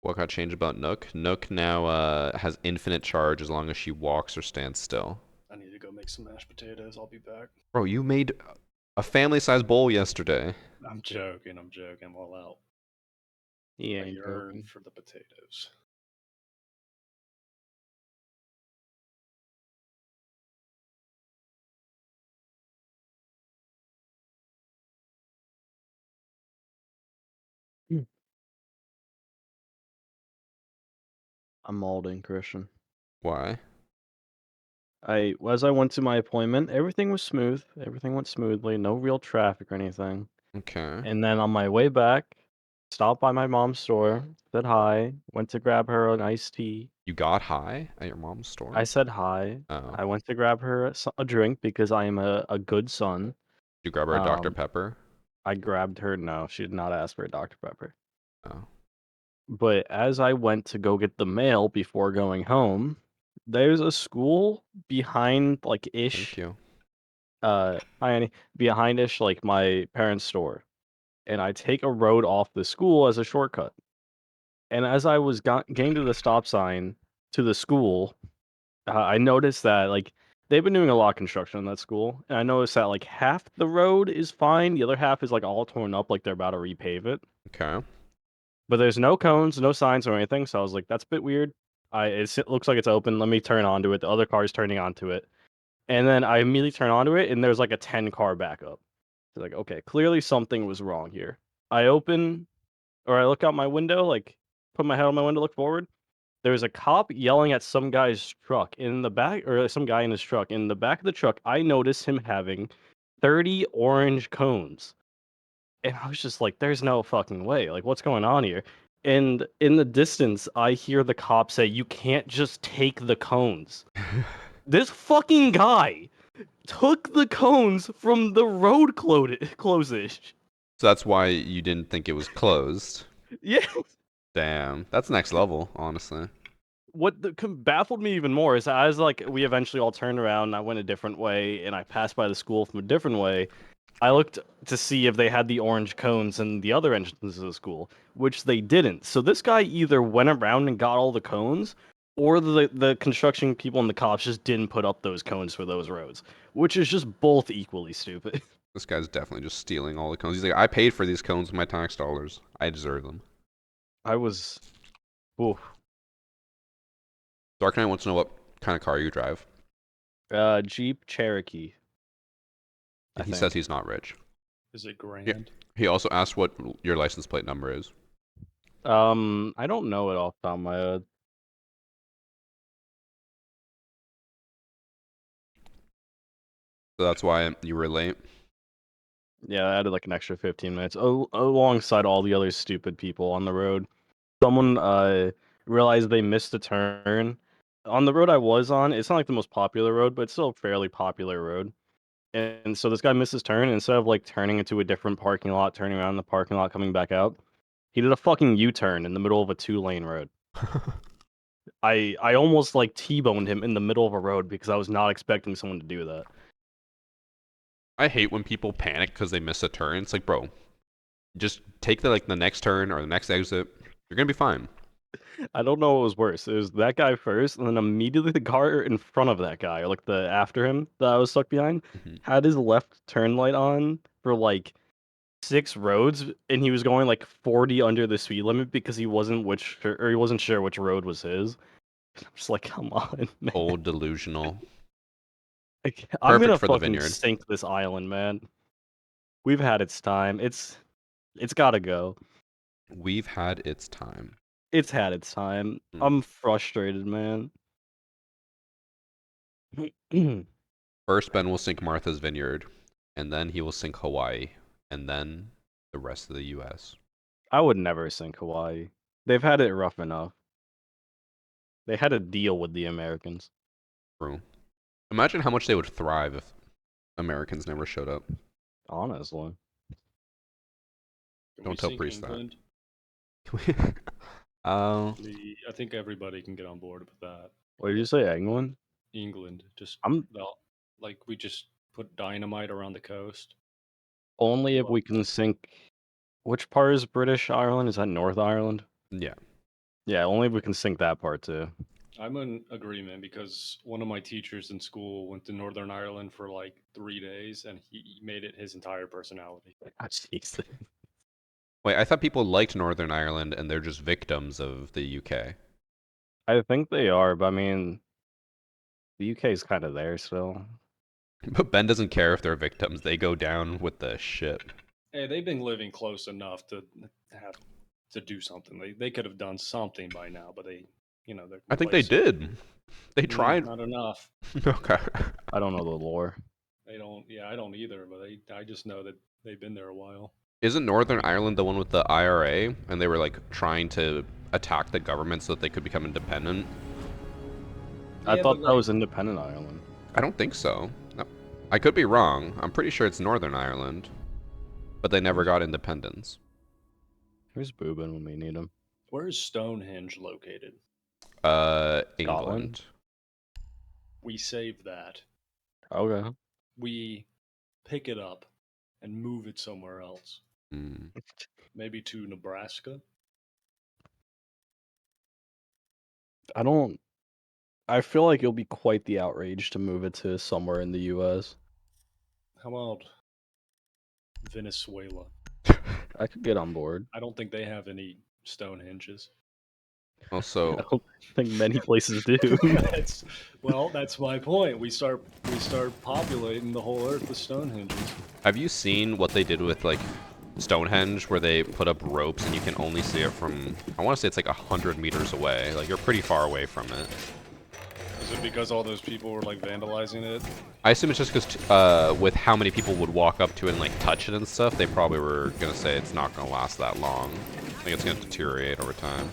What got changed about Nook? Nook now has infinite charge as long as she walks or stands still. I need to go make some mashed potatoes. I'll be back. Bro, you made a family-sized bowl yesterday. I'm joking. I'm joking. I'm all out. He I ain't yearn joking. for the potatoes. I'm Alden, Christian. Why? As I went to my appointment, everything was smooth. Everything went smoothly. No real traffic or anything. Okay. And then on my way back, stopped by my mom's store, said hi, went to grab her an iced tea. You got high at your mom's store? I said hi. Oh. I went to grab her a drink because I am a good son. Did you grab her a Dr. Pepper? I grabbed her. No, she did not ask for a Dr. Pepper. Oh. But as I went to go get the mail before going home, there's a school behind, like, ish. Thank you. Hi, Annie. Behind-ish, like, my parents' store. And I take a road off the school as a shortcut. And as I was getting to the stop sign to the school, I noticed that, like, they've been doing a lot of construction in that school. And I noticed that, like, half the road is fine. The other half is, like, all torn up, like they're about to repave it. Okay. But there's no cones, no signs or anything, so I was like, "That's a bit weird." It looks like it's open. Let me turn onto it. The other car is turning onto it, and then I immediately turn onto it, and there's like a 10-car backup. So like, okay, clearly something was wrong here. I look out my window, like put my head on my window, look forward. There's a cop yelling at some guy's truck in the back, or some guy in his truck. In the back of the truck, I noticed him having 30 orange cones. And I was just like, there's no fucking way. Like, what's going on here? And in the distance, I hear the cop say, you can't just take the cones. This fucking guy took the cones from the road close-ish. So that's why you didn't think it was closed. Yeah. Damn. That's next level, honestly. What baffled me even more is as, like, we eventually all turned around and I went a different way and I passed by the school from a different way. I looked to see if they had the orange cones in the other entrances of the school, which they didn't. So this guy either went around and got all the cones, or the construction people and the cops just didn't put up those cones for those roads, which is just both equally stupid. This guy's definitely just stealing all the cones. He's like, I paid for these cones with my tax dollars. I deserve them. I was... Oof. Dark Knight wants to know what kind of car you drive. Jeep Cherokee. And he says he's not rich. Is it grand? Yeah. He also asked what your license plate number is. I don't know it off the top of my head. So that's why you were late. Yeah, I added like an extra 15 minutes alongside all the other stupid people on the road. Someone realized they missed a turn. On the road I was on, it's not like the most popular road, but it's still a fairly popular road. And so this guy missed his turn, and instead of like turning into a different parking lot, turning around in the parking lot, coming back out, he did a fucking U-turn in the middle of a 2-lane road. I almost like T-boned him in the middle of a road because I was not expecting someone to do that. I hate when people panic because they miss a turn. It's like, bro, just take the next turn or the next exit. You're gonna be fine. I don't know what was worse. It was that guy first, and then immediately the car in front of that guy, or like the after him that I was stuck behind, Mhm. had his left turn light on for like 6 roads, and he was going like 40 under the speed limit because he wasn't he wasn't sure which road was his. I'm just like, come on, man. Old delusional. Like, I'm gonna Perfect for the fucking vineyard. sink this island, man. We've had its time. It's gotta go. We've had its time. It's had its time. Mm. I'm frustrated, man. First, Ben will sink Martha's Vineyard, and then he will sink Hawaii, and then the rest of the U.S. I would never sink Hawaii. They've had it rough enough. They had a deal with the Americans. True. Imagine how much they would thrive if Americans never showed up. Honestly. Can Don't we tell sink Priest that. England? Oh, I think everybody can get on board with that. What did you say, England? England, just I'm like we just put dynamite around the coast. only if we can sink. Which part is British Ireland? Is that North Ireland? yeah. Yeah, only if we can sink that part too. I'm in agreement because one of my teachers in school went to Northern Ireland for like 3 days, and he made it his entire personality. Oh, jeez. Wait, I thought people liked Northern Ireland and they're just victims of the UK. I think they are, but I mean, the UK is kind of there still. But Ben doesn't care if they're victims. They go down with the ship. Hey, they've been living close enough to have to do something. They could have done something by now, but they, they're. I think they did. They tried. Not enough. Okay. I don't know the lore. They don't. Yeah, I don't either. But I just know that they've been there a while. Isn't Northern Ireland the one with the IRA? And they were like trying to attack the government so that they could become independent? I Yeah, thought but, that was independent Ireland. I don't think so. No. I could be wrong. I'm pretty sure it's Northern Ireland. But they never got independence. Where's Boobin when we need him? Where is Stonehenge located? England. We save that. Okay. We pick it up and move it somewhere else. Mm. Maybe to Nebraska. I feel like it'll be quite the outrage to move it to somewhere in the US. How about Venezuela? I could get on board. I don't think they have any Stonehenges. Also, I don't think many places do. That's my point. We start populating the whole earth with Stonehenges. have you seen what they did with like Stonehenge, where they put up ropes and you can only see it from, I want to say it's like 100 meters away. Like you're pretty far away from it. Is it because all those people were like vandalizing it? I assume it's just because with how many people would walk up to it and like touch it and stuff, they probably were gonna say it's not gonna last that long. I think it's gonna deteriorate over time.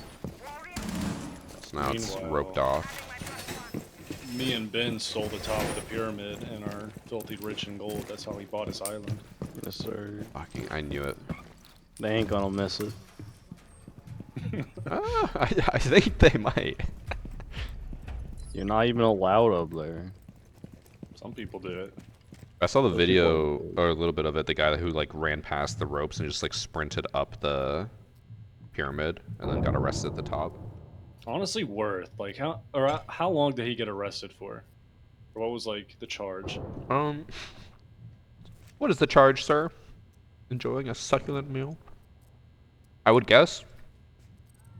So now it's Meanwhile, roped off. Me and Ben stole the top of the pyramid and are filthy rich in gold. That's how he bought his island. Yes, sir. Fucking, I knew it. They ain't gonna miss it. I think they might. You're not even allowed up there. Some people do it. I saw the Those video, people- or a little bit of it, the guy who like ran past the ropes and just like sprinted up the pyramid and then got arrested at the top. Honestly, worth. Like how long did he get arrested for? Or what was like the charge? What is the charge, sir? Enjoying a succulent meal? I would guess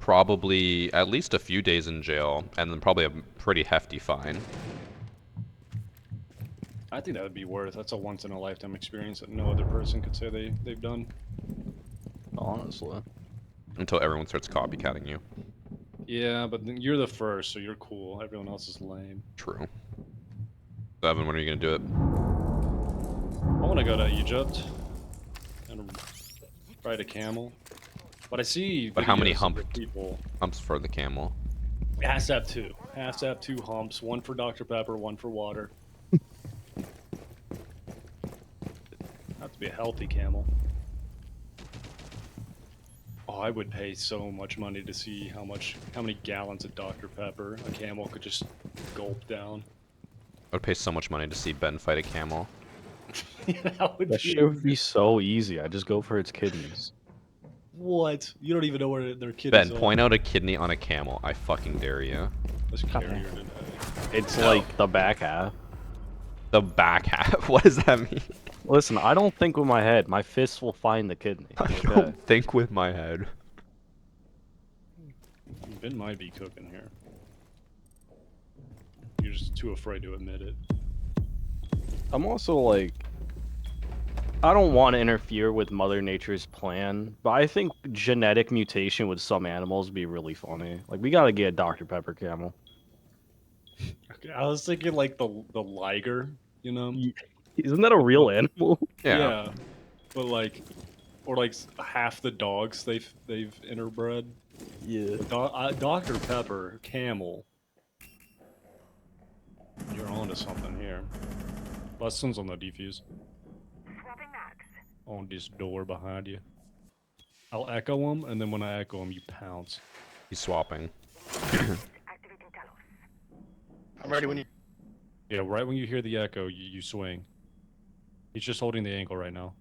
probably at least a few days in jail and then probably a pretty hefty fine. I think that would be worth. That's a once in a lifetime experience that no other person could say they've done. Honestly. Until everyone starts copycatting you. Yeah, but then you're the first, so you're cool. Everyone else is lame. True. So Evan, when are you gonna do it? I want to go to Egypt. Ride a camel. But I see. But how many videos of the people? humps for the camel? It has to have two. Has to have 2 humps. One for Dr. Pepper, one for water. Have to be a healthy camel. Oh, I would pay so much money to see how many gallons of Dr. Pepper a camel could just gulp down. I would pay so much money to see Ben fight a camel. That shit would be so easy. I just go for its kidneys. What? You don't even know where their Ben, kidneys point out a kidney on a camel. I fucking dare you. Let's carry her today. It's like the back half. The back half? What does that mean? Listen, I don't think with my head. My fists will find the kidney. I Okay? don't think with my head. Ben might be cooking here. You're just too afraid to admit it. I'm also like, I don't want to interfere with Mother Nature's plan, but I think genetic mutation with some animals would be really funny. Like, we gotta get a Dr. Pepper camel. Okay, I was thinking like the liger, you know? Isn't that a real animal? Yeah. But like, or like half the dogs they've interbred. Yeah. Dr. Pepper camel. You're onto something here. Lessons on the defuse. On this door behind you. I'll echo him, and then when I echo him, you pounce. He's swapping. I'm ready when you. Yeah, right when you hear the echo, you swing. He's just holding the ankle right now.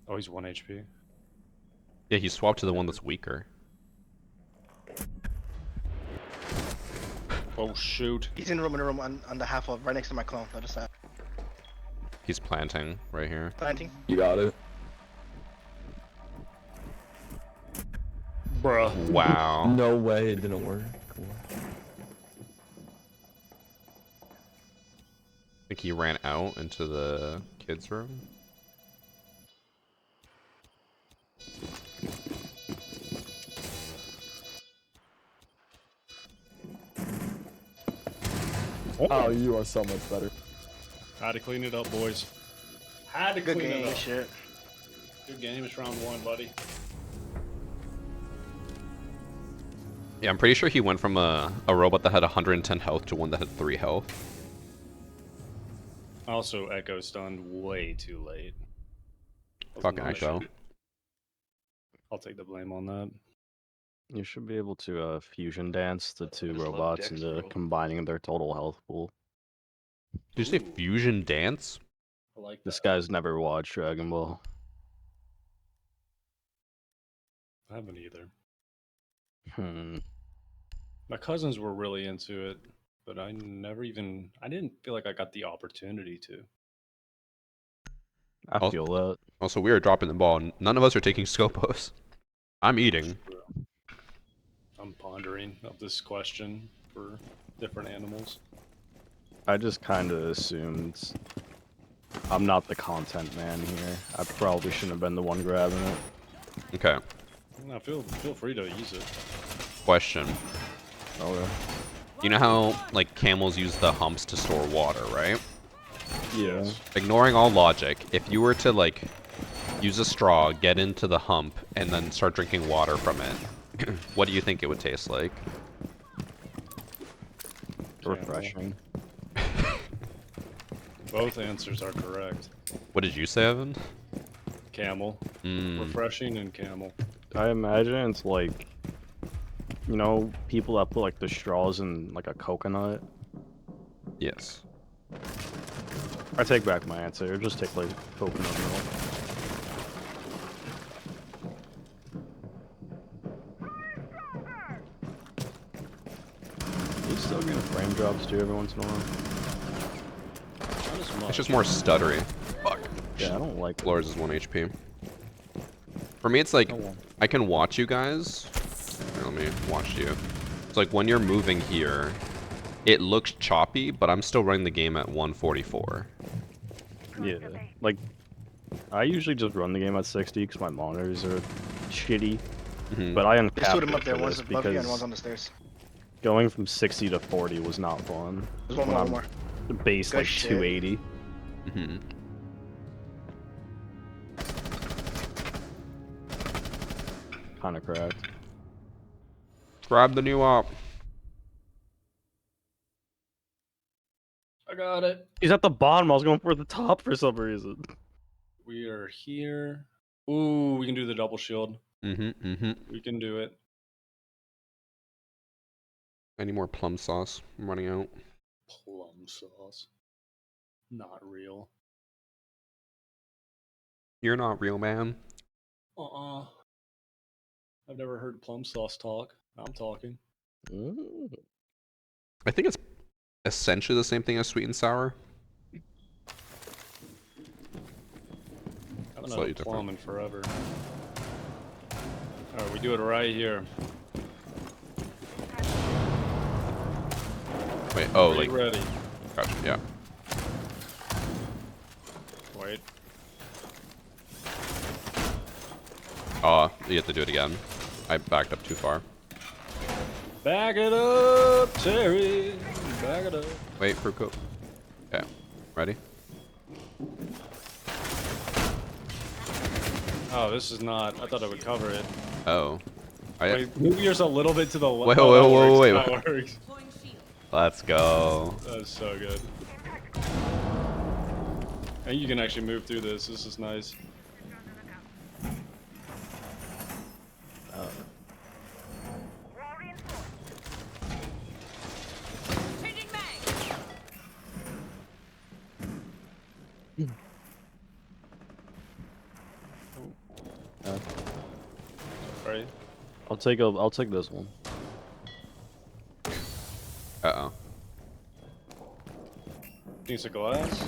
Oh, he's 1 HP. Yeah, he swapped to the one that's weaker. Oh shoot. He's in a room on the half of right next to my clone. Other side. He's planting right here. Planting. You got it. Bruh. Wow. No way it didn't work. I think he ran out into the kids' room. Oh, you are so much better. Had to clean it up, boys. Had to Good clean game, it up. shit. Good game. It's round 1, buddy. Yeah, I'm pretty sure he went from a robot that had 110 health to one that had 3 health. Also, Echo stunned way too late. Fucking Echo. I'll take the blame on that. You should be able to fusion dance the 2 just love robots Dex, into bro. combining their total health pool. Did you say fusion dance? I like This that. guy's never watched Dragon Ball. I haven't either. Hmm. My cousins were really into it, but I didn't feel like I got the opportunity to. I Oh. feel that. Also, we are dropping the ball. None of us are taking Skopos. I'm eating. I'm pondering of this question for different animals. I just kind of assumed I'm not the content man here. I probably shouldn't have been the one grabbing it. Okay. No, feel free to use it. Question. Okay. You know how, like, camels use the humps to store water, right? Yeah. Ignoring all logic, if you were to, like, use a straw, get into the hump, and then start drinking water from it, what do you think it would taste like? Refreshing. Both answers are correct. What did you say, Evan? Camel. Mm. Refreshing and camel. I imagine it's like, you know, people that put like the straws in like a coconut. Yes. I take back my answer. Just take like coconut milk. You still getting frame drops too every once in a while? Not as much. It's just more stuttery. Fuck. Yeah, I don't like Lars is 1 HP. For me, it's like, I can watch you guys. Here, let me watch you. It's like when you're moving here, it looks choppy, but I'm still running the game at 144. Yeah, like, I usually just run the game at 60 because my monitors are shitty. Mhm. But I There's 2 uncapped of them it up there. for One's this above you and because one's on the stairs. going from 60 to 40 was not fun. There's one when more. I'm One more. Base Good like shit. 280. Mhm. kind of cracked. Grab the new op. I got it. He's at the bottom. I was going for the top for some reason. We are here. Ooh, we can do the double shield. Mm-hmm. We can do it. Any more plum sauce? I'm running out. Plum sauce. Not real. You're not real, man. I've never heard plum sauce talk. I'm talking. Ooh. I think it's essentially the same thing as sweet and sour. I haven't Slightly had a plum different. in forever. Alright, we do it right here. Wait, oh, Are like, you ready? gotcha, yeah. Wait. Oh, you have to do it again. I backed up too far. Back it up, Terry. Back it up. Wait, fruit coat. Okay, ready? Oh, this is not. I thought it would cover it. Oh. Wait, move yours a little bit to the left. Wait, Oh, wait, that wait, works. That works. Let's go. That's so good. And you can actually move through this. This is nice. Right. I'll take this one. Uh-oh. Piece of glass.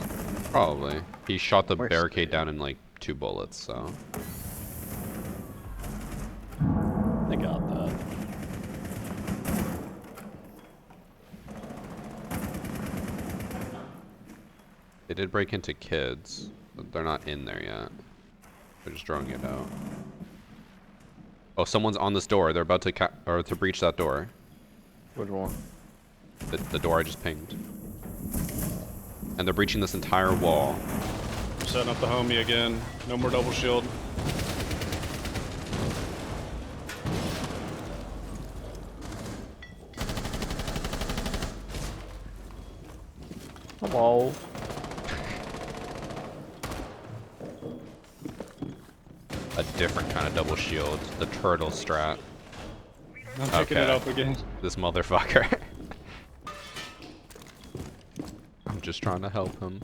Probably. He shot the Where's barricade down in like 2 bullets, so. I got that. They did break into kids, but they're not in there yet. They're just drawing it out. Oh, someone's on this door. They're about to to breach that door. Which one? The door I just pinged. And they're breaching this entire wall. I'm setting up the homie again. No more double shield. Hello. A different kind of double shield. The turtle strat. I'm picking it up again. This motherfucker. I'm just trying to help him.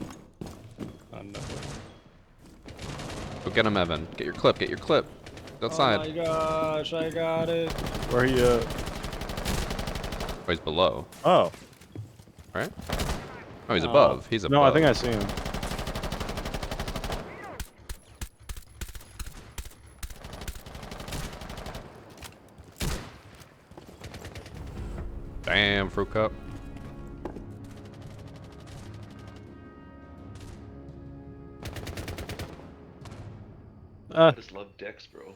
Oh, no. Go get him, Evan. Get your clip. Get your clip. Outside. Oh my gosh, I got it. Where are you at? Oh, he's below. Oh. Right? Oh, he's above. He's above. No, I think I see him. Damn, fruit cup. I just love Dex, bro.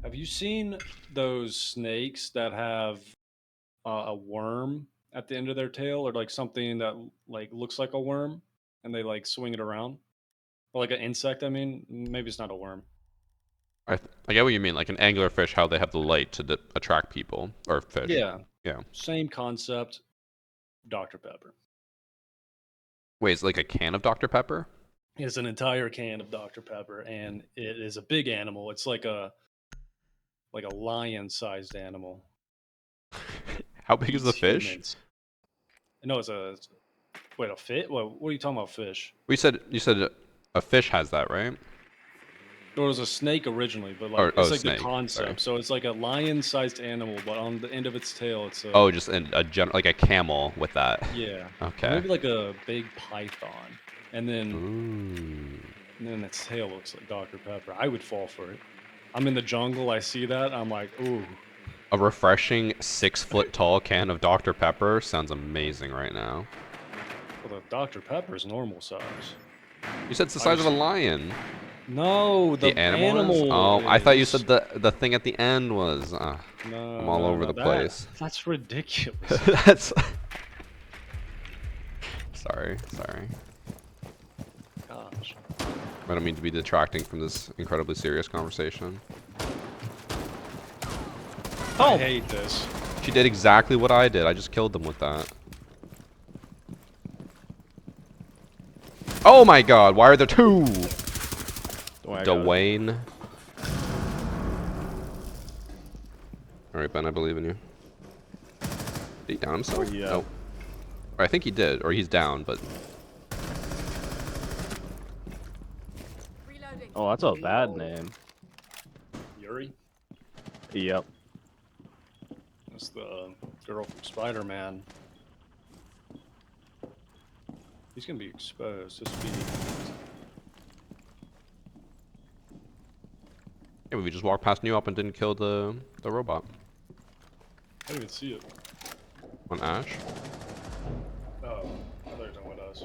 Have you seen those snakes that have a worm at the end of their tail, or like something that like looks like a worm, and they like swing it around, or like an insect? I mean, maybe it's not a worm. I get what you mean. Like an anglerfish, how they have the light to attract people. Or fish. Yeah, Yeah. same concept. Dr. Pepper. Wait, it's like a can of Dr. Pepper? It's an entire can of Dr. Pepper, and it is a big animal. It's like a lion-sized animal. How big is the Eats fish? humans. No, it's a wait, a fish? What are you talking about, fish? You said a fish has that, right? It was a snake originally, but like Or- it's oh, like snake, the concept. sorry. So it's like a lion-sized animal, but on the end of its tail, it's a Oh, just like a camel with that. yeah. Okay. Maybe like a big python, and then Ooh. its tail looks like Dr. Pepper. I would fall for it. I'm in the jungle. I see that. I'm like, ooh. A refreshing 6-foot tall can of Dr. Pepper sounds amazing right now. Well, the Dr. Pepper is normal size. You said it's the size of a lion. No, the animal. Oh, I thought you is- said the thing at the end was. No, I'm all over the place. That's ridiculous. That's. Sorry. Gosh. I don't mean to be detracting from this incredibly serious conversation. I hate this. She did exactly what I did. I just killed them with that. Oh my god, why are there two? Dwayne. Alright, Ben, I believe in you. Did he down himself? Yeah. No. Or I think he did, or he's down, but... Oh, that's a bad name. Yuri? Yep. That's the girl from Spider-Man. He's gonna be exposed. This be... Yeah, we just walked past New Up and didn't kill the robot. I didn't even see it. On Ash. Oh, I thought you were talking about us.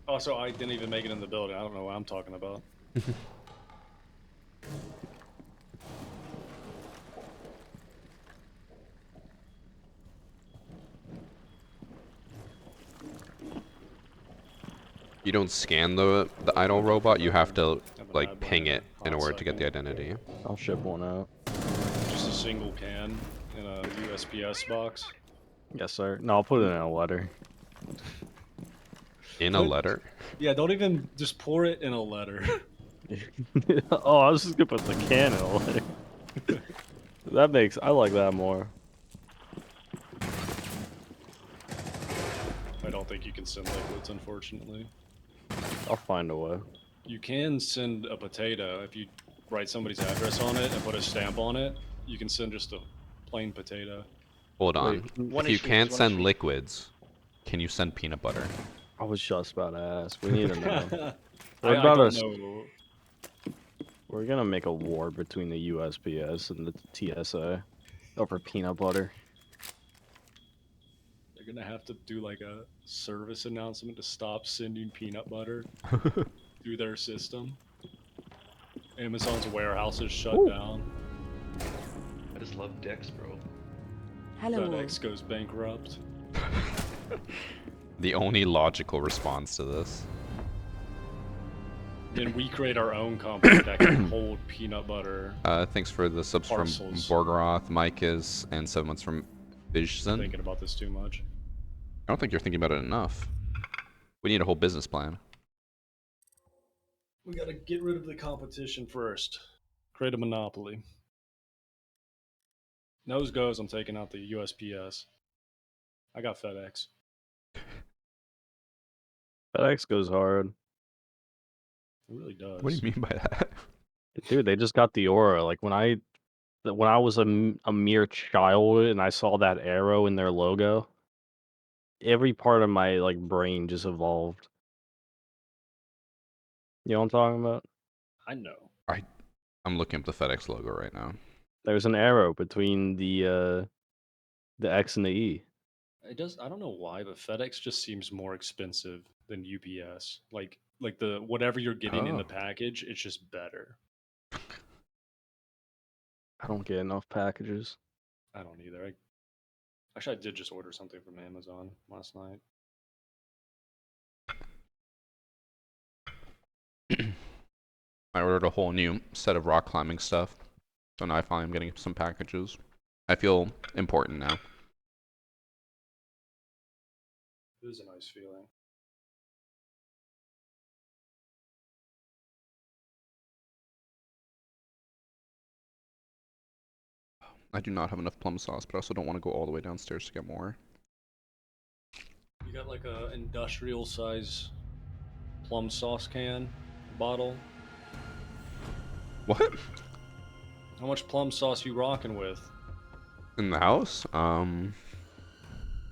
Oh, so I didn't even make it in the building. I don't know what I'm talking about. You don't scan the idle robot, you have to like ping it in order to get the identity. I'll ship one out. Just a single can in a USPS box. Yes, sir. No, I'll put it in a letter. In a letter? Yeah, don't even just pour it in a letter. Oh, I was just gonna put the can in a letter. I like that more. I don't think you can send liquids, unfortunately. I'll find a way. You can send a potato if you write somebody's address on it and put a stamp on it. You can send just a plain potato. Hold on. One If you issue, can't one send issue. liquids, can you send peanut butter? I was just about to ask. We need to know. I don't know. We're gonna make a war between the USPS and the TSA over peanut butter. They're gonna have to do like a service announcement to stop sending peanut butter through their system. Amazon's warehouse is shut down. I just love dicks, bro. Hello. FedEx goes bankrupt. The only logical response to this. Then we create our own company that can hold peanut butter. Thanks for the subs Parcels. from Borgeroth, Micahs, and 7 months from Vision. Thinking about this too much. I don't think you're thinking about it enough. We need a whole business plan. We gotta get rid of the competition first. Create a monopoly. Nose goes, I'm taking out the USPS. I got FedEx. FedEx goes hard. It really does. What do you mean by that? Dude, they just got the aura. Like when I was a mere child and I saw that arrow in their logo, every part of my like brain just evolved. You know what I'm talking about? I know. I'm looking up the FedEx logo right now. There's an arrow between the X and the E. It does. I don't know why, but FedEx just seems more expensive than UPS. Like the whatever you're getting in the package, it's just better. I don't get enough packages. I don't either. Actually, I did just order something from Amazon last night. I ordered a whole new set of rock climbing stuff. So now I finally am getting some packages. I feel important now. It is a nice feeling. I do not have enough plum sauce, but I also don't want to go all the way downstairs to get more. You got like a industrial size plum sauce can bottle. What? How much plum sauce you rocking with? In the house?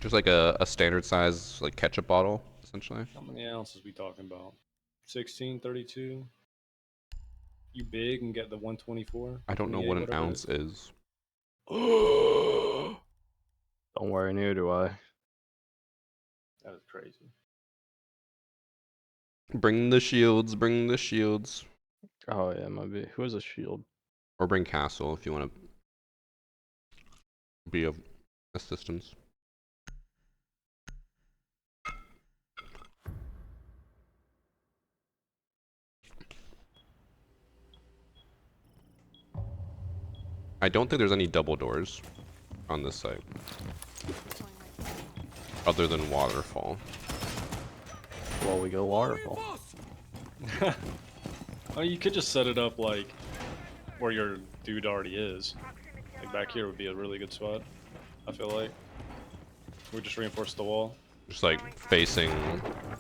Just like a standard size like ketchup bottle, essentially. How many ounces we talking about? 16, 32? You big and get the 124? I don't know what an ounce is. Don't worry, neither do I. That is crazy. Bring the shields, bring the shields. Oh yeah, might be. Who has a shield? Or bring Castle if you want to be of assistance. I don't think there's any double doors on this site. Other than waterfall. Well, we go waterfall. Oh, you could just set it up like where your dude already is. Like back here would be a really good spot. I feel like we just reinforce the wall. Just like facing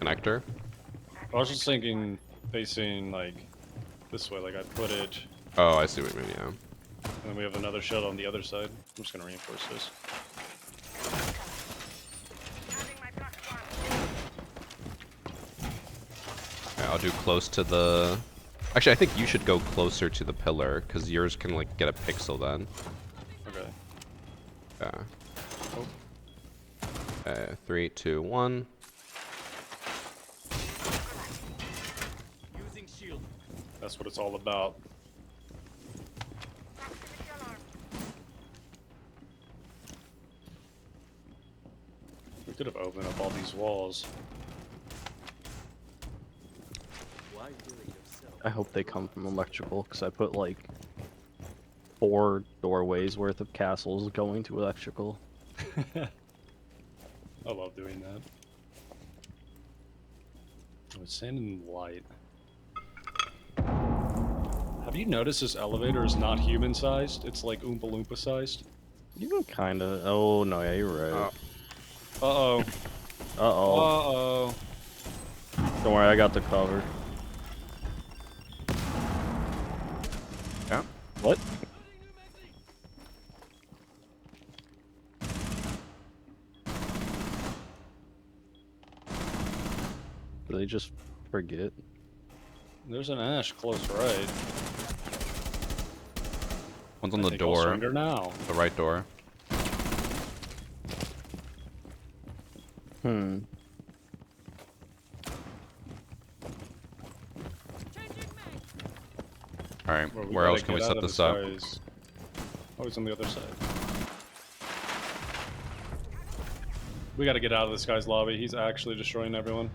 connector. I was just thinking facing like this way. Like I put it, Oh, I see what you mean. Yeah. and then we have another shell on the other side. I'm just gonna reinforce this. Okay, I'll do close to the. Actually, I think you should go closer to the pillar because yours can like get a pixel then. Okay. Yeah. Oh. Okay, 3, 2, 1. Using shield. That's what it's all about. We could have opened up all these walls. I hope they come from electrical, because I put like 4 doorways worth of castles going to electrical. I love doing that. Oh, it's sand and light. Have you noticed this elevator is not human sized? It's like Oompa Loompa sized. You kinda. Oh no, yeah, you're right. Uh-oh. Uh-oh. Uh-oh. Don't worry, I got the cover. Yeah. What? Did they just forget? There's an ash close right. One's on I the think I'll door. surrender now. The right door. Hmm. Alright, Well, where gotta else can we get set out of this up? guy's- Oh, he's on the other side. We gotta get out of this guy's lobby. He's actually destroying everyone.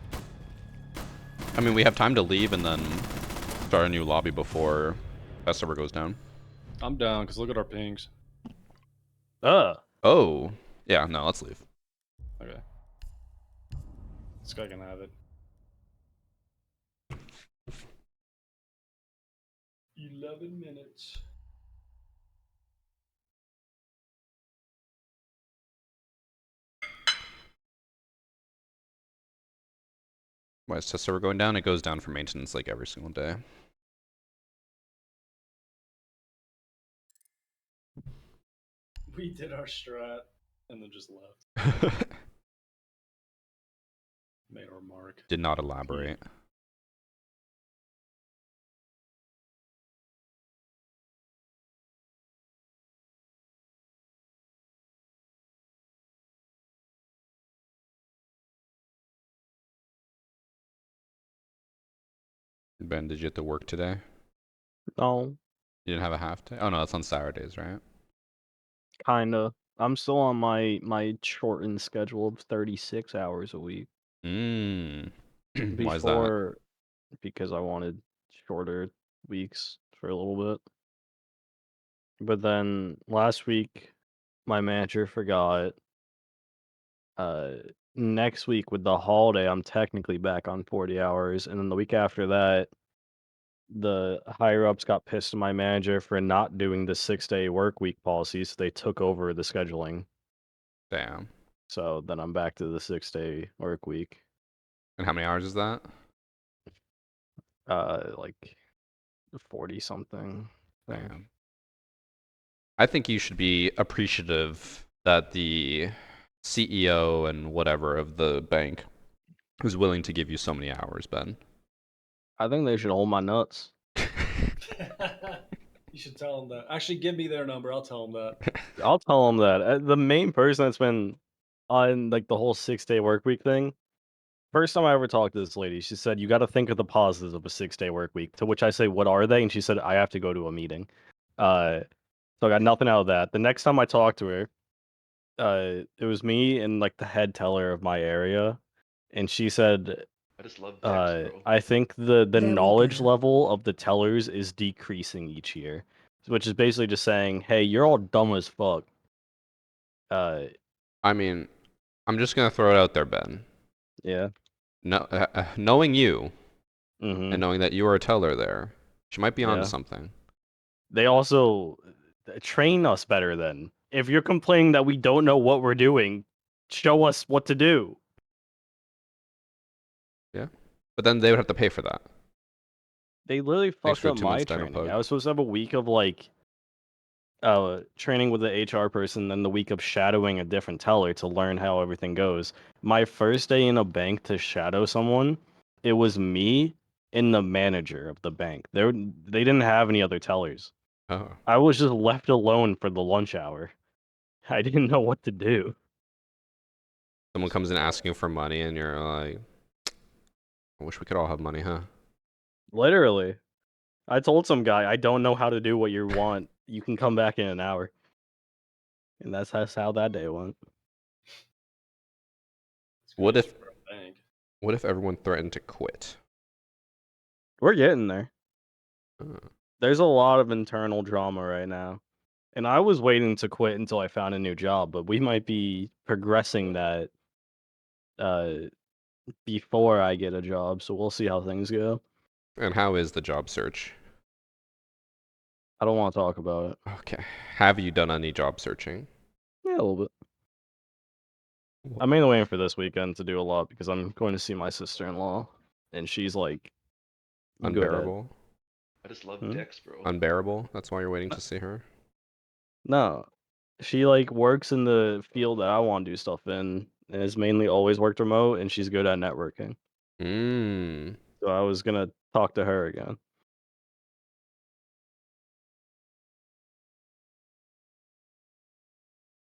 I mean, we have time to leave and then start a new lobby before that server goes down. I'm down, because look at our pings. Oh. Yeah, no, let's leave. Okay. This guy can have it. 11 minutes. Why is test server going down? It goes down for maintenance like every single day. We did our strat, and then just left. Made our mark. Did not elaborate. Ben, did you have to work today? No, You didn't have a half day? Oh no, that's on Saturdays, right? kinda. I'm still on my shortened schedule of 36 hours a week. Mmm. Why is that? Before, because I wanted shorter weeks for a little bit. But then last week, my manager forgot. Next week with the holiday, I'm technically back on 40 hours, and then the week after that, the higher ups got pissed at my manager for not doing the 6-day work week policy, so they took over the scheduling. Damn. So then I'm back to the 6-day work week. And how many hours is that? Like 40 something. Damn. I think you should be appreciative that the CEO and whatever of the bank is willing to give you so many hours, Ben. I think they should hold my nuts. You should tell him that. Actually, give me their number. I'll tell him that. I'll tell them that. The main person that's been on like the whole 6-day work week thing. First time I ever talked to this lady, she said, "You got to think of the positives of a 6-day work week." To which I say, "What are they?" And she said, "I have to go to a meeting." So I got nothing out of that. The next time I talked to her, it was me and like the head teller of my area, and she said, I just love decks, bro. "I think the There we knowledge go. level of the tellers is decreasing each year." which is basically just saying, "Hey, you're all dumb as fuck." I mean, I'm just gonna throw it out there, Ben. Yeah. No, knowing you Mm-hmm. and knowing that you are a teller there, she might be onto Yeah. something. They also train us better then. If you're complaining that we don't know what we're doing, show us what to do. Yeah, but then they would have to pay for that. They literally Thanks fucked for up 2 months, my Dino training. Pug. I was supposed to have a week of like training with the HR person, then the week of shadowing a different teller to learn how everything goes. My first day in a bank to shadow someone, it was me and the manager of the bank. They didn't have any other tellers. Oh, I was just left alone for the lunch hour. I didn't know what to do. someone comes in asking for money, and you're like, I wish we could all have money, huh? Literally. I told some guy, I don't know how to do what you want. You can come back in an hour. And that's how that day went. What if For a bank. what if everyone threatened to quit? We're getting there. Oh. There's a lot of internal drama right now. And I was waiting to quit until I found a new job, but we might be progressing that before I get a job, so we'll see how things go. And how is the job search? I don't want to talk about it. Okay. Have you done any job searching? Yeah, a little bit. I'm mainly waiting for this weekend to do a lot because I'm going to see my sister-in-law, and she's like good at. Unbearable? I just love Hmm? dicks, bro. Unbearable? That's why you're waiting to see her? No, she like works in the field that I want to do stuff in, and has mainly always worked remote, and she's good at networking. Mmm. So I was gonna talk to her again.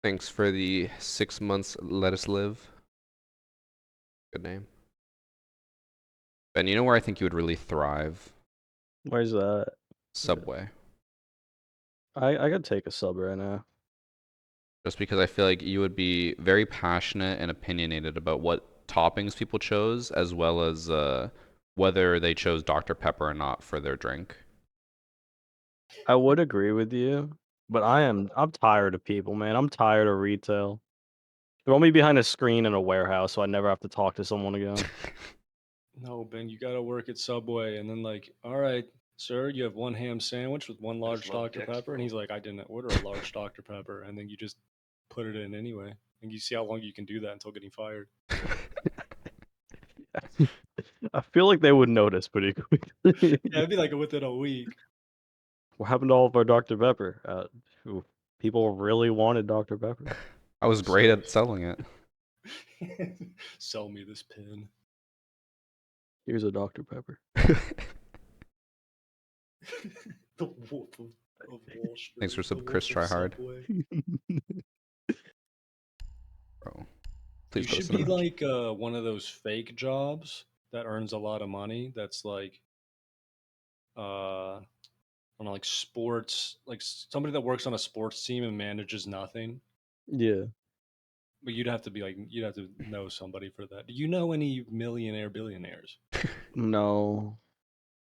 Thanks for the 6 months let us live. Good name. Ben, you know where I think you would really thrive? Where's that? Subway. I could take a sub right now. Just because I feel like you would be very passionate and opinionated about what toppings people chose, as well as whether they chose Dr. Pepper or not for their drink. I would agree with you, but I'm tired of people, man. I'm tired of retail. Throw me behind a screen in a warehouse so I never have to talk to someone again. No, Ben, you gotta work at Subway, and then like, all right, sir, you have one ham sandwich with one I just large love Dr. dicks, Pepper, and bro. he's like, I didn't order a large Dr. Pepper, and then you just put it in anyway, and you see how long you can do that until getting fired. I feel like they would notice pretty quickly. Yeah, it'd be like within a week. What happened to all of our Dr. Pepper? People really wanted Dr. Pepper. I was great at selling it. Sell me this pin. Here's a Dr. Pepper. The Wolf of Wall Street. Thanks for the sub, Chris Wolf of Tryhard. Subway. Bro, please You go to should be Cinema. like one of those fake jobs that earns a lot of money. That's like, I don't know, like sports, like somebody that works on a sports team and manages nothing. Yeah. But you'd have to be like, you'd have to know somebody for that. Do you know any millionaire billionaires? No.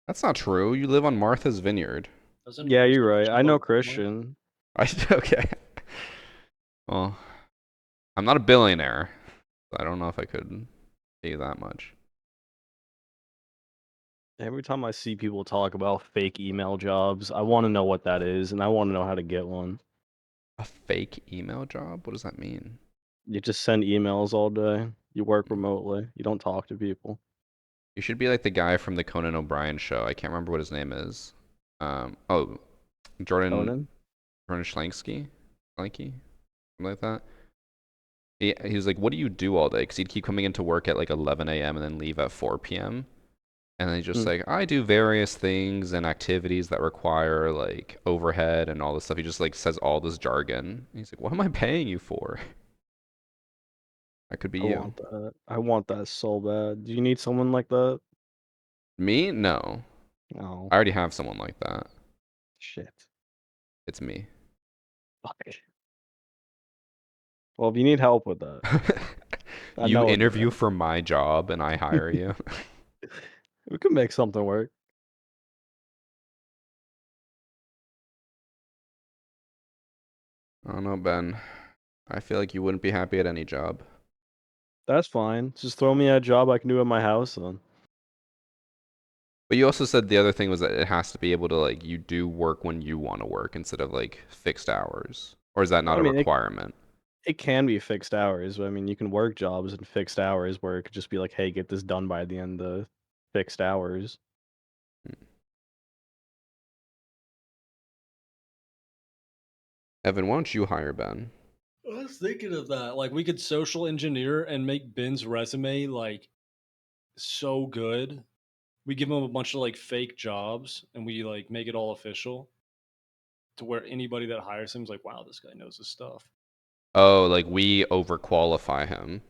That's not true. You live on Martha's Vineyard. Doesn't Yeah, you're right. Christian I know vote for money? Christian. Okay. Well, I'm not a billionaire. So I don't know if I could pay that much. Every time I see people talk about fake email jobs, I want to know what that is, and I want to know how to get one. A fake email job? What does that mean? You just send emails all day. You work remotely. You don't talk to people. You should be like the guy from the Conan O'Brien show. I can't remember what his name is. Oh, Jordan Schlansky? Something like that. He was like, what do you do all day? Because he'd keep coming into work at like 11 a.m. and then leave at 4 p.m. And then he's just like, I do various things and activities that require like overhead and all this stuff. He just like says all this jargon. And he's like, what am I paying you for? That could be I you. want that. I want that so bad. Do you need someone like that? Me? No. No. I already have someone like that. Shit. It's me. Fuck. Well, if you need help with that, I You know a interview guy. for my job and I hire you. We could make something work. I don't know, Ben. I feel like you wouldn't be happy at any job. That's fine. Just throw me a job I can do at my house then. But you also said the other thing was that it has to be able to, like, you do work when you want to work instead of, like, fixed hours. Or is that not I a mean, requirement? it can be fixed hours, but I mean, you can work jobs in fixed hours where it could just be like, hey, get this done by the end of fixed hours. Evan, why don't you hire Ben? I was thinking of that. Like, we could social engineer and make Ben's resume like so good. We give him a bunch of like fake jobs, and we like make it all official to where anybody that hires him is like, "Wow, this guy knows his stuff." Oh, like we overqualify him.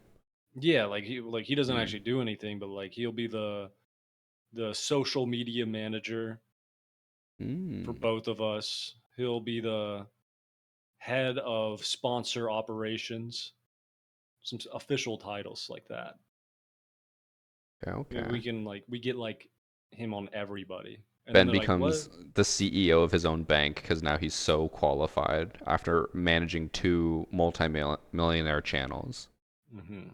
Yeah, like he doesn't Mm. actually do anything, but like he'll be the social media manager for Mm. both of us. He'll be the head of sponsor operations. Some official titles like that. Okay. We can like we get like him on everybody, and then Ben they're like, "What?" becomes the CEO of his own bank because now he's so qualified after managing 2 multi-millionaire channels. Mm-hmm.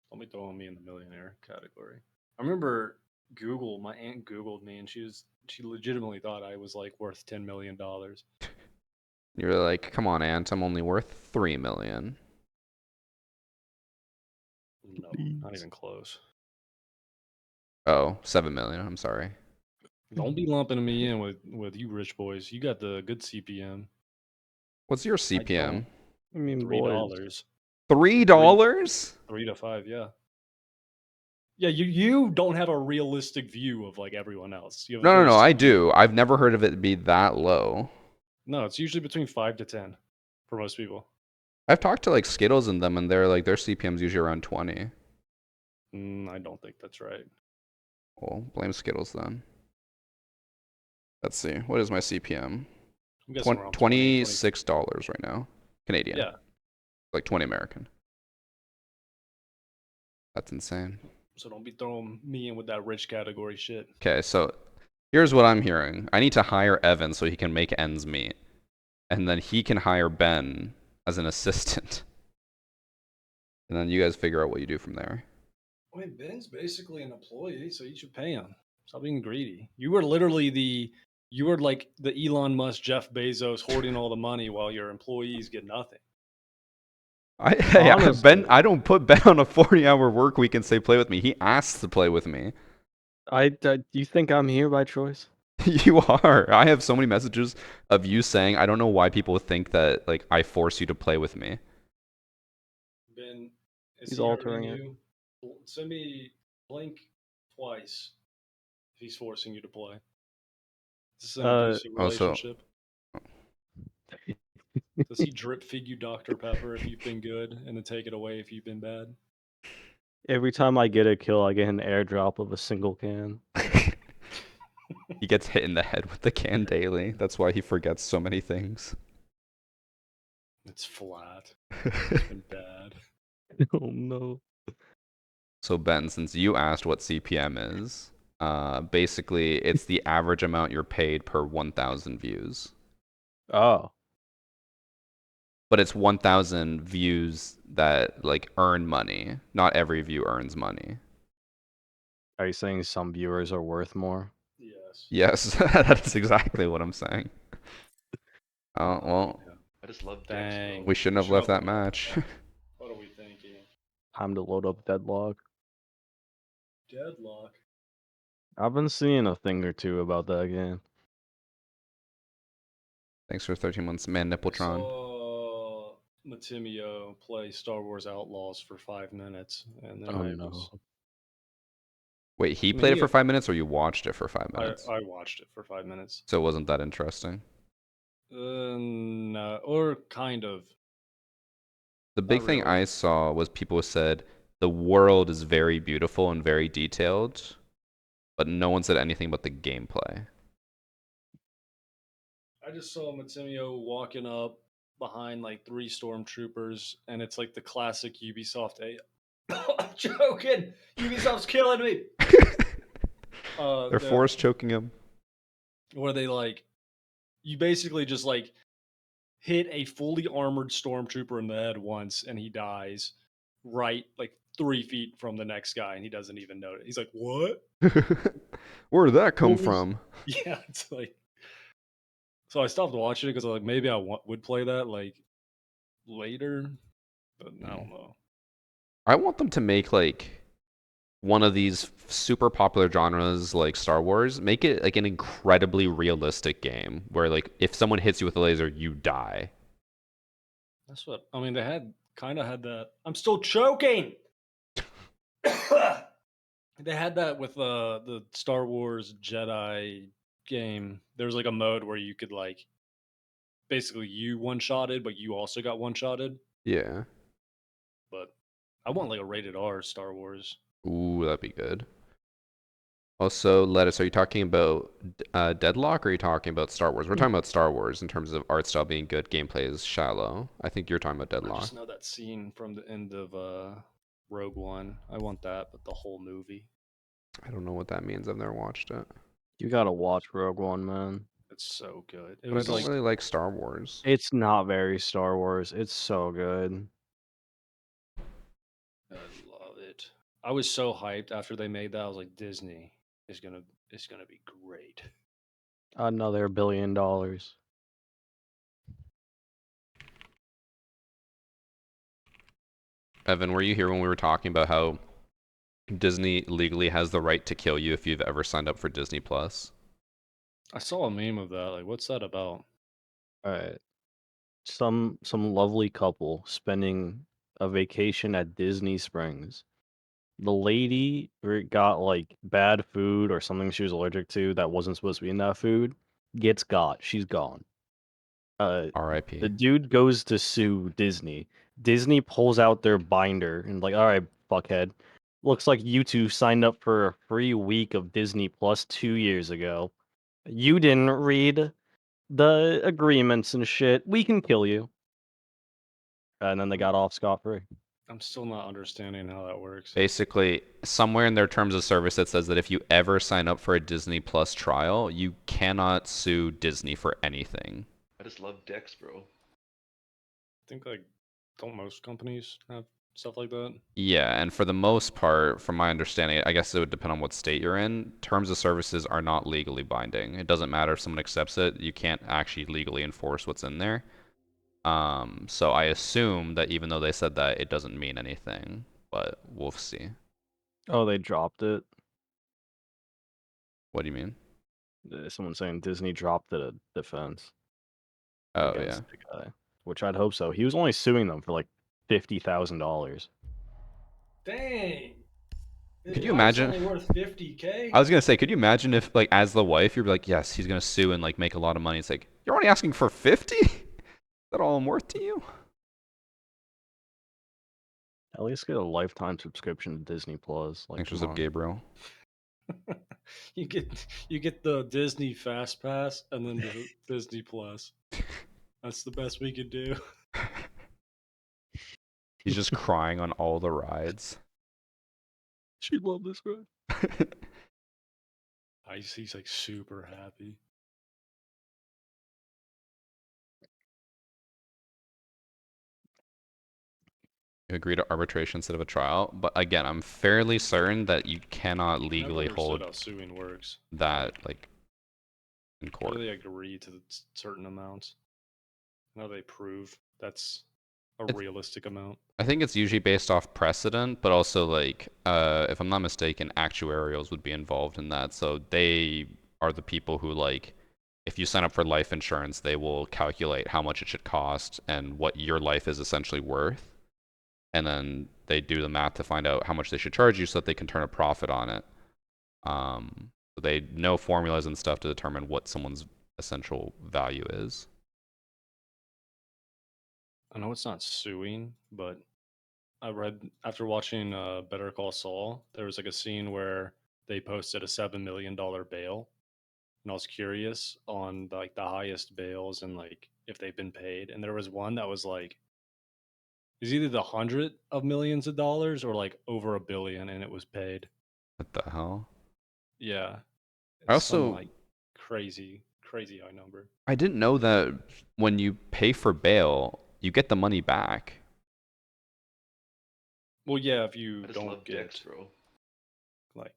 Let me throw me in the millionaire category. I remember my aunt Googled me, and she legitimately thought I was like worth $10 million. You're like, come on, Aunt, I'm only worth 3 million. No, not even close. Oh, 7 million. I'm sorry. Don't be lumping me in with you rich boys. You got the good CPM. What's your I don't. CPM? I mean, boys. $3. $3? 3 to 5, yeah. Yeah, you don't have a realistic view of like everyone else. You have a No, very I skewed view. do. I've never heard of it be that low. No, it's usually between 5 to 10 for most people. I've talked to like Skittles and them, and they're like their CPM's usually around 20. I don't think that's right. Well, blame Skittles then. Let's see. What is my CPM? I'm guessing around 20. $26 right now. Canadian. Yeah. Like 20 American. That's insane. So don't be throwing me in with that rich category shit. Okay, so here's what I'm hearing. I need to hire Evan so he can make ends meet. And then he can hire Ben as an assistant. And then you guys figure out what you do from there. I mean, Ben's basically an employee, so you should pay him. Stop being greedy. You were literally you were like the Elon Musk, Jeff Bezos hoarding all the money while your employees get nothing. I don't put Ben on a 40-hour work week and say play with me. He asks to play with me. Do you think I'm here by choice? You are. I have so many messages of you saying, I don't know why people think that like I force you to play with me. Ben, is He's he altering hurting you? Send me blink twice if he's forcing you to play. Is this an abusive relationship? Does he drip feed you Dr. Pepper if you've been good and then take it away if you've been bad? Every time I get a kill, I get an airdrop of a single can. He gets hit in the head with the can daily. That's why he forgets so many things. It's flat. It's been bad. Oh no. So Ben, since you asked what CPM is, basically it's the average amount you're paid per 1,000 views. Oh. But it's 1,000 views that like earn money. Not every view earns money. Are you saying some viewers are worth more? Yes. Yes, that's exactly what I'm saying. Oh, well, I just love Dex, bro. we shouldn't have left that match. What are we thinking? Time to load up Deadlock. Deadlock. I've been seeing a thing or two about that game. Thanks for 13 months, man, Nippletron. Saw Matimio play Star Wars Outlaws for 5 minutes, and then Oh I no. was. Wait, he I mean, played it for 5 minutes or you watched it for 5 minutes? I watched it for 5 minutes. So it wasn't that interesting? No, or kind of. The big thing really. I saw was people said the world is very beautiful and very detailed, but no one said anything about the gameplay. I just saw Matimio walking up behind like 3 stormtroopers, and it's like the classic Ubisoft I'm joking. Ubisoft's killing me. They're force choking him. Where they like, you basically just like hit a fully armored stormtrooper in the head once, and he dies right like 3 feet from the next guy, and he doesn't even know it. He's like, "What?" Where did that come Holy- from? Yeah, it's like. So I stopped watching it because like maybe I would play that like later, but I don't know. I want them to make like one of these super popular genres like Star Wars, make it like an incredibly realistic game where like if someone hits you with a laser, you die. That's what I mean. They had kind of had that. I'm still choking. They had that with the Star Wars Jedi game. There was like a mode where you could like basically you one shotted, but you also got one shotted. Yeah. But I want like a rated R Star Wars. Ooh, that'd be good. Also, Lettuce, are you talking about Deadlock or are you talking about Star Wars? We're talking about Star Wars in terms of art style being good, gameplay is shallow. I think you're talking about I Deadlock. just know that scene from the end of Rogue One. I want that, but the whole movie. I don't know what that means. I've never watched it. You gotta watch Rogue One, man. It's so good. It But I was don't like really like Star Wars. It's not very Star Wars. It's so good. I love it. I was so hyped after they made that. I was like, Disney is gonna be great. Another $1 billion. Evan, were you here when we were talking about how Disney legally has the right to kill you if you've ever signed up for Disney Plus? I saw a meme of that. Like, what's that about? Alright. Some lovely couple spending a vacation at Disney Springs. The lady got like bad food or something she was allergic to that wasn't supposed to be in that food. Gets got. She's gone. The R.I.P. dude goes to sue Disney. Disney pulls out their binder and like, all right, fuckhead. Looks like you two signed up for a free week of Disney Plus 2 years ago. You didn't read the agreements and shit. We can kill you. And then they got off scot-free. I'm still not understanding how that works. Basically, somewhere in their terms of service it says that if you ever sign up for a Disney Plus trial, you cannot sue Disney for anything. I just love dicks, bro. I think like don't most companies have stuff like that? Yeah, and for the most part, from my understanding, I guess it would depend on what state you're in. Terms of services are not legally binding. It doesn't matter if someone accepts it, you can't actually legally enforce what's in there. So I assume that even though they said that, it doesn't mean anything, but we'll see. Oh, they dropped it. What do you mean? Someone saying Disney dropped the defense Oh, against yeah. the guy, which I'd hope so. He was only suing them for like $50,000. Dang. Could you imagine? Only worth 50K? I was gonna say, could you imagine if, like, as the wife, you're like, yes, he's gonna sue and like make a lot of money. It's like, you're only asking for 50? Is that all I'm worth to you? At least get a lifetime subscription to Disney Plus. Like, Thanks, come up, on. Gabriel. you get the Disney Fast Pass and then the Disney Plus. That's the best we could do. He's just crying on all the rides. She loved this ride. He's like super happy. You agree to arbitration instead of a trial, but again, I'm fairly certain that you cannot legally I've never hold understood how suing works. that like in How court. do they agree to certain amounts? How do they prove that's a It's- realistic amount? I think it's usually based off precedent, but also like, if I'm not mistaken, actuarials would be involved in that. So they are the people who like, if you sign up for life insurance, they will calculate how much it should cost and what your life is essentially worth. And then they do the math to find out how much they should charge you so that they can turn a profit on it. So they know formulas and stuff to determine what someone's essential value is. I know it's not suing, but I read after watching Better Call Saul, there was like a scene where they posted a $7 million bail, and I was curious on like the highest bails and like if they've been paid. And there was one that was like, it's either the hundred of millions of dollars or like over $1 billion, and it was paid. What the hell? Yeah, I it's some also like crazy crazy high number. I didn't know that when you pay for bail, you get the money back. Well, yeah, if I you just don't love get dicks, bro. like,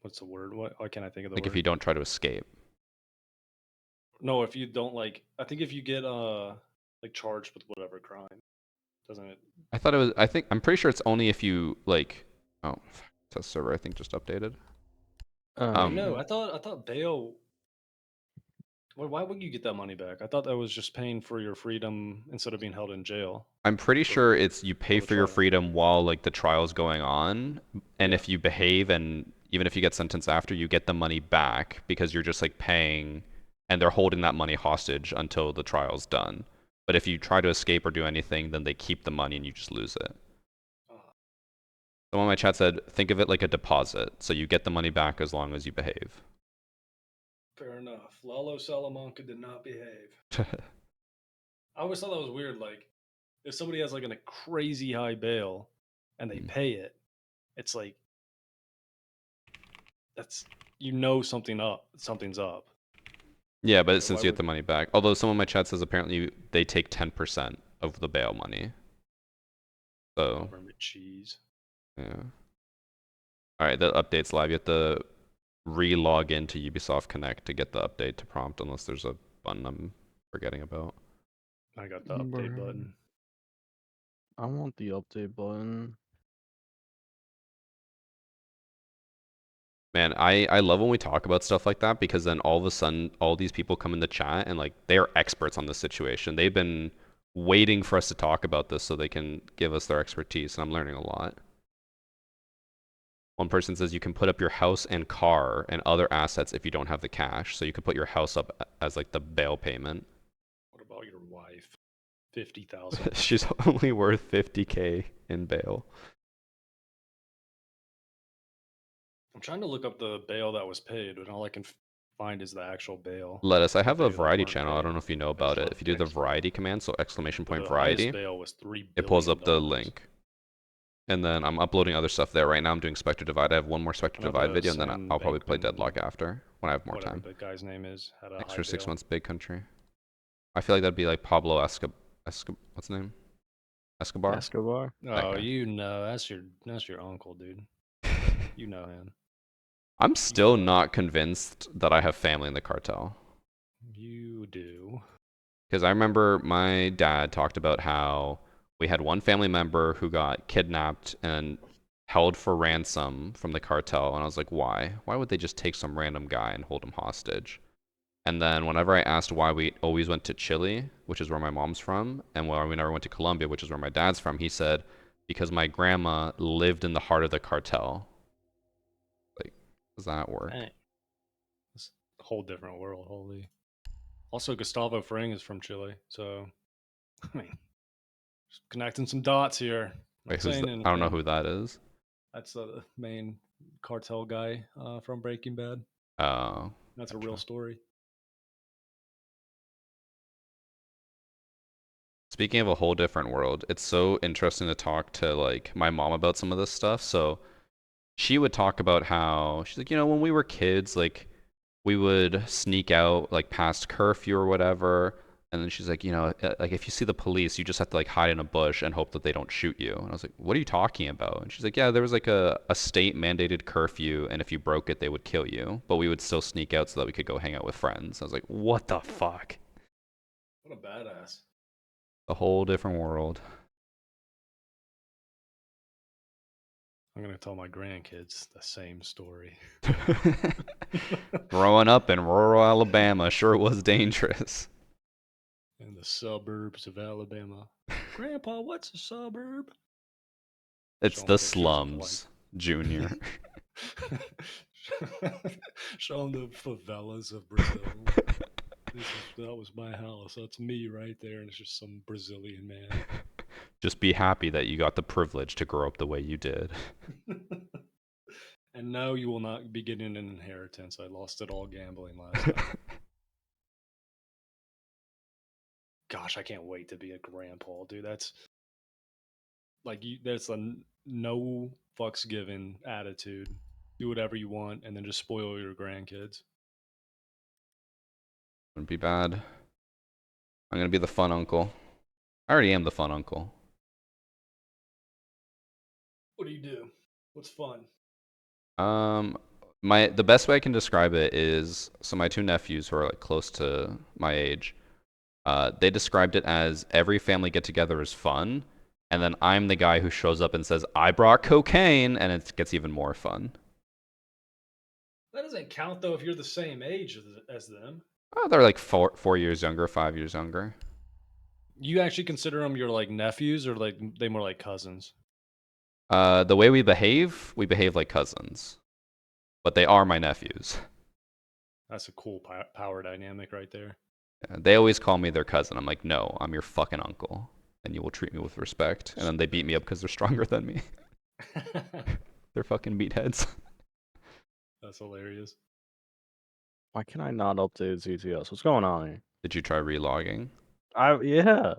what's the word? Why can't I think of the Like word? if you don't try to escape. No, if you don't like, I think if you get like charged with whatever crime, doesn't it? I thought it was, I'm pretty sure it's only if you like, oh, test server I think just updated. No, I thought bail. Why would you get that money back? I thought that was just paying for your freedom instead of being held in jail. I'm pretty for- sure it's you pay the for your trial. freedom while like the trial's going on, and Yeah. if you behave and even if you get sentenced after, you get the money back because you're just like paying, and they're holding that money hostage until the trial's done. But if you try to escape or do anything, then they keep the money and you just lose it. Someone in my chat said, think of it like a deposit, so you get the money back as long as you behave. Fair enough. Lalo Salamanca did not behave. I always thought that was weird. Like, if somebody has like a crazy high bail and they pay it, it's like that's something's up. Yeah, but So since why you get would the money back, although someone in my chat says apparently they take 10% of the bail money. So government cheese? yeah. All right, the update's live. You have to re-log into Ubisoft Connect to get the update to prompt, unless there's a button I'm forgetting about. I got the update button. I want the update button. Man, I love when we talk about stuff like that because then all of a sudden all these people come in the chat and like they're experts on this situation. They've been waiting for us to talk about this so they can give us their expertise, and I'm learning a lot. One person says you can put up your house and car and other assets if you don't have the cash. So you could put your house up as like the bail payment. What about your wife? 50,000. She's only worth 50K in bail. I'm trying to look up the bail that was paid, but all I can find is the actual bail. Lettuce, I have a They that variety weren't channel. I paid. don't know if you know about it. love If you do the dicks, bro. variety command, so exclamation But point the variety, highest bail was $3 it pulls billion. up the link. And then I'm uploading other stuff there. Right now I'm doing Spectre Divide. I have one more Spectre Divide video, and then I'll probably play Deadlock after when I have more Whatever time. the guy's name is had a Extra high 6 bail. months, big country. I feel like that'd be like Pablo what's his name? Escobar? Escobar. Oh, guy. you know, that's your uncle, dude. You know him. I'm still not convinced that I have family in the cartel. You do. Because I remember my dad talked about how we had one family member who got kidnapped and held for ransom from the cartel. And I was like, why? Why would they just take some random guy and hold him hostage? And then whenever I asked why we always went to Chile, which is where my mom's from, and why we never went to Colombia, which is where my dad's from, he said, because my grandma lived in the heart of the cartel. Like, does that work? Dang. It's a whole different world, holy. Also, Gustavo Fring is from Chile, so I mean, just connecting some dots here. Wait, Not saying I don't know anything. who that is. That's the main cartel guy from Breaking Bad. Oh. That's a real story. Speaking of a whole different world, it's so interesting to talk to like my mom about some of this stuff. So she would talk about how she's like, when we were kids, like we would sneak out like past curfew or whatever. And then she's like, like if you see the police, you just have to like hide in a bush and hope that they don't shoot you. And I was like, what are you talking about? And she's like, yeah, there was like a state mandated curfew, and if you broke it, they would kill you. But we would still sneak out so that we could go hang out with friends. I was like, what the fuck? What a badass. A whole different world. I'm gonna tell my grandkids the same story. Growing up in rural Alabama sure was dangerous. In the suburbs of Alabama. Grandpa, what's a suburb? It's the slums, Junior. Show them the favelas of Brazil. That was my house. That's me right there, and it's just some Brazilian man. Just be happy that you got the privilege to grow up the way you did. And no, you will not be getting an inheritance. I lost it all gambling last time. Gosh, I can't wait to be a grandpa, dude. That's like that's a no fucks given attitude. Do whatever you want, and then just spoil your grandkids. Wouldn't be bad. I'm gonna be the fun uncle. I already am the fun uncle. What do you do? What's fun? The best way I can describe it is, so my two nephews who are like close to my age, they described it as every family get together is fun, and then I'm the guy who shows up and says, I brought cocaine, and it gets even more fun. That doesn't count though if you're the same age as them. Oh, they're like 4 years younger, 5 years younger. You actually consider them your like nephews, or like they more like cousins? The way we behave like cousins, but they are my nephews. That's a cool power dynamic right there. Yeah, they always call me their cousin. I'm like, no, I'm your fucking uncle, and you will treat me with respect. And then they beat me up because they're stronger than me. They're fucking meatheads. That's hilarious. Why can I not update ZTS? What's going on here? Did you try relogging? Yeah.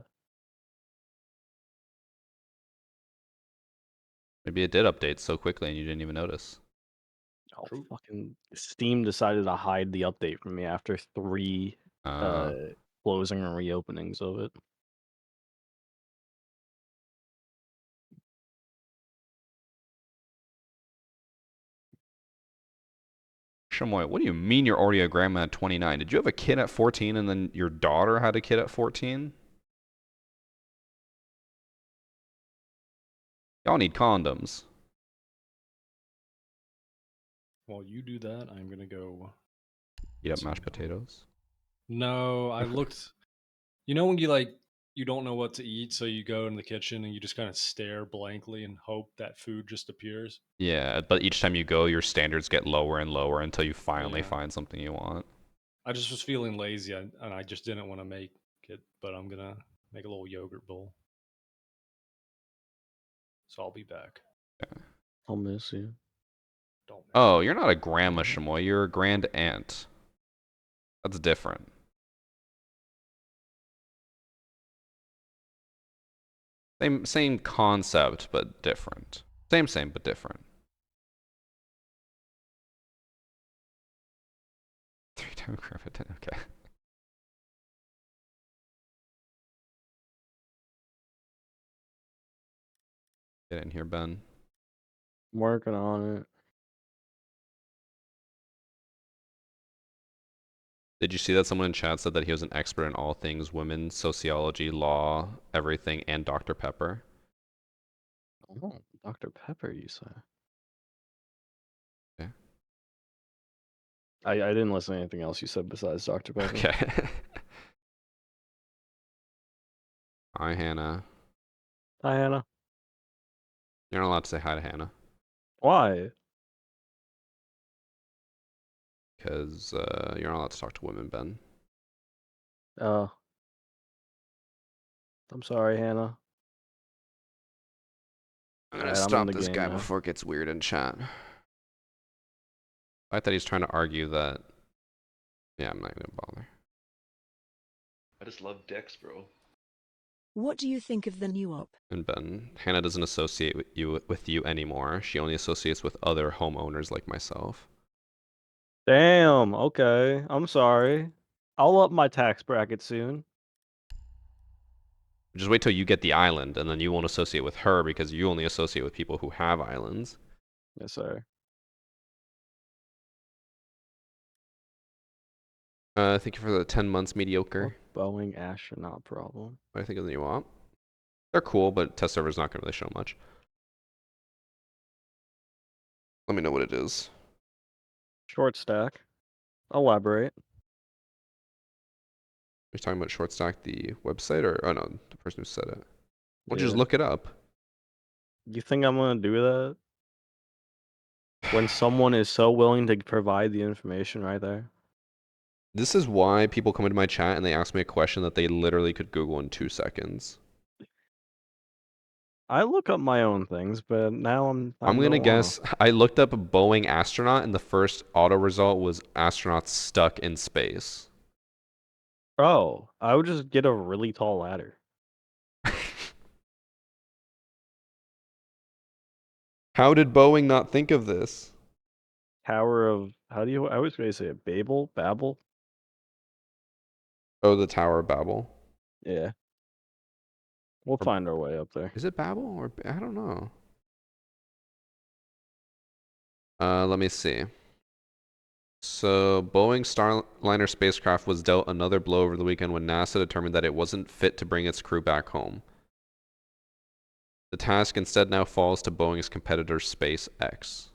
Maybe it did update so quickly and you didn't even notice. Oh, fucking Steam decided to hide the update from me after 3 closing and reopenings of it. Shamoy, what do you mean you're already a grandma at 29? Did you have a kid at 14 and then your daughter had a kid at 14? Y'all need condoms. While you do that, I'm gonna go Eat up mashed potatoes. No, I looked. You know when you don't know what to eat, so you go in the kitchen and you just kind of stare blankly and hope that food just appears? Yeah, but each time you go, your standards get lower and lower until you finally Yeah. find something you want. I just was feeling lazy and I just didn't want to make it, but I'm gonna make a little yogurt bowl. So I'll be back. I'll miss you. Don't miss Oh, you're not a grandma, Shamoy. You're a grand aunt. That's different. Same concept, but different. Same, but different. 3-time Griffin, okay. Get in here, Ben. I'm working on it. Did you see that someone in chat said that he was an expert in all things women, sociology, law, everything, and Dr. Pepper? Oh, Dr. Pepper, you say? Yeah. I didn't listen to anything else you said besides Dr. Pepper. Okay. Hi, Hannah. Hi, Hannah. You're not allowed to say hi to Hannah. Why? Because you're not allowed to talk to women, Ben. Oh. I'm sorry, Hannah. I'm gonna Alright, I'm in stop the this game guy now. before it gets weird in chat. I thought he's trying to argue that. Yeah, I'm not gonna bother. I just love dicks, bro. What do you think of the new op? And Ben, Hannah doesn't associate with you anymore. She only associates with other homeowners like myself. Damn, okay. I'm sorry. I'll up my tax bracket soon. Just wait till you get the island, and then you won't associate with her because you only associate with people who have islands. Yes, sir. Thank you for the 10 months mediocre. Boeing astronaut problem. What do you think of the new op? They're cool, but test server's not gonna really show much. Let me know what it is. Short stack. Elaborate. You're talking about short stack the website, or oh no, the person who said it. Why don't you just Yeah. look it up? You think I'm gonna do that? When someone is so willing to provide the information right there? This is why people come into my chat and they ask me a question that they literally could Google in 2 seconds. I look up my own things, but now I'm gonna guess. I looked up Boeing astronaut, and the first auto result was astronauts stuck in space. Oh, I would just get a really tall ladder. How did Boeing not think of this? Tower of I always say it? Babel? Oh, the Tower of Babel. Yeah. We'll find our way up there. Is it Babel or I don't know. Let me see. So, Boeing Starliner spacecraft was dealt another blow over the weekend when NASA determined that it wasn't fit to bring its crew back home. The task instead now falls to Boeing's competitor SpaceX.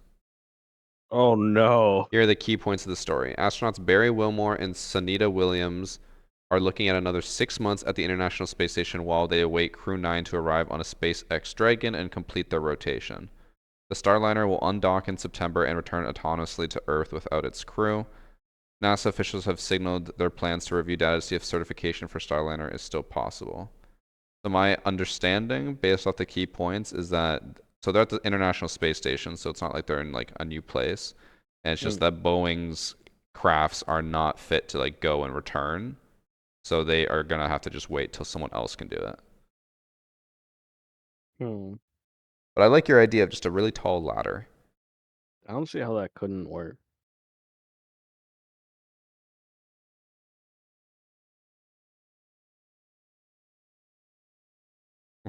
Oh no. Here are the key points of the story. Astronauts Barry Wilmore and Sunita Williams are looking at another 6 months at the International Space Station while they await Crew 9 to arrive on a SpaceX Dragon and complete their rotation. The Starliner will undock in September and return autonomously to Earth without its crew. NASA officials have signaled their plans to review data to see if certification for Starliner is still possible. So my understanding, based off the key points, is that so they're at the International Space Station, so it's not like they're in like a new place, and it's just that Boeing's crafts are not fit to like go and return, so they are gonna have to just wait till someone else can do it. But I like your idea of just a really tall ladder. I don't see how that couldn't work.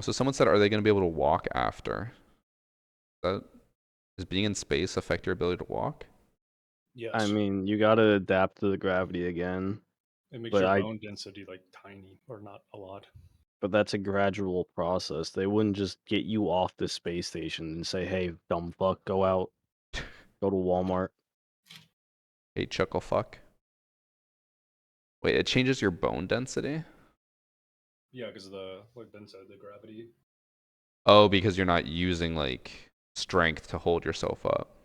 So someone said, are they going to be able to walk after? Does being in space affect your ability to walk? Yes. I mean, you gotta adapt to the gravity again. It makes but your bone density like tiny or not a lot. But that's a gradual process. They wouldn't just get you off the space station and say, hey, dumb fuck, go out. Go to Walmart. Hey, chuckle fuck. Wait, it changes your bone density? Yeah, because like Ben said, the gravity. Oh, because you're not using like strength to hold yourself up.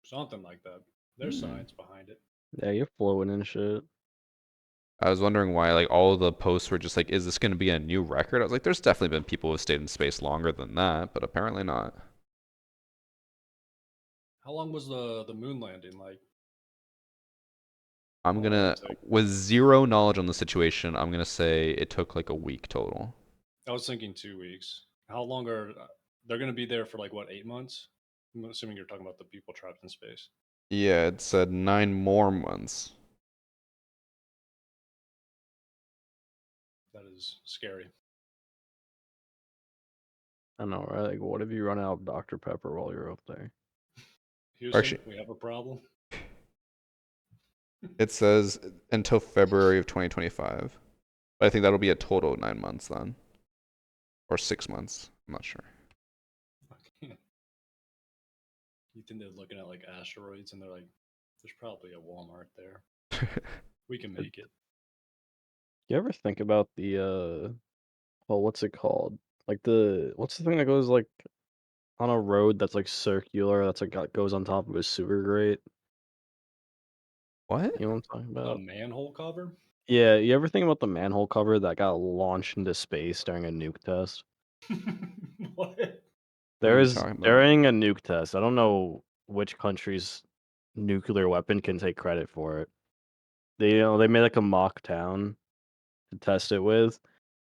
Something like that. There's science behind it. Yeah, you're flowing and shit. I was wondering why like all of the posts were just like, is this going to be a new record? I was like, there's definitely been people who have stayed in space longer than that, but apparently not. How long was the moon landing like? I'm gonna, with zero knowledge on the situation, I'm gonna say it took like a week total. I was thinking 2 weeks. How long are they're gonna be there for? Like what, 8 months? I'm assuming you're talking about the people trapped in space. Yeah, it said 9 more months. That is scary. I know, right? Like, what if you run out of Dr. Pepper while you're up there? Houston, Actually, we have a problem. it says until February of 2025. But I think that'll be a total of 9 months then. Or 6 months. I'm not sure. You think they're looking at like asteroids and they're like, there's probably a Walmart there. We can make it. You ever think about the well, what's it called? Like what's the thing that goes like on a road that's like circular, that's like goes on top of a sewer grate? What? You know what I'm talking A about? manhole cover? Yeah, you ever think about the manhole cover that got launched into space during a nuke test? What? What are you talking about? During a nuke test, I don't know which country's nuclear weapon can take credit for it. They made like a mock town to test it with,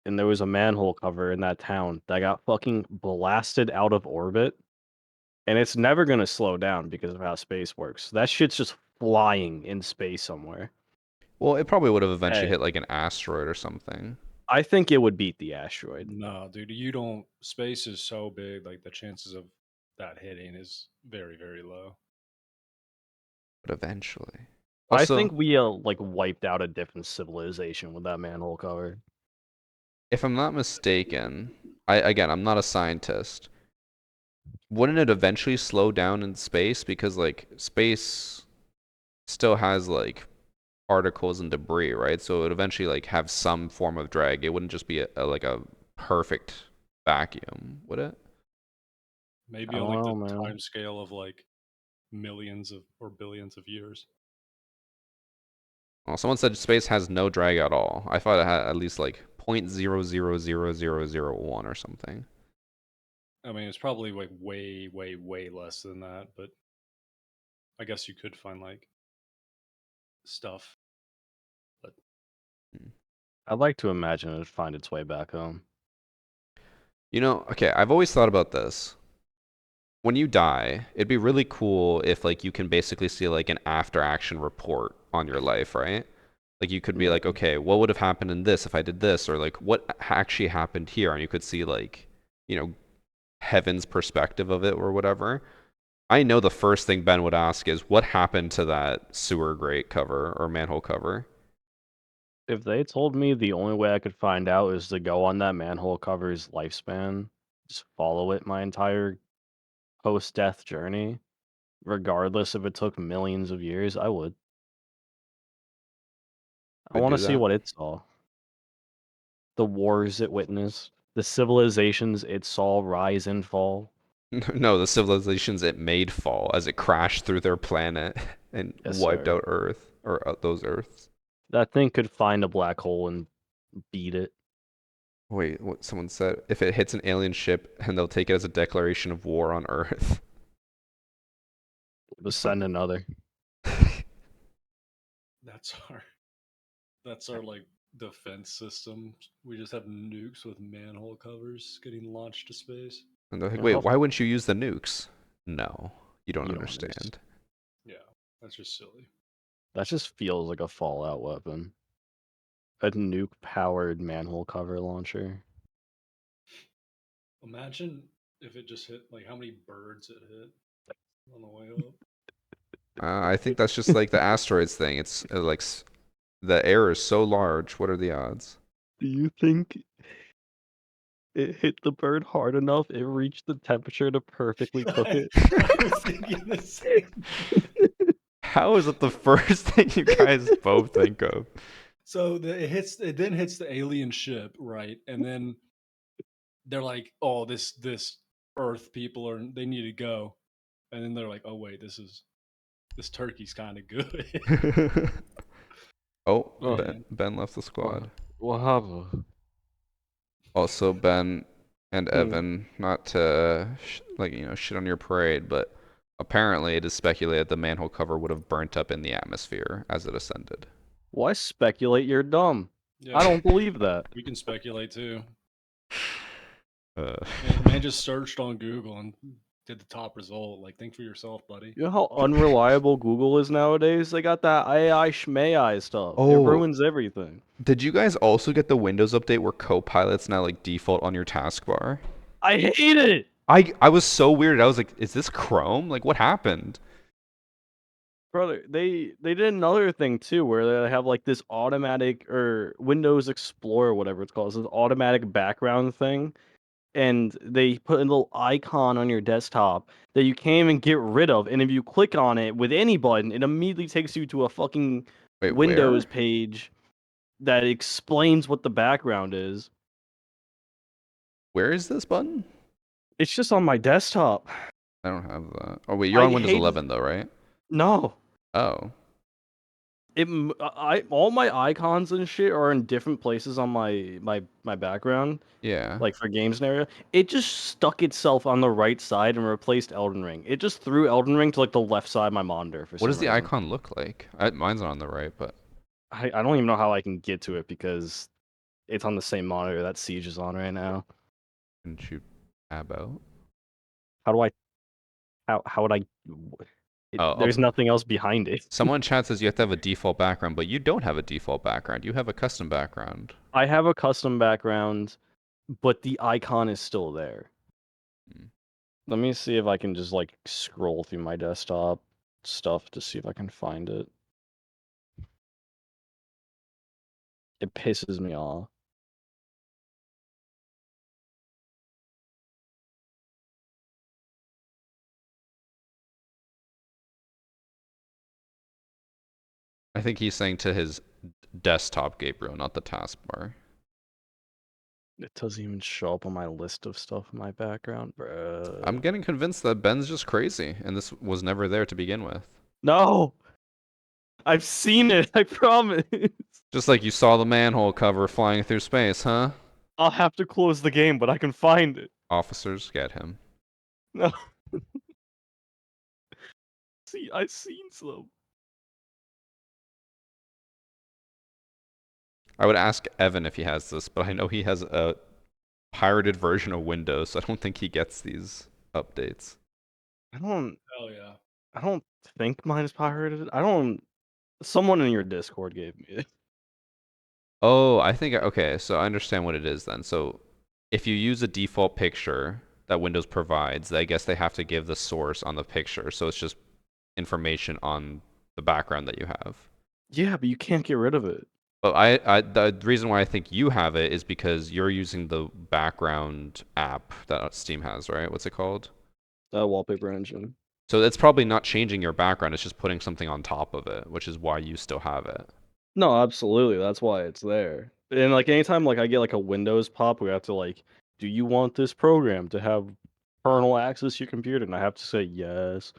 and there was a manhole cover in that town that got fucking blasted out of orbit, and it's never gonna slow down because of how space works. That shit's just flying in space somewhere. Well, it probably would have eventually Hey. hit like an asteroid or something. I think it would beat the asteroid. No, dude, you don't. Space is so big, like the chances of that hitting is very, very low. But eventually. I Also, think we like wiped out a different civilization with that manhole cover. if I'm not mistaken, I'm not a scientist. Wouldn't it eventually slow down in space? Because like space still has like particles and debris, right? So it would eventually like have some form of drag. It wouldn't just be like a perfect vacuum, would it? Maybe I on don't like know, the man. time scale of like millions of or billions of years. Well, someone said space has no drag at all. I thought it had at least like 0.000001 or something. I mean, it's probably like way, way, way less than that, but I guess you could find like stuff. But I'd like to imagine it'd find its way back home. You know, okay, I've always thought about this. When you die, it'd be really cool if like you can basically see like an after action report on your life, right? Like you could be like, okay, what would have happened in this if I did this, or like what actually happened here, and you could see like, you know, Heaven's perspective of it or whatever. I know the first thing Ben would ask is what happened to that sewer grate cover or manhole cover. If they told me the only way I could find out is to go on that manhole cover's lifespan, just follow it my entire post-death journey, regardless if it took millions of years, I would. I Would want to do see that. what it saw. The wars it witnessed, the civilizations it saw rise and fall. No, the civilizations it made fall as it crashed through their planet and Yes, wiped sir. out Earth or those Earths. That thing could find a black hole and beat it. Wait, what someone said? If it hits an alien ship, and they'll take it as a declaration of war on Earth. Just send another. That's our like defense system. We just have nukes with manhole covers getting launched to space. And they're like, wait, why wouldn't you use the nukes? No, you don't You don't understand. Yeah, that's just silly. That just feels like a Fallout weapon. A nuke-powered manhole cover launcher. Imagine if it just hit like how many birds it hit on the way up. I think that's just like the asteroids thing. It's like the air is so large. What are the odds? Do you think it hit the bird hard enough, it reached the temperature to perfectly cook it? I was thinking the same. How is it the first thing you guys both think of? So it then hits the alien ship, right? And then they're like, "Oh, this Earth people they need to go," and then they're like, "Oh wait, this turkey's kind of good." Oh, Yeah. Ben left the squad. What happened? Also, Ben and Evan, not to shit on your parade, but apparently it is speculated the manhole cover would have burnt up in the atmosphere as it ascended. Why speculate? You're dumb. Yeah, I don't believe that. we can speculate too. Uh, Man just searched on Google and did the top result. Like, think for yourself, buddy. You know how unreliable Google is nowadays? They got that AI schmai stuff. It Oh. ruins everything. Did you guys also get the Windows update where Copilot's now like default on your taskbar? I hate it. I was so weirded. I was like, is this Chrome? Like, what happened? Brother, they did another thing too where they have like this automatic or Windows Explorer, whatever it's called, this automatic background thing. And they put a little icon on your desktop that you can't even get rid of. And if you click on it with any button, it immediately takes you to a fucking Wait, Windows where? page that explains what the background is. Where is this button? It's just on my desktop. I don't have that. Oh wait, you're on Windows 11 though, right? No. Oh. All my icons and shit are in different places on my background. Yeah. Like for game scenario, it just stuck itself on the right side and replaced Elden Ring. It just threw Elden Ring to like the left side of my monitor for some What does the reason. icon look like? Mine's not on the right, but I don't even know how I can get to it because it's on the same monitor that Siege is on right now. can you tab out? How do I? How would I? There's nothing else behind it. Someone in chat says you have to have a default background, but you don't have a default background. You have a custom background. I have a custom background, but the icon is still there. Let me see if I can just like scroll through my desktop stuff to see if I can find it. It pisses me off. I think he's saying to his desktop, Gabriel, not the taskbar. It doesn't even show up on my list of stuff in my background, bro. I'm getting convinced that Ben's just crazy, and this was never there to begin with. No! I've seen it, I promise. Just like you saw the manhole cover flying through space, huh? I'll have to close the game, but I can find it. Officers, get him. No. See, I've seen some. I would ask Evan if he has this, but I know he has a pirated version of Windows, so I don't think he gets these updates. Hell yeah. I don't think mine is pirated. Someone in your Discord gave me it. Oh, I think okay, so I understand what it is then. So if you use a default picture that Windows provides, I guess they have to give the source on the picture. So it's just information on the background that you have. Yeah, but you can't get rid of it. But the reason why I think you have it is because you're using the background app that Steam has, right? What's it called? Wallpaper engine. So it's probably not changing your background, it's just putting something on top of it, which is why you still have it. No, absolutely. That's why it's there. And like anytime like I get like a Windows pop, we have to like, do you want this program to have kernel access to your computer? And I have to say yes.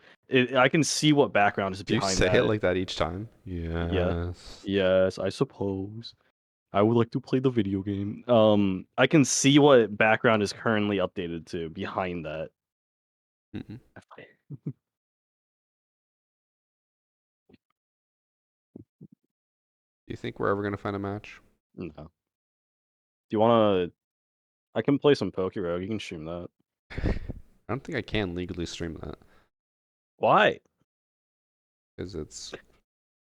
I can see what background is Do you behind say it that. like that each time? Yeah. Yes. Yes, I suppose. I would like to play the video game. I can see what background is currently updated to behind that. Mm-mm. Do you think we're ever gonna find a match? No. Do you wanna I can play some Poke Rogue, you can stream that. I don't think I can legally stream that Why? because it's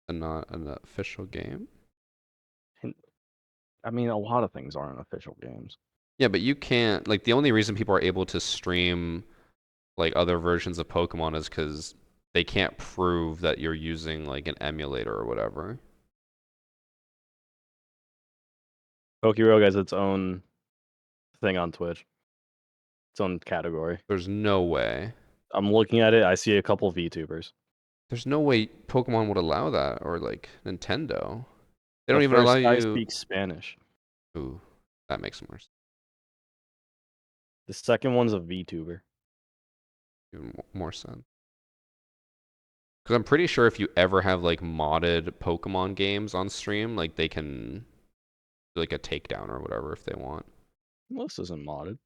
not an official game. I mean, a lot of things aren't official games. Yeah, but you can't, like, the only reason people are able to stream like other versions of Pokemon is because they can't prove that you're using like an emulator or whatever. Poke Rogue has its own thing on Twitch. Its own category. There's no way. I'm looking at it, I see a couple VTubers. There's no way Pokemon would allow that, or like Nintendo. They The don't even allow first guy you. speaks Spanish. Ooh, that makes more sense. The second one's a VTuber. Even more sense. Because I'm pretty sure if you ever have like modded Pokemon games on stream, like they can do like a takedown or whatever if they want. Well, this isn't modded.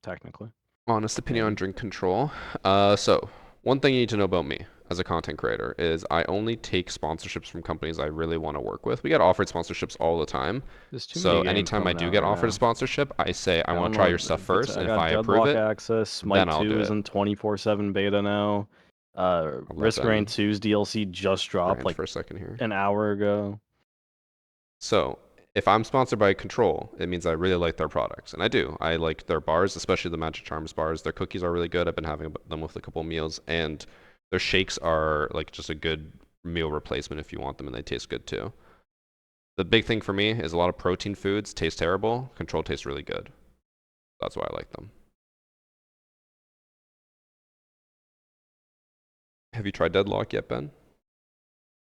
Technically. Honest opinion on drink control. So one thing you need to know about me as a content creator is I only take sponsorships from companies I really want to work with. We get offered sponsorships all the time. There's too So many games anytime I coming do out get right offered a now. sponsorship, I say I want to don't try know, your stuff it's- first, I and if got I approve Deadlock it, access, Smite then I'll 2 do is it. in 24/7 beta now. Risk let Rain them 2's DLC just dropped rant like for a second here. an hour ago. So if I'm sponsored by Control, it means I really like their products, and I do. I like their bars, especially the Magic Charms bars. Their cookies are really good. I've been having them with a couple of meals, and their shakes are like just a good meal replacement if you want them, and they taste good too. The big thing for me is a lot of protein foods taste terrible. Control tastes really good. That's why I like them. Have you tried Deadlock yet, Ben?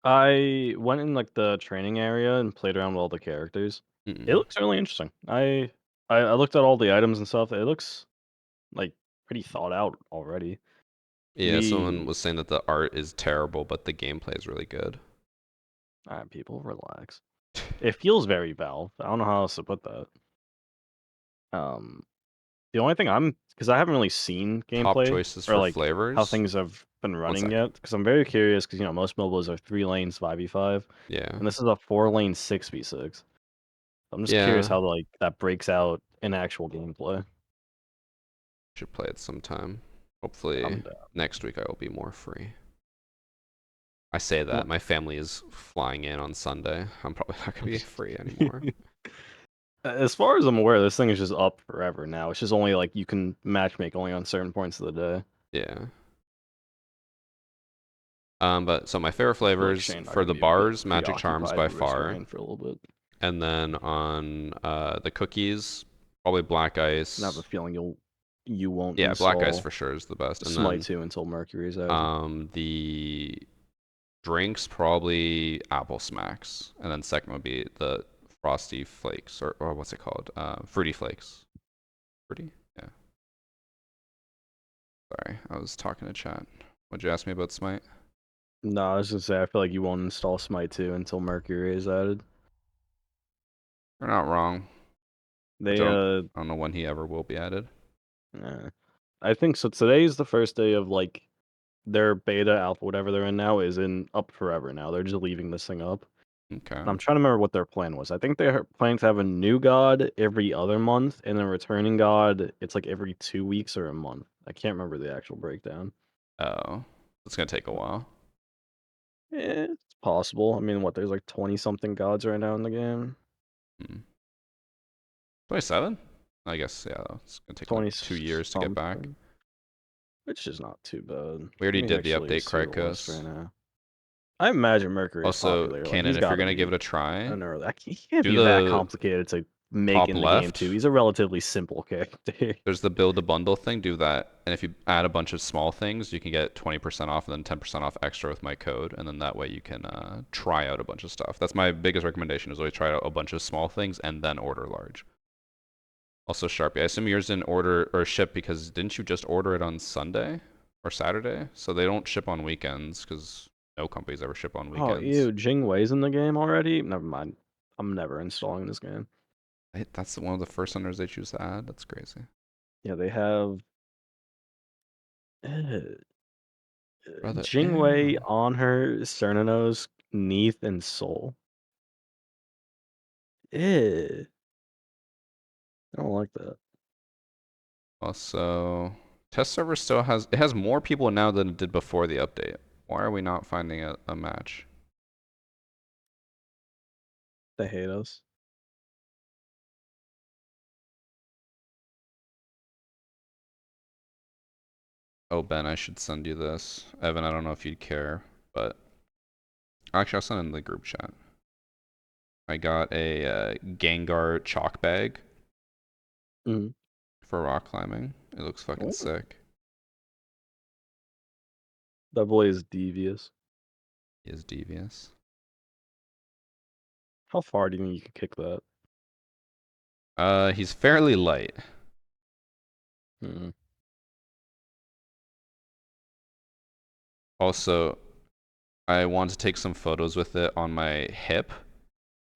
I went in like the training area and played around with all the characters. It looks really interesting. I looked at all the items and stuff. It looks like pretty thought out already. Yeah, someone was saying that the art is terrible, but the gameplay is really good. Alright, people, relax. It feels very Valve. I don't know how else to put that. The only thing because I haven't really seen Top gameplay choices or for like how flavors. things have been running second. yet. Because I'm very curious. Because most MOBAs are 3 lanes 5v5, Yeah. and this is a 4 lane 6v6. I'm just curious Yeah. how like that breaks out in actual gameplay. Should play it sometime. Hopefully next week I will be more free. I say that. My family is flying in on Sunday. I'm probably not going to be free anymore. As far as I'm aware, this thing is just up forever now. It's just only like you can matchmake only on certain points of the day. Yeah. But so my favorite flavors Shane, for the bars, Magic Charms by far. For a little bit. And then on the cookies, probably Black Ice. I have a feeling you won't. Yeah, Black Ice for sure is the best. And Smite then 2 until Mercury's out. The drinks probably Apple Smacks, and then second would be the Frosty Flakes, or what's it called? Fruity Flakes. Fruity? Yeah. Sorry, I was talking to chat. What'd you ask me about Smite? No, I was just say I feel like you won't install Smite 2 until Mercury is added. You're not wrong. They I don't know when he ever will be added. I think so. Today's the first day of like their beta alpha, whatever they're in now, is in up forever now. They're just leaving this thing up. Okay. And I'm trying to remember what their plan was. I think they're planning to have a new god every other month, and then returning god, it's like every 2 weeks or a month. I can't remember the actual breakdown. Oh, it's gonna take a while. It's Possible. I mean, what? There's like 20 something gods right now in the game. 27? I guess, yeah, it's gonna take 20 like 2 years to get back. something, which is not too bad. We already Let me did the actually update, see the list Krykos. right now. I imagine Mercury is Also, popular. Like, Kanan, he's if got you're to gonna be give it a try, an early. He can't do be that the complicated to make top in the game left. too. He's a relatively simple character. There's the build a bundle thing, do that. And if you add a bunch of small things, you can get 20% off and then 10% off extra with my code. And then that way you can try out a bunch of stuff. That's my biggest recommendation, is always try out a bunch of small things and then order large. Also, Sharpie, I assume yours didn't order or ship because didn't you just order it on Sunday or Saturday? So they don't ship on weekends because no companies ever ship on weekends. Oh, ew, Jingwei's in the game already? Never mind. I'm never installing this game. That's one of the first hunters they choose to add. That's crazy. Yeah, they have Brother, Jingwei, ew. on her, Cernanos, Neath, and Soul. I don't like that. Also, test server still has more people now than it did before the update. Why are we not finding a match? They hate us. Oh, Ben, I should send you this. Evan, I don't know if you'd care, but actually, I'll send it in the group chat. I got a Gengar chalk bag for rock climbing. It looks fucking sick. That boy is devious. He is devious. How far do you think you can kick that? He's fairly light. Also, I wanted to take some photos with it on my hip.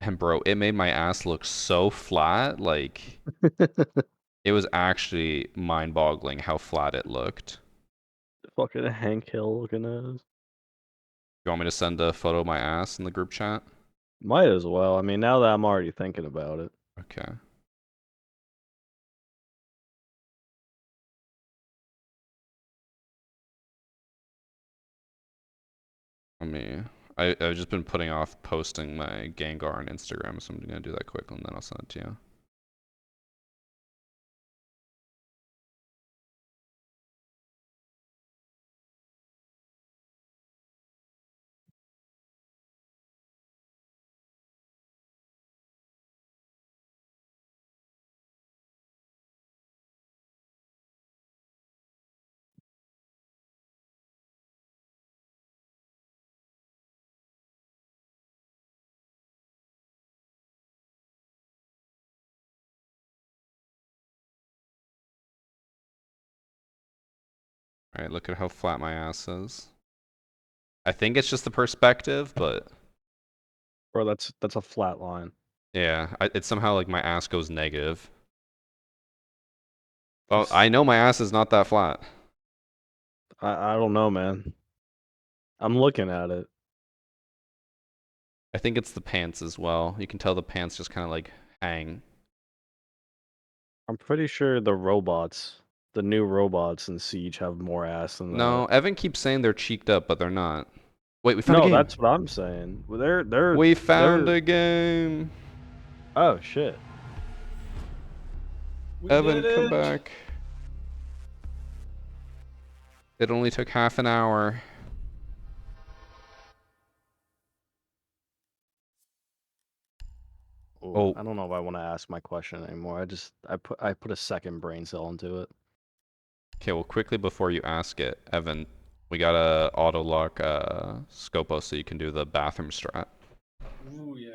And bro, it made my ass look so flat. Like, it was actually mind-boggling how flat it looked. Fucking Hank Hill looking ass. You want me to send a photo of my ass in the group chat? Might as well. I mean, now that I'm already thinking about it. Okay. I've just been putting off posting my Gengar on Instagram, so I'm gonna do that quick and then I'll send it to you. Alright, look at how flat my ass is. I think it's just the perspective, but Bro, that's a flat line. yeah, it's somehow like my ass goes negative. Well, I know my ass is not that flat. I don't know, man. I'm looking at it. I think it's the pants as well. You can tell the pants just kind of like hang. I'm pretty sure the new robots in Siege have more ass than that. No, Evan keeps saying they're cheeked up, but they're not. Wait, we found a game. No, that's what I'm saying. They're We found a game. Oh shit. Evan, come back. It only took half an hour. Oh, I don't know if I want to ask my question anymore. I put a second brain cell into it. Okay, well, quickly before you ask it, Evan, we got a auto lock Skopos so you can do the bathroom strat. Ooh, yeah.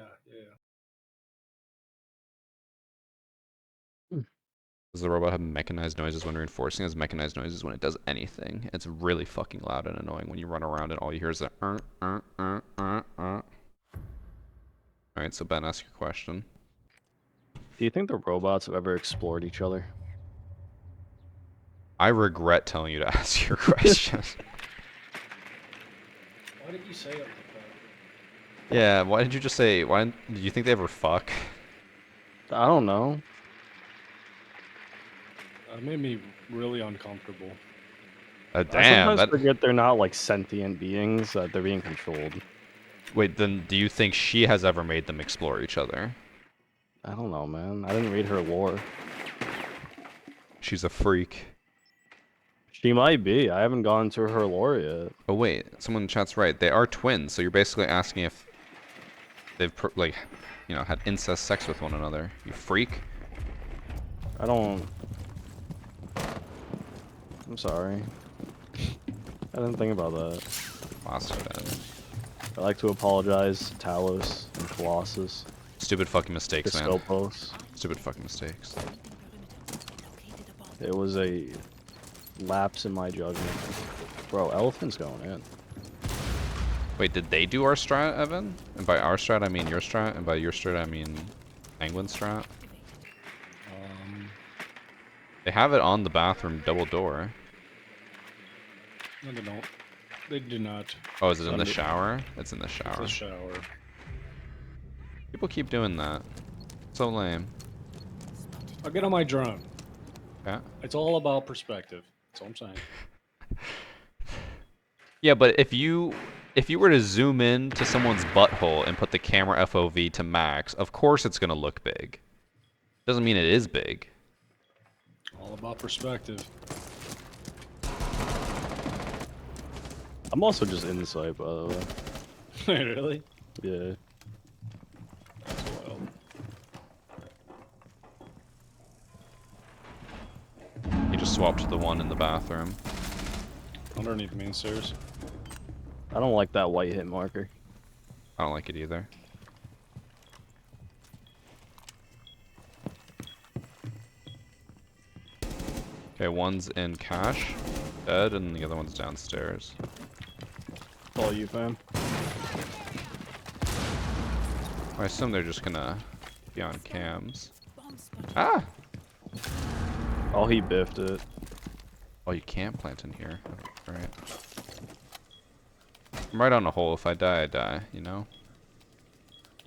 Does the robot have mechanized noises when reinforcing? It has mechanized noises when it does anything. It's really fucking loud and annoying when you run around and all you hear is a Alright, so Ben, ask your question. Do you think the robots have ever explored each other? I regret telling you to ask your question. Why did you say it like that? Yeah, why did you just say, did you think they ever fuck? I don't know. That made me really uncomfortable. Damn, I sometimes forget they're not like sentient beings, that they're being controlled. Wait, then do you think she has ever made them explore each other? I don't know, man. I didn't read her lore. She's a freak. She might be. I haven't gone to her lore yet. Oh wait, someone in chat's right. They are twins, so you're basically asking if they've like, you know, had incest sex with one another. You freak. I don't... I'm sorry. I didn't think about that. Lost it. I'd like to apologize to Talos and Colossus. Stupid fucking mistakes, To man. Skopos. Stupid fucking mistakes. It was a lapse in my judgment. Bro, elephant's going in. Wait, did they do our strat, Evan? And by our strat, I mean your strat, and by your strat, I mean Penguin strat. They have it on the bathroom double door. No, they don't. They do not. Oh, is it in the shower? It's in the It's shower. a shower. People keep doing that. So lame. I'll get on my drone. Yeah. It's all about perspective. That's all I'm saying. Yeah, but if you were to zoom in to someone's butthole and put the camera FOV to max, of course it's gonna look big. Doesn't mean it is big. All about perspective. I'm also just insight, by the way. Really? Yeah. That's wild. You just swapped to the one in the bathroom. Underneath main stairs. I don't like that white hit marker. I don't like it either. Okay, one's in cash, dead, and the other one's downstairs. All you, fam. I assume they're just gonna be on cams. Ah! Oh, he biffed it. Oh, you can't plant in here. Right. I'm right on a hole. If I die, I die, you know?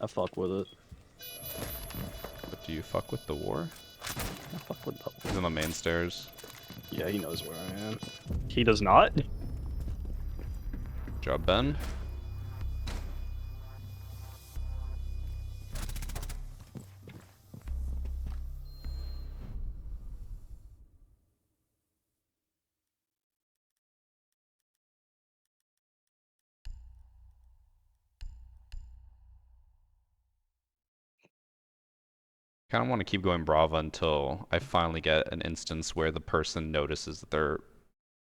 I fuck with it. But do you fuck with the war? I fuck with that. He's on the main stairs. Yeah, he knows where I am. He does not? Good job, Ben. Kind of want to keep going Brava until I finally get an instance where the person notices that their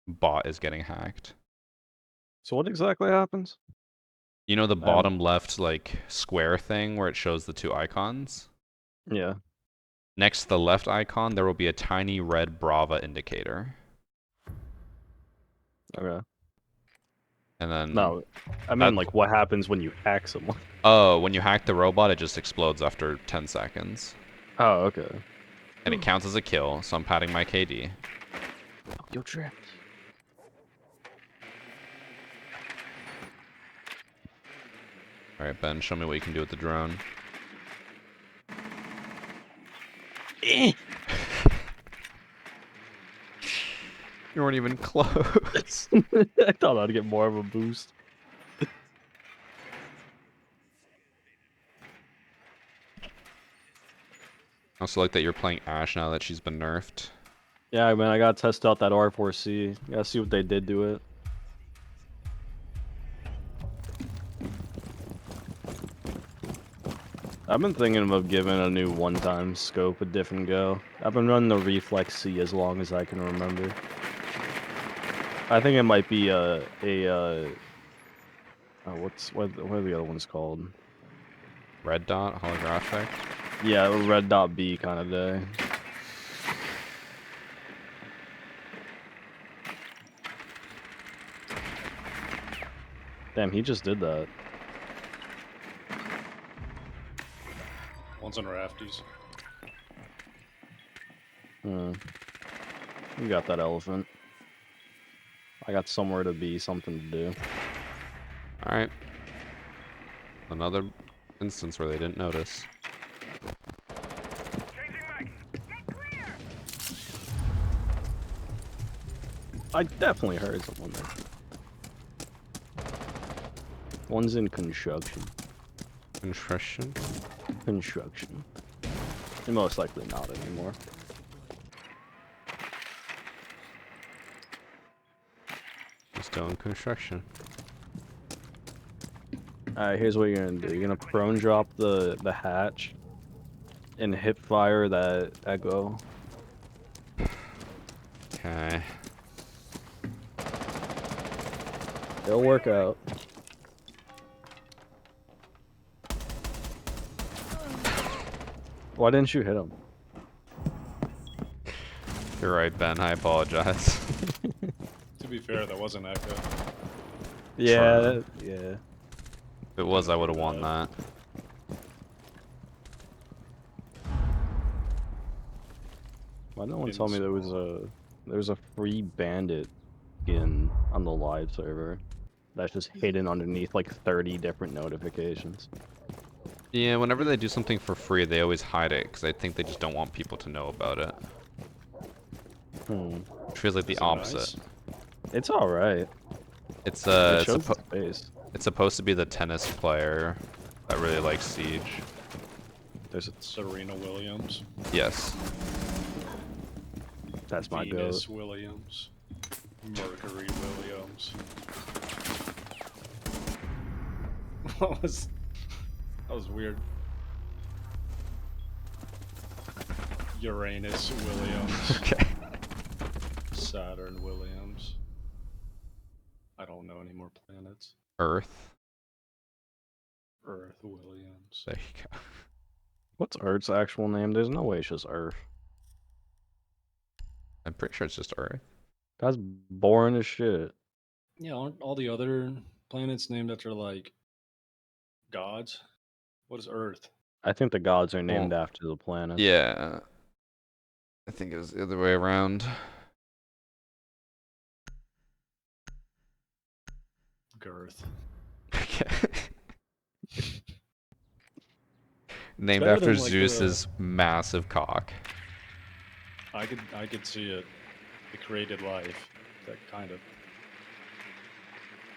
bot is getting hacked. So what exactly happens? You know the bottom left like square thing where it shows the two icons? Yeah. Next to the left icon, there will be a tiny red Brava indicator. Okay. And then... No, I mean like what happens when you hack someone? Oh, when you hack the robot, it just explodes after 10 seconds. Oh, okay. And it counts as a kill, so I'm padding my KD. Oh, you're trapped. Alright, Ben, show me what you can do with the drone. Eh. You weren't even close. I thought I'd get more of a boost. I also like that you're playing Ashe now that she's been nerfed. Yeah, man, I gotta test out that R4C. Gotta see what they did to it. I've been thinking of giving a new one-time scope a different go. I've been running the Reflex C as long as I can remember. I think it might be oh, what are the other ones called? Red dot, holographic. Yeah, a red dot B kind of day. Damn, he just did that. One's on rafties. You got that elephant. I got somewhere to be, something to do. Alright. Another instance where they didn't notice. I definitely heard someone there. One's in construction. Construction? Construction. And most likely not anymore. Still in construction. Alright, here's what you're gonna do. You're gonna prone drop the hatch and hip fire that echo. Okay. It'll work out. Why didn't you hit him? You're right, Ben. I apologize. To be fair, that wasn't Echo. Yeah, yeah. If it was, I would have won that. Why no one told me there was a free bandit skin on the live server that's just hidden underneath like 30 different notifications. Yeah, whenever they do something for free, they always hide it because I think they just don't want people to know about it. Which feels like the opposite. Nice? It's all right. It's It shows its face. it's supposed to be the tennis player that really likes Siege. There's a, Serena Williams. Yes. that's my goat. Venus Williams. Mercury Williams. What was... That was weird. Uranus Williams. Okay. Saturn Williams. I don't know any more planets. Earth. Earth Williams. There you go. What's Earth's actual name? There's no way it's just Earth. I'm pretty sure it's just Earth. That's boring as shit. Yeah, aren't all the other planets named after like gods? What is Earth? I think the gods are named after the planet. Yeah. I think it was the other way around. Girth. Okay. Named better after than, like, Zeus's massive cock. I could see it. It created life. That kind of.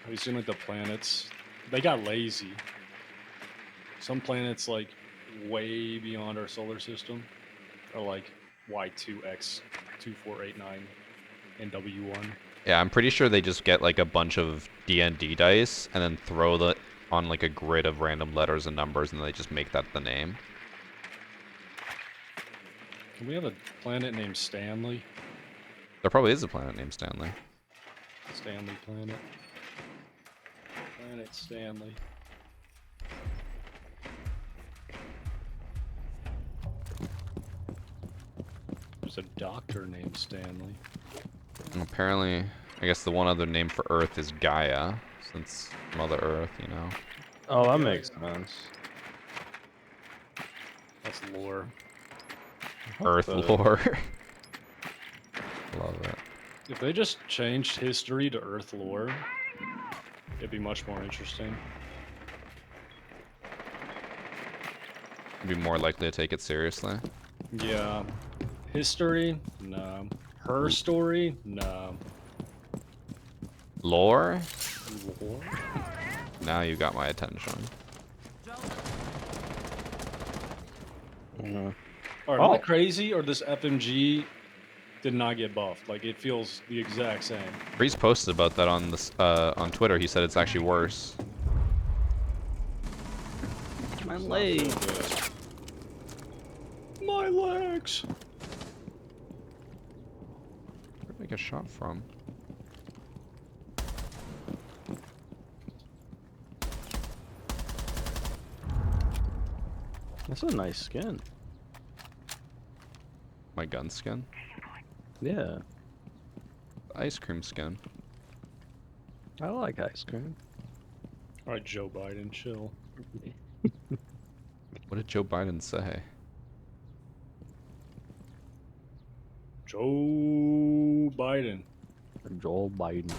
Have you seen like the planets? They got lazy. Some planets like way beyond our solar system are like Y2X 2489 and W1. Yeah, I'm pretty sure they just get like a bunch of D&D dice and then throw the on like a grid of random letters and numbers and they just make that the name. Can we have a planet named Stanley? There probably is a planet named Stanley. Stanley planet. Planet Stanley. There's a doctor named Stanley. And apparently, I guess the one other name for Earth is Gaia, since Mother Earth, you know. Oh, that makes sense. That's lore. Earth lore. Love it. If they just changed history to Earth lore, it'd be much more interesting. Be more likely to take it seriously. Yeah. History? No. Her story? No. Lore? Lore? Now you got my attention. Alright, am I crazy or this FMG did not get buffed? Like, it feels the exact same. Breeze posted about that on this on Twitter. He said it's actually worse. My leg. My legs. Where'd I get shot from? That's a nice skin. My gun skin? Yeah. Ice cream skin. I like ice cream. Alright, Joe Biden, chill. What did Joe Biden say? Joe Biden. Joe Biden.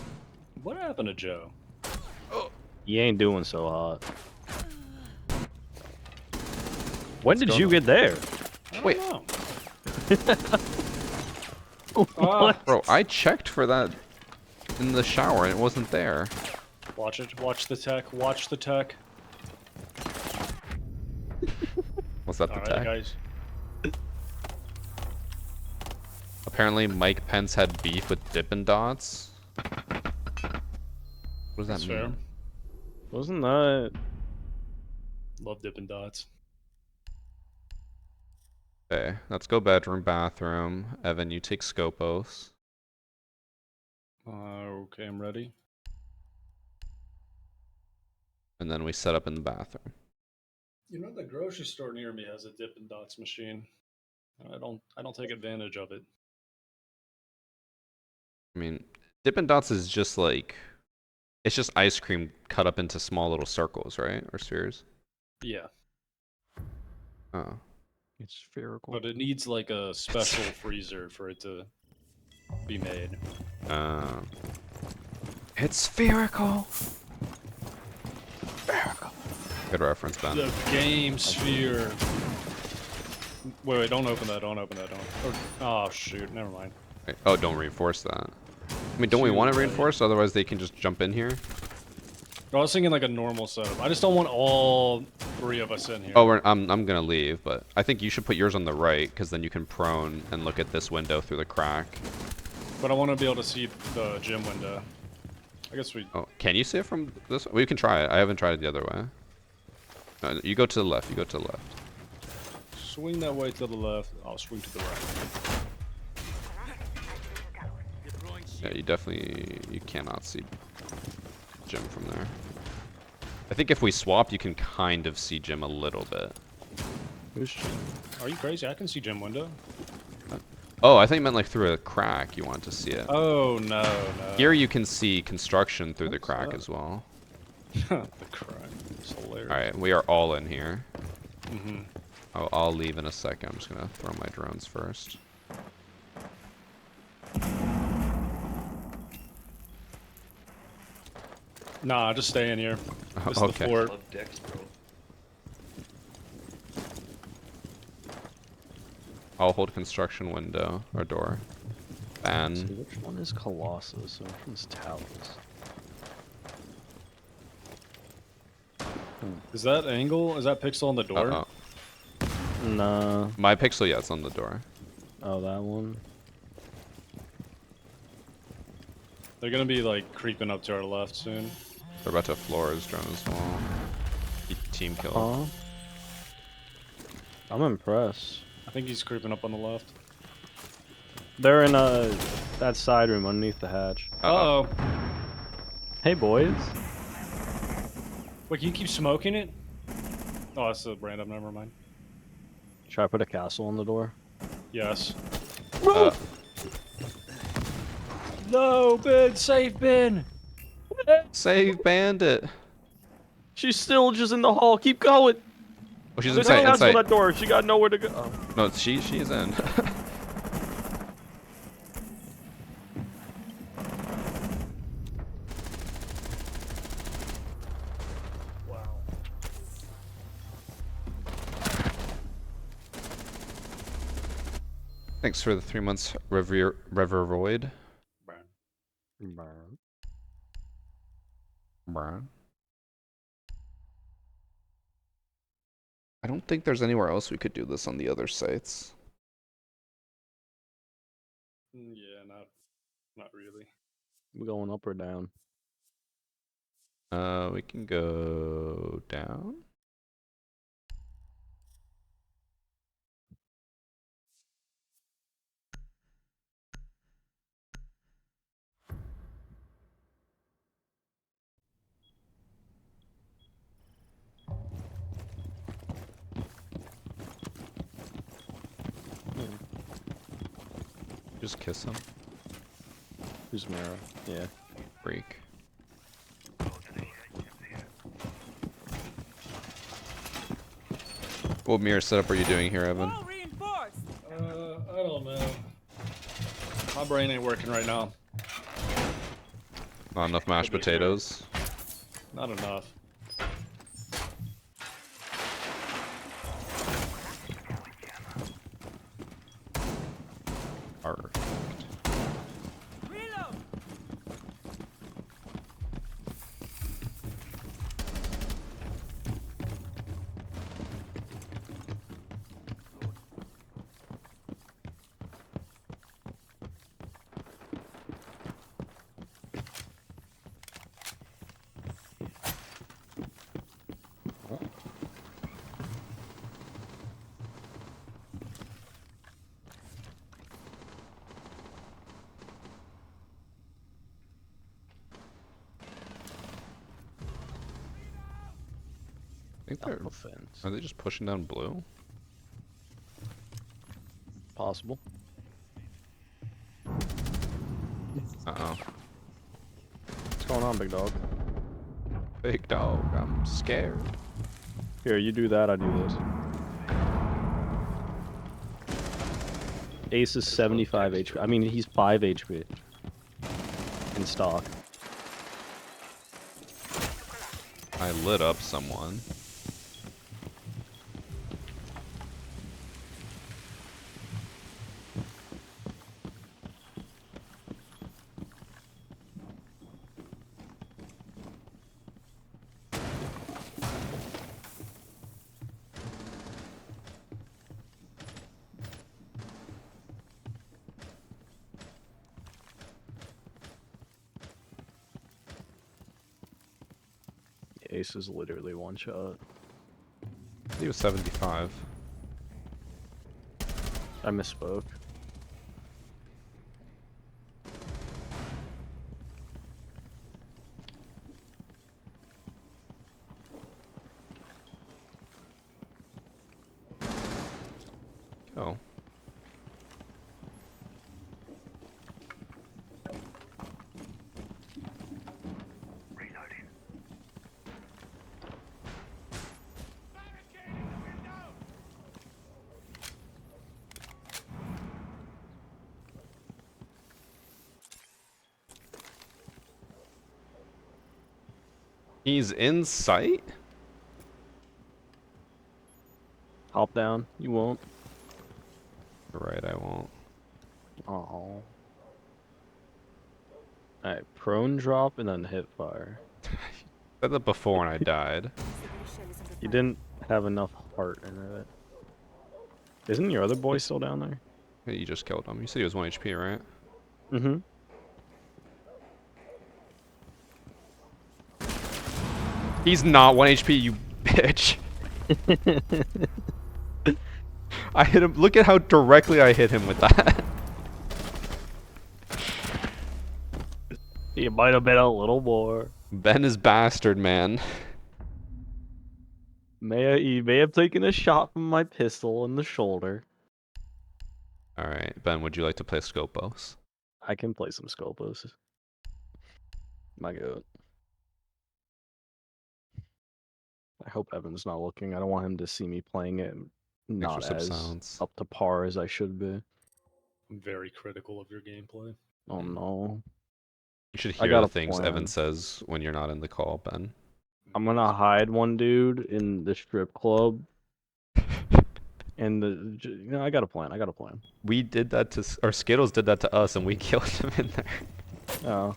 What happened to Joe? He ain't doing so hot. When did you get there? Wait. What? Bro, I checked for that in the shower and it wasn't there. Watch it. Watch the tech. Watch the tech. Was that the Alright, tech? guys. Apparently Mike Pence had beef with Dippin' Dots. What does that That's mean? fair. Wasn't that? Love Dippin' Dots. Okay, let's go bedroom, bathroom. Evan, you take Skopos. Okay, I'm ready. And then we set up in the bathroom. You know, the grocery store near me has a Dippin' Dots machine. I don't take advantage of it. I mean, Dippin' Dots is just like, it's just ice cream cut up into small little circles, right? Or spheres? Yeah, Oh. It's spherical. but it needs like a special freezer for it to be made. It's spherical. Spherical. Good reference, Ben. The game sphere. Wait, don't open that. Don't open that. Don't. Oh shoot, never mind. Wait, oh, don't reinforce that. I mean, don't we want it reinforced? Otherwise, they can just jump in here. I was thinking like a normal setup. I just don't want all 3 of us in here. Oh, I'm gonna leave, but I think you should put yours on the right, because then you can prone and look at this window through the crack. But I want to be able to see the gym window. I guess we. Oh, can you see it from this? We can try it. I haven't tried it the other way. You go to the left. You go to the left. Swing that way to the left. I'll swing to the right. Yeah, you cannot see Jim from there. I think if we swap, you can kind of see Jim a little bit. Who's Jim? Are you crazy? I can see gym window. Oh, I think you meant like through a crack. You want to see it. Oh no, no. Here you can see construction through the crack as well. The crack. It's hilarious. All right, we are all in here. Mhm. Oh, I'll leave in a second. I'm just gonna throw my drones first. Nah, just stay in here. This is Okay. the fort. Love Dex, bro. I'll hold construction window or door. So And which one is Colossus and which one's Talos? Is that angle? Is that pixel on the door? uh-oh. Nah. My pixel, yeah, it's on the door. Oh, that one. They're gonna be like creeping up to our left soon. They're about to floor his drone as well. Team kill. Huh? I'm impressed. I think he's creeping up on the left. They're in that side room underneath the hatch. Uh-oh. Hey, boys. Wait, can you keep smoking it? Oh, that's a random. Never mind. Should I put a castle on the door? Yes. Uh, No, Ben, save Ben. Save Bandit. She's still just in the hall. Keep going. Oh, she's There's no inside. castle on Inside. that door. She got nowhere to go. Oh. No, she's in. Wow. Thanks for the 3 months, Reveroid. Bruh. I don't think there's anywhere else we could do this on the other sites. Yeah, not really. We going up or down? We can go down. Just kiss him. Who's Mara? Yeah. Freak. What mirror setup are you doing here, Evan? I don't know. My brain ain't working right now. Not enough mashed potatoes. Not enough. Perfect. think they're. Alpha fence. Are they just pushing down blue? Possible. Uh-oh. What's going on, big dog? Big dog, I'm scared. Here, you do that, I do this. Ace is 75 HP. I mean, he's 5 HP. In stock. I lit up someone. Ace is literally one shot. He was 75. I misspoke. Oh. He's in sight? Hop down. You won't. Right, I won't. Oh. Alright, prone drop and then hip fire. Said that before and I died. You didn't have enough heart in it. Isn't your other boy still down there? Hey, you just killed him. You said he was 1 HP, right? Mm-hmm. He's not 1 HP, you bitch. I hit him. Look at how directly I hit him with that. You might have been a little more. Ben is bastard, man. He may have taken a shot from my pistol in the shoulder. Alright, Ben, would you like to play Skopos? I can play some Skopos. My god. I hope Evan's not looking. I don't want him to see me playing it not Extra as sounds. up to par as I should be. I'm very critical of your gameplay. Oh no. You should I hear got the a things plan. Evan says when you're not in the call, Ben. I'm gonna hide one dude in the strip club. And I got a plan. I got a plan. We did that to, or Skittles did that to us and we killed him in there. Oh.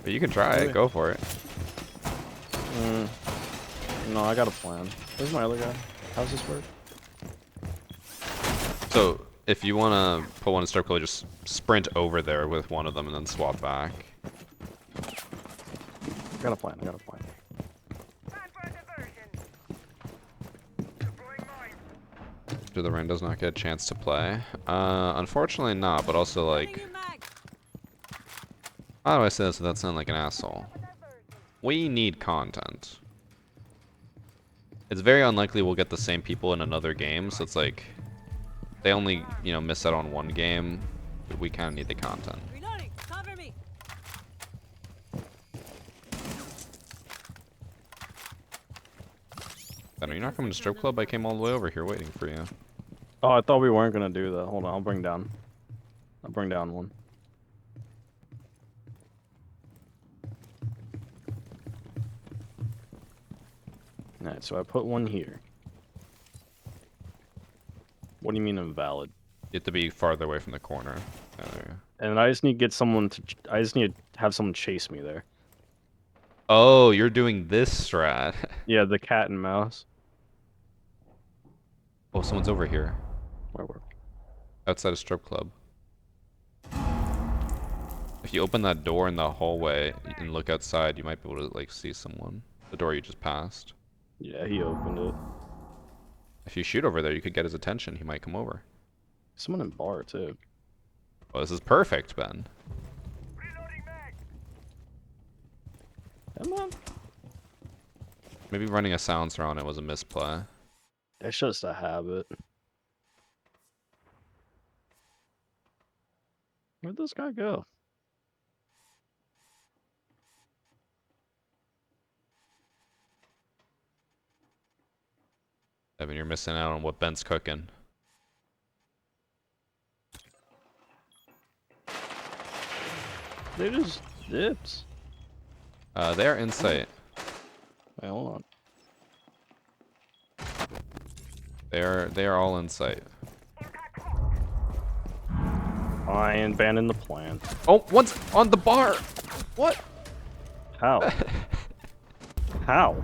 But you can try it, go for it. No, I got a plan. Where's my other guy? How's this work? So, if you want to put one in strip club, just sprint over there with one of them and then swap back. I got a plan. I got a plan. Do the rain does not get a chance to play? Unfortunately not, but also like... How do I say this without sounding like an asshole? We need content. It's very unlikely we'll get the same people in another game, so it's like... They only, you know, miss out on one game. But we kind of need the content. Reloading. Cover me. Ben, are you not coming to strip club? I came all the way over here waiting for you. Oh, I thought we weren't gonna do that. Hold on, I'll bring down one. Alright, so I put one here. What do you mean invalid? You have to be farther away from the corner. Oh, there you go. And I just need to get someone to. I just need to have someone chase me there. Oh, you're doing this strat. Yeah, the cat and mouse. Oh, someone's over here. Where were? Outside a strip club. If you open that door in the hallway and look outside, you might be able to like see someone. The door you just passed. Yeah, he opened it. If you shoot over there, you could get his attention. He might come over. Someone in bar too. Oh, this is perfect, Ben. Come on. Maybe running a silencer on it was a misplay. It's just a habit. Where'd this guy go? Evan, you're missing out on what Ben's cooking. They just dips. They're in sight. Wait, hold on. They are all in sight. I abandoned the plan. Oh, one's on the bar. What? How? How?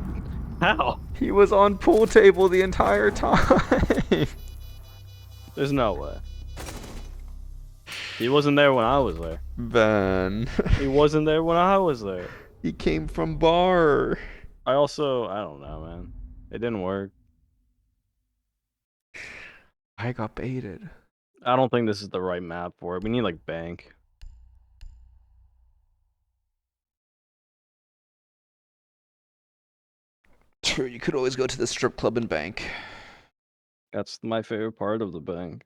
How? He was on pool table the entire time. There's no way. He wasn't there when I was there. Ben. He wasn't there when I was there. He came from bar. I don't know, man. It didn't work. I got baited. I don't think this is the right map for it. We need like bank. True, you could always go to the strip club and bank. That's my favorite part of the bank.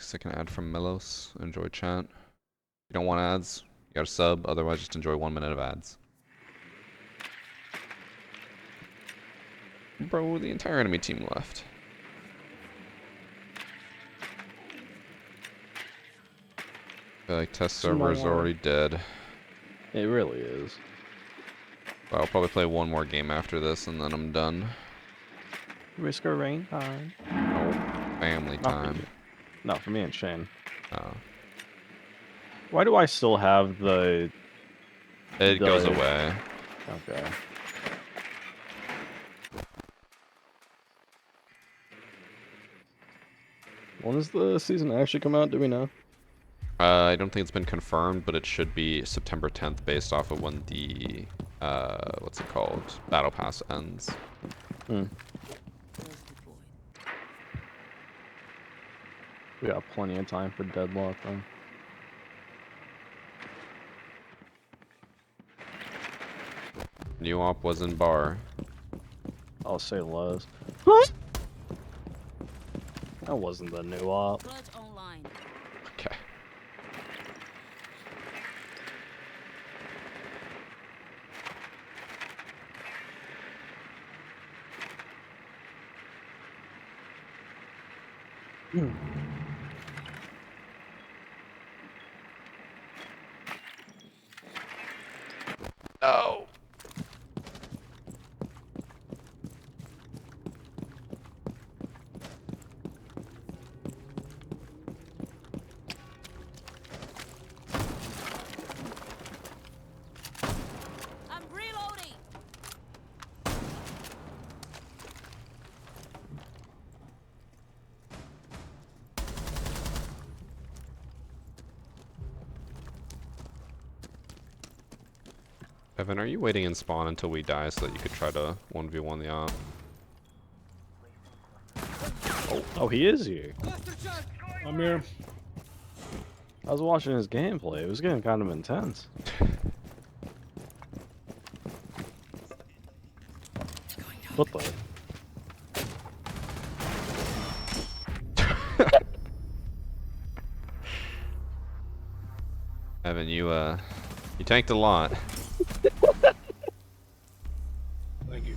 Second ad from Melos. Enjoy chat. If you don't want ads, you gotta sub. Otherwise, just enjoy 1 minute of ads. Bro, the entire enemy team left. I feel like test server is already dead. It really is. I'll probably play one more game after this and then I'm done. Risk of rain time. No, family Not for time. you. No, for me and Shane. Oh. Why do I still have the... It goes away. Okay. When does the season actually come out? Do we know? I don't think it's been confirmed, but it should be September 10th based off of when the, what's it called? Battle Pass ends. Hmm. We got plenty of time for deadlock then. New op was in bar. I'll say Lowe's. That wasn't the new op. Okay. No. I'm reloading. Evan, are you waiting in spawn until we die so that you could try to 1v1 the op? Oh, he is here. I'm here. I was watching his gameplay. It was getting kind of intense. What the? Evan, you tanked a lot. Thank you.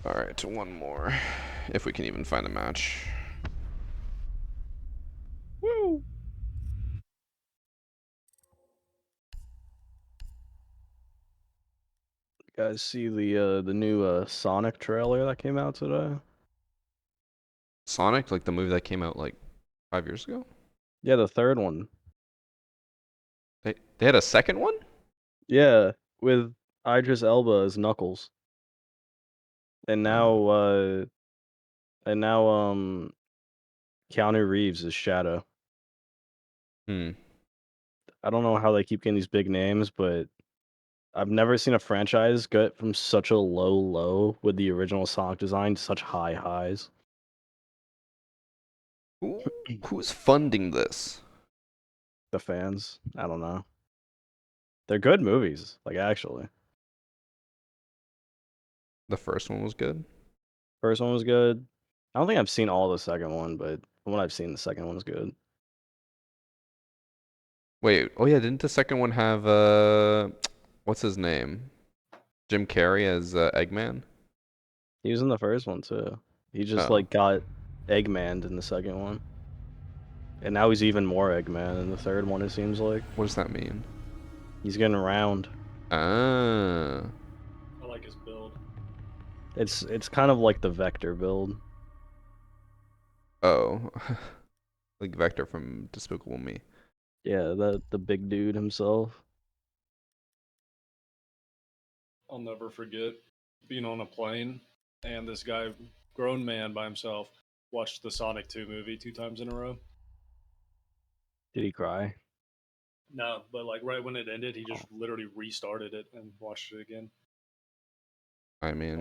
Alright, one more. If we can even find a match. Woo! You guys see the new Sonic trailer that came out today? Sonic, like the movie that came out like 5 years ago? Yeah, the third one. They had a second one? Yeah, with Idris Elba as Knuckles. And now Keanu Reeves is Shadow. Hmm. I don't know how they keep getting these big names, but I've never seen a franchise get from such a low with the original Sonic design to such high highs. Who's funding this? The fans, I don't know. They're good movies, like actually. The first one was good. First one was good. I don't think I've seen all the second one, but from what I've seen, the second one was good. Wait, oh yeah, didn't the second one have what's his name? Jim Carrey as Eggman? He was in the first one too. He just Oh. like got Eggman in the second one. And now he's even more Eggman in the third one, it seems like. What does that mean? He's getting around. Ah. I like his build. It's kind of like the Vector build. Oh. Like Vector from Despicable Me. Yeah, the big dude himself. I'll never forget being on a plane and this guy, grown man by himself, watched the Sonic 2 movie 2 times in a row. Did he cry? No, but like right when it ended, he just literally restarted it and watched it again. I I mean,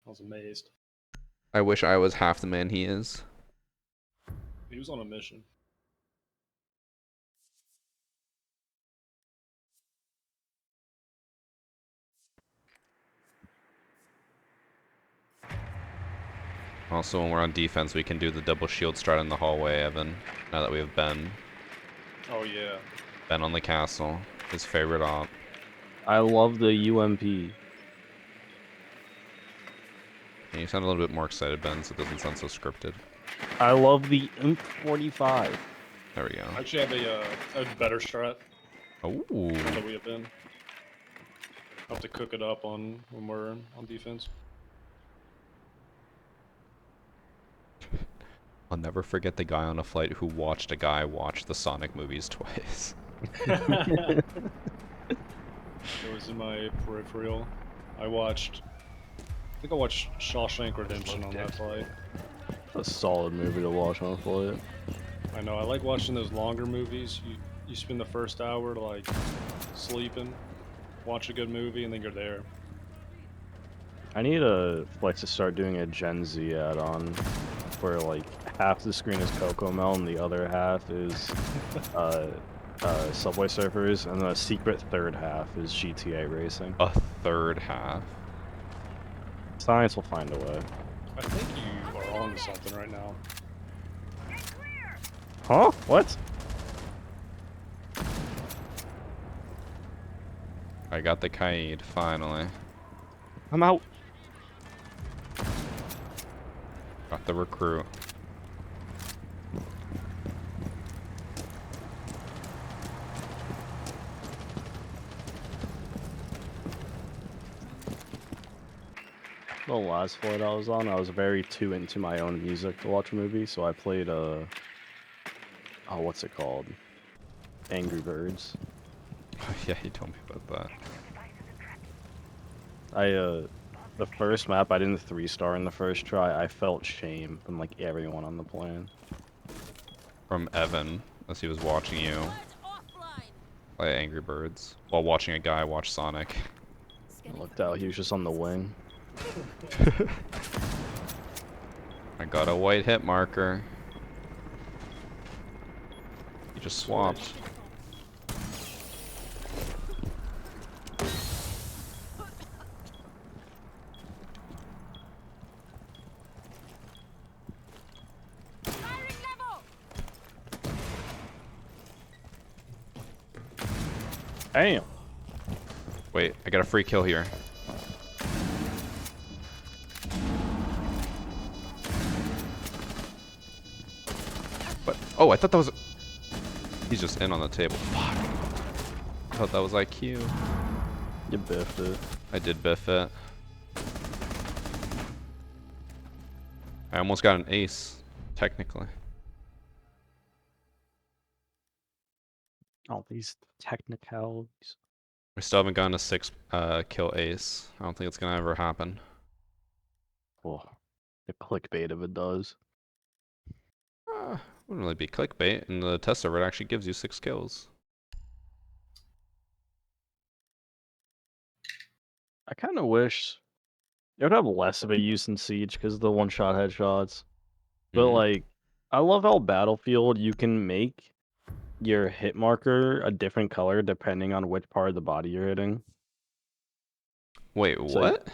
was amazed. I wish I was half the man he is. He was on a mission. Also, when we're on defense, we can do the double shield strat in the hallway, Evan. Now that we have Ben. Oh yeah. Ben on the castle. His favorite op. I love the UMP. Can you sound a little bit more excited, Ben, so it doesn't sound so scripted? I love the Imp 45. There we go. I actually have a better strat Oh. that we have been. I'll have to cook it up on when we're on defense. I'll never forget the guy on a flight who watched a guy watch the Sonic movies twice. It was in my peripheral. I think I watched Shawshank Redemption on that flight. A solid movie to watch on a flight. I know, I like watching those longer movies. You spend the first hour like sleeping, watch a good movie, and then you're there. I need a flight to start doing a Gen Z add-on where like half the screen is Cocomelon and the other half is Subway Surfers, and the secret third half is GTA racing. A third half? Science will find a way. I think you are on to something right now. Huh? What? I got the Kaid, finally. I'm out. Got the recruit. The last flight I was on, I was very too into my own music to watch a movie, so I played oh, what's it called? Angry Birds. Yeah, you told me about that. The first map I didn't 3-star in the first try. I felt shame from like everyone on the plane. From Evan, as he was watching you play Angry Birds while watching a guy watch Sonic. I looked out, he was just on the wing. I got a white hit marker. He just swapped. Damn. Wait, I got a free kill here. But oh, I thought that was. He's just in on the table. Fuck. I thought that was IQ. You biffed it. I did biff it. I almost got an ace, technically. All these technicalities. We still haven't gotten a 6 kill ace. I don't think it's gonna ever happen. Oh, the clickbait of it does. Wouldn't really be clickbait. In the test server, it actually gives you 6 kills. I kind of wish it would have less of a use in Siege because of the one-shot headshots. But Mhm. like, I love how Battlefield you can make your hit marker a different color depending on which part of the body you're hitting. Wait, So, what?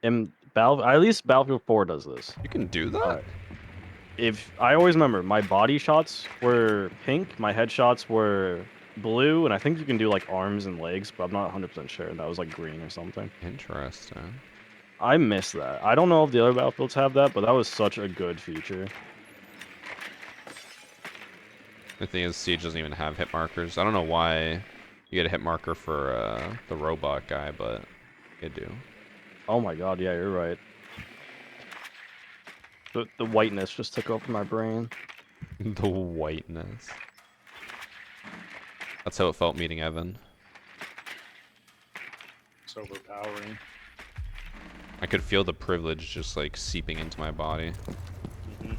And at least Battlefield 4 does this. You can do that? If I always remember, my body shots were pink, my headshots were blue, and I think you can do like arms and legs, but I'm not 100% sure. That was like green or something. Interesting. I miss that. I don't know if the other Battlefields have that, but that was such a good feature. The thing is, Siege doesn't even have hit markers. I don't know why you get a hit marker for the robot guy, but you do. Oh my god, yeah, you're right. The whiteness just took over my brain. The whiteness. That's how it felt meeting Evan. It's overpowering. I could feel the privilege just like seeping into my body. Mm-hmm.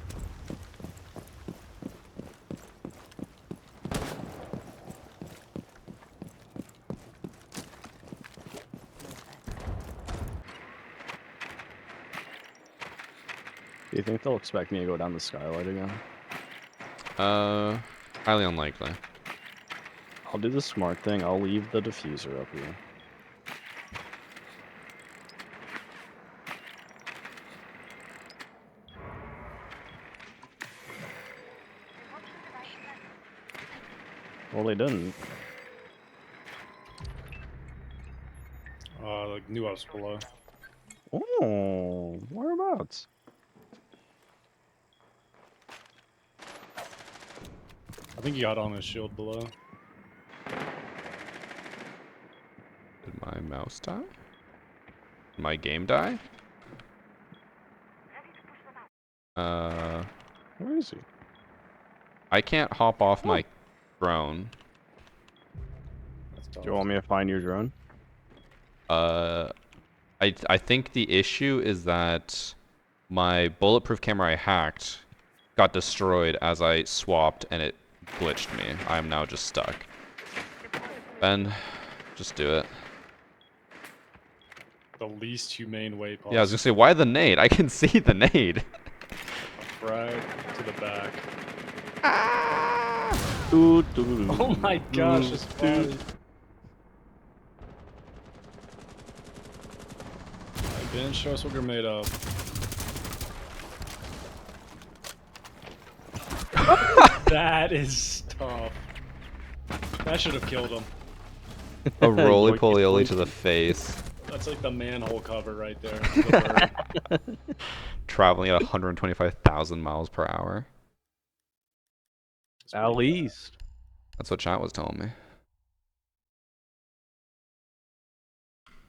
Do you think they'll expect me to go down the skylight again? Highly unlikely. I'll do the smart thing. I'll leave the diffuser up here. Well, they didn't. Like new house below. Oh, whereabouts? I think he got on his shield below. Did my mouse die? Did my game die? Where is he? I can't hop off my drone. Do you want me to find your drone? I think the issue is that my bulletproof camera I hacked got destroyed as I swapped and it glitched me. I am now just stuck. Ben, just do it. The least humane way possible. Yeah, I was gonna say, why the nade? I can see the nade. Right to the back. Oh my gosh, it's funny. Ben, show us what you're made of. That is tough. That should have killed him. A roly-poly to the face. That's like the manhole cover right there. The bird. Traveling at 125,000 miles per hour. At least. That's what chat was telling me.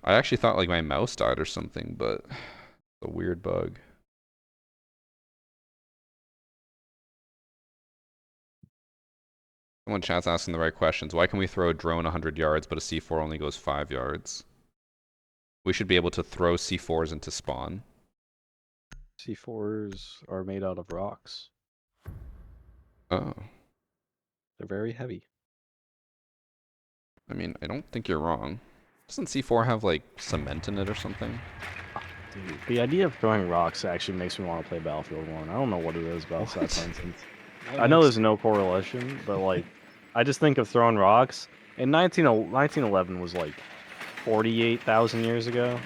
I actually thought like my mouse died or something, but it's a weird bug. Someone chat's asking the right questions. Why can we throw a drone 100 yards, but a C4 only goes 5 yards? We should be able to throw C4s into spawn. C4s are made out of rocks. Oh. They're very heavy. I mean, I don't think you're wrong. Doesn't C4 have like cement in it or something? Dude, the idea of throwing rocks actually makes me want to play Battlefield 1. I don't know what it is about that, for instance. I know there's no correlation, but like, I just think of throwing rocks. And 1911 was like 48,000 years ago.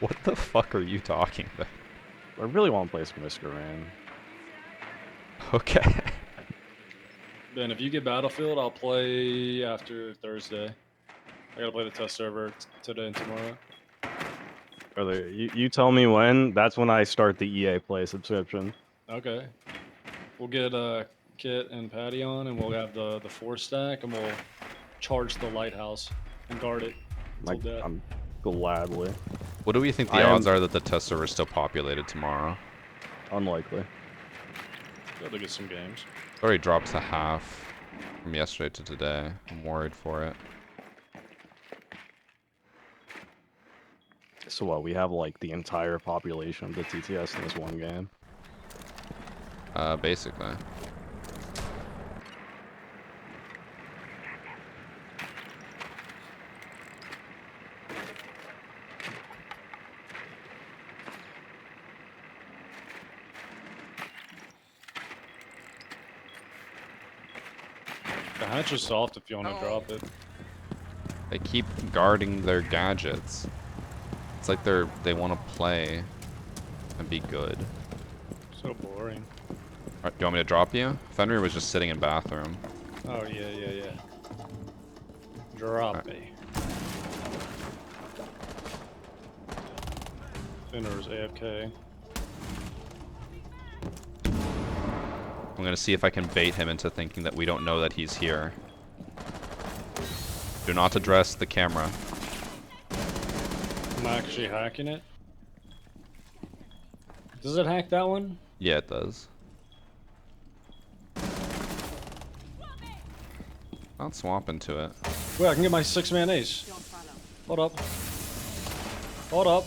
What the fuck are you talking about? I really want to play some Risk Around. Okay. Ben, if you get Battlefield, I'll play after Thursday. I gotta play the test server today and tomorrow. Brother, you tell me when. That's when I start the EA Play subscription. Okay. We'll get Kit and Patty on, and we'll have the 4-stack, and we'll charge the lighthouse and guard it until death. I'm gladly. What do we think the odds are that the test server is still populated tomorrow? Unlikely. Gotta get some games. It already dropped to half from yesterday to today. I'm worried for it. So what, we have like the entire population of the TTS in this one game? Basically. Hatch is soft if you want to drop it. They keep guarding their gadgets. It's like they want to play and be good. So boring. Alright, do you want me to drop you? Fenrir was just sitting in bathroom. Oh yeah. Drop me. Finner's AFK. I'm gonna see if I can bait him into thinking that we don't know that he's here. Do not address the camera. I'm actually hacking it. Does it hack that one? Yeah, it does. I'll swap into it. Wait, I can get my 6-man ace. Hold up. Hold up.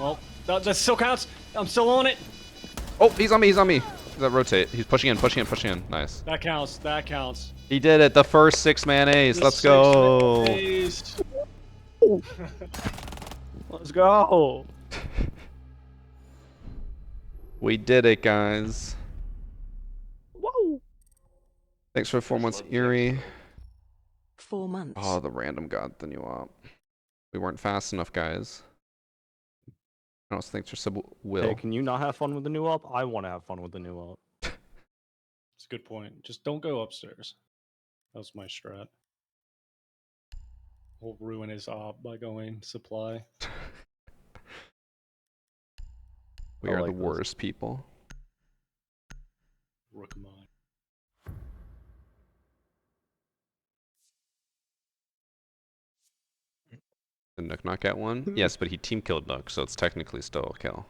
Well, that still counts. I'm still on it. Oh, he's on me, he's on me. Does that rotate? He's pushing in. Nice. That counts. He did it, the first 6-man ace. The Let's go. 6-man ace. Let's go. We did it, guys. Whoa. Thanks for 4 months, Erie. 4 months. Oh, the random got the new op. We weren't fast enough, guys. I don't think there's will. Hey, can you not have fun with the new op? I want to have fun with the new op. That's a good point. Just don't go upstairs. That was my strat. We'll ruin his op by going supply. We I are like the this. worst people. Rook of mine. Did Nook not get one? Yes, but he team killed Nook, so it's technically still a kill.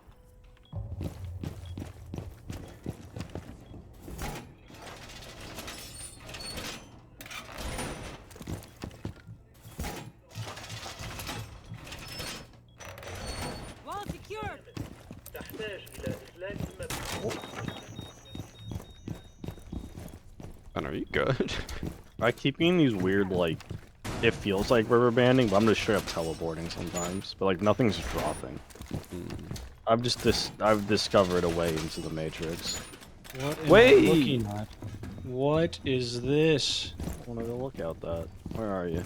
Wall secured. Ben, are you good? I keep getting these weird, like, it feels like river banding, but I'm just straight up teleporting sometimes. But, like, nothing's dropping. I've discovered a way into the Matrix. What am I Wait! looking at? What is this? I want to go look out that. Where are you?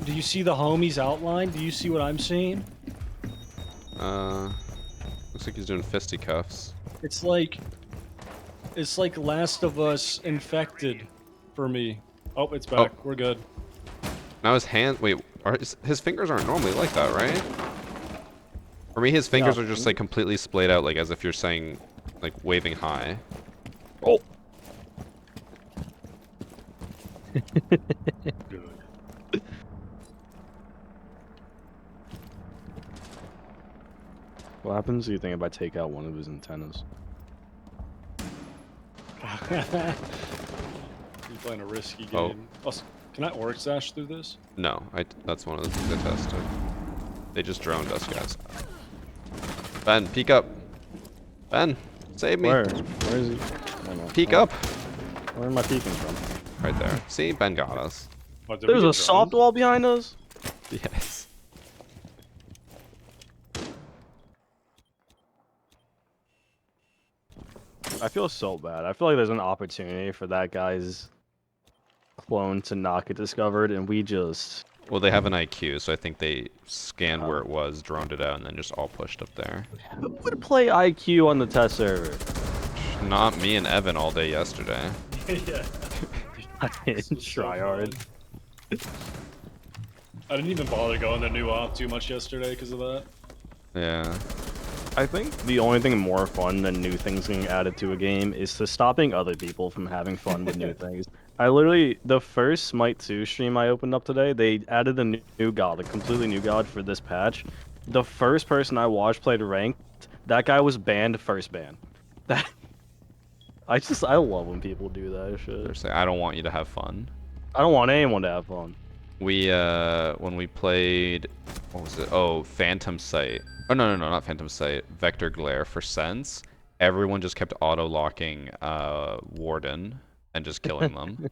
Do you see the homies outline? Do you see what I'm seeing? Looks like he's doing fisticuffs. It's like Last of Us infected for me. Oh, it's back. We're good. Now his hand, wait, his fingers aren't normally like that, right? For me, his fingers are just like completely splayed out, like as if you're saying, like waving high. Oh. Good. What happens do you think if I take out one of his antennas? You're playing a risky game. Oh. Also, can I orc sash through this? No, that's one of the things I tested. They just droned us, guys. Ben, peek up. Ben, save me. Where? Where is he? Oh, no. Peek up. Where am I peeking from? Right there. See, Ben got us. What, did we There's get a soft drones? wall behind us? Yes. I feel so bad. I feel like there's an opportunity for that guy's clone to not get discovered, and we just... Well, they have an IQ, so I think they scanned where it was, droned it out, and then just all pushed up there. Who would play IQ on the test server? Not me and Evan all day yesterday. Yeah. I didn't try hard. I didn't even bother going to new op too much yesterday because of that. Yeah. I think the only thing more fun than new things getting added to a game is to stopping other people from having fun with new things. I literally, the first Smite 2 stream I opened up today, they added a new god, a completely new god for this patch. The first person I watched played ranked, that guy was banned first ban. That I love when people do that shit. They're saying, I don't want you to have fun. I don't want anyone to have fun. We, when we played, what was it? Oh, Phantom Sight. Oh, no, not Phantom Sight. Vector Glare for Sense. Everyone just kept auto-locking Warden and just killing them.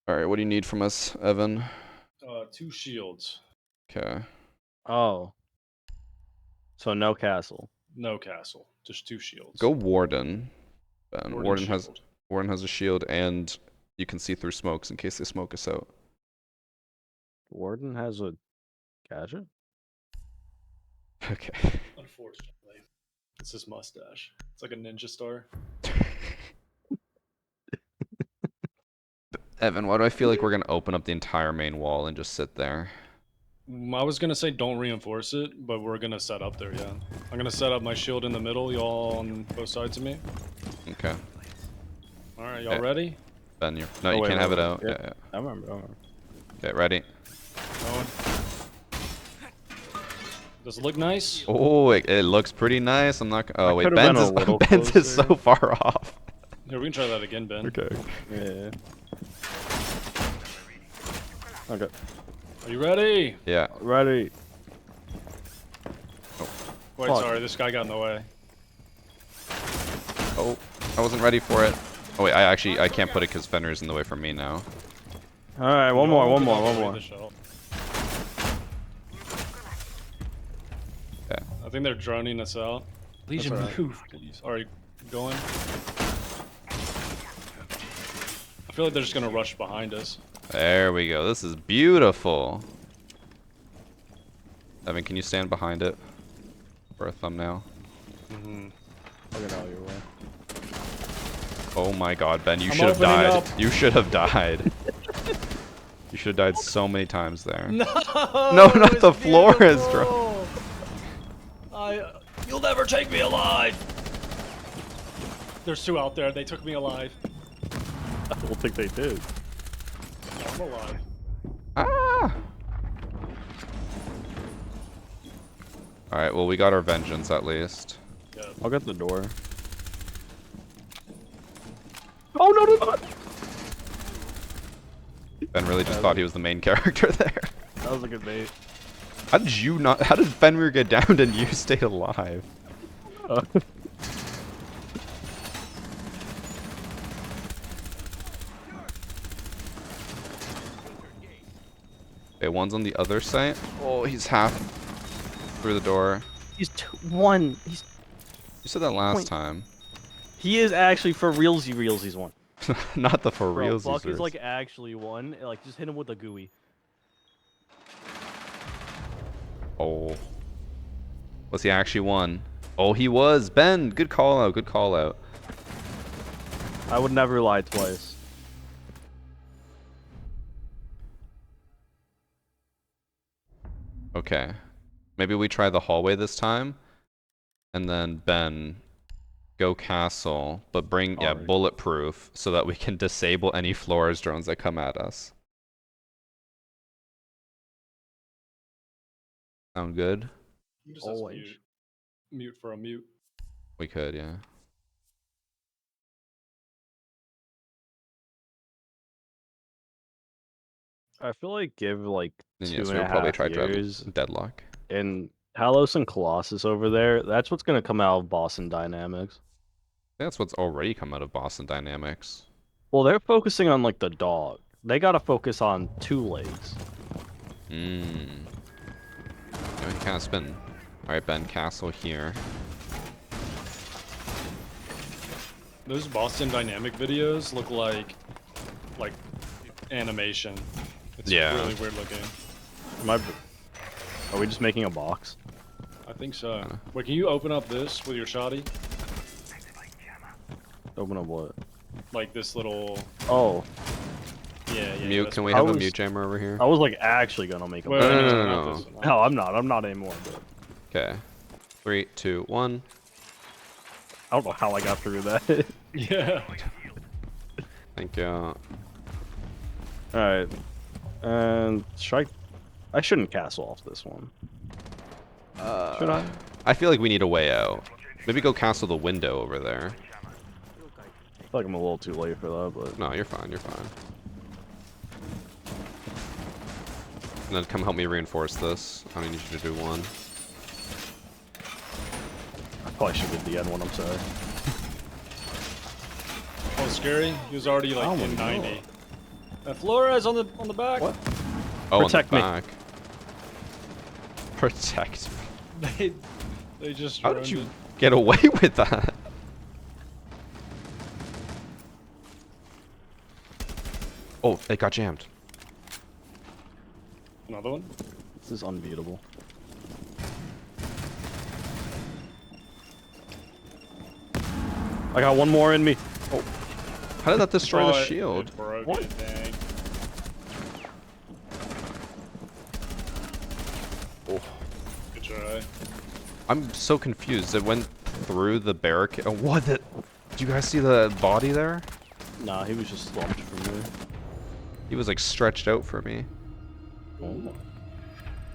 Alright, what do you need from us, Evan? 2 shields. Okay. Oh. So no castle. No castle. Just 2 shields. Go Warden. Ben, Warden Warden has a shield, and you can see through smokes in case they smoke us out. Warden has a gadget. Okay. Unfortunately, it's his mustache. It's like a ninja star. Evan, why do I feel like we're gonna open up the entire main wall and just sit there? I was gonna say don't reinforce it, but we're gonna set up there. Yeah, I'm gonna set up my shield in the middle. Y'all on both sides of me. Okay. All right, y'all Okay. ready? Ben, you can't have it out. Yeah. Yeah. I remember. Okay, ready? Going. Does it look nice? Oh, it looks pretty nice. I'm not. Oh I wait, could've been Ben's a little Ben's is so closer. far off. Here, we can try that again, Ben. Okay. Yeah. Okay. Are you ready? Yeah. Ready. Wait, Fuck. sorry, this guy got in the way. Oh, I wasn't ready for it. Oh wait, I can't put it because Fenrir's in the way from me now. All right, one Y'all more. can avoid the shot. Okay. I think they're droning us out. Legion, That's move. Alright, going. I feel like they're just gonna rush behind us. There we go. This is beautiful. Evan, can you stand behind it for a thumbnail? Mm-hmm. I'll get out of your way. Oh my God, Ben, you I'm should have opening died. up. You should have died. You should have died so many times there. No, No, not the floor is beautiful. You'll never take me alive. There's two out there. They took me alive. I don't think they did. I'm alive. Ah! Alright, well, we got our vengeance at least. Yeah. I'll get the door. Oh no! Ben really just thought he was the main character there. That was a good bait. How did you not? How did Fenrir get downed and you stayed alive? Okay, one's on the other side. Oh, he's half through the door. He's one. He's. You said that last Point. time. He is actually for realsy. He's one. Not the for Bro, reals. Buck is like actually one. Like just hit him with a gooey. Oh. Was he actually one? Oh, he was. Ben, good call out. Good call out. I would never lie twice. Okay. Maybe we try the hallway this time. And then Ben, go castle, but bring, yeah, Alright. bulletproof so that we can disable any Flores drones that come at us. Sound good? You just have to Always. mute for a mute. We could, yeah. I feel like give like And two yes, and we'll a probably half try years deadlock. and Talos and Colossus over there. That's what's gonna come out of Boston Dynamics. That's what's already come out of Boston Dynamics. Well, they're focusing on like the dog. They gotta focus on two legs. Mmm. Yeah, we can kind of spin. Alright, Ben, castle here. Those Boston Dynamic videos look like animation. It's Yeah. really weird looking. Are we just making a box? I think so. Wait, can you open up this with your shoddy? Open up what? Like this little. Oh, Yeah, yeah. Mute, that's can we what- have a was- mute jammer over here? I was like actually gonna make a Wait, box. wait, No, not no. this one. No, I'm not. I'm not anymore. But Okay. 3, 2, 1. I don't know how I got through that. Yeah. Thank you. Alright. And should I shouldn't castle off this one. Should I? I feel like we need a way out. Maybe go castle the window over there. I feel like I'm a little too late for that, but No, you're fine, you're fine. And then come help me reinforce this. I need you to do one. I probably should get the end one, I'm sorry. Oh, scary. He was already like Oh my in God. 90. Flores on the back. What? Oh, Protect on me. the back. Protect me. They just. How droned did you it. get away with that? Oh, it got jammed. Another one? This is unbeatable. I got one more in me. Oh, How did that destroy the Oh, shield? it broke What? it, dang. Oh. Good try. I'm so confused. It went through the barricade. Oh, what? Did you guys see the body there? nah, he was just slumped from me. He was like stretched out for me. Oh.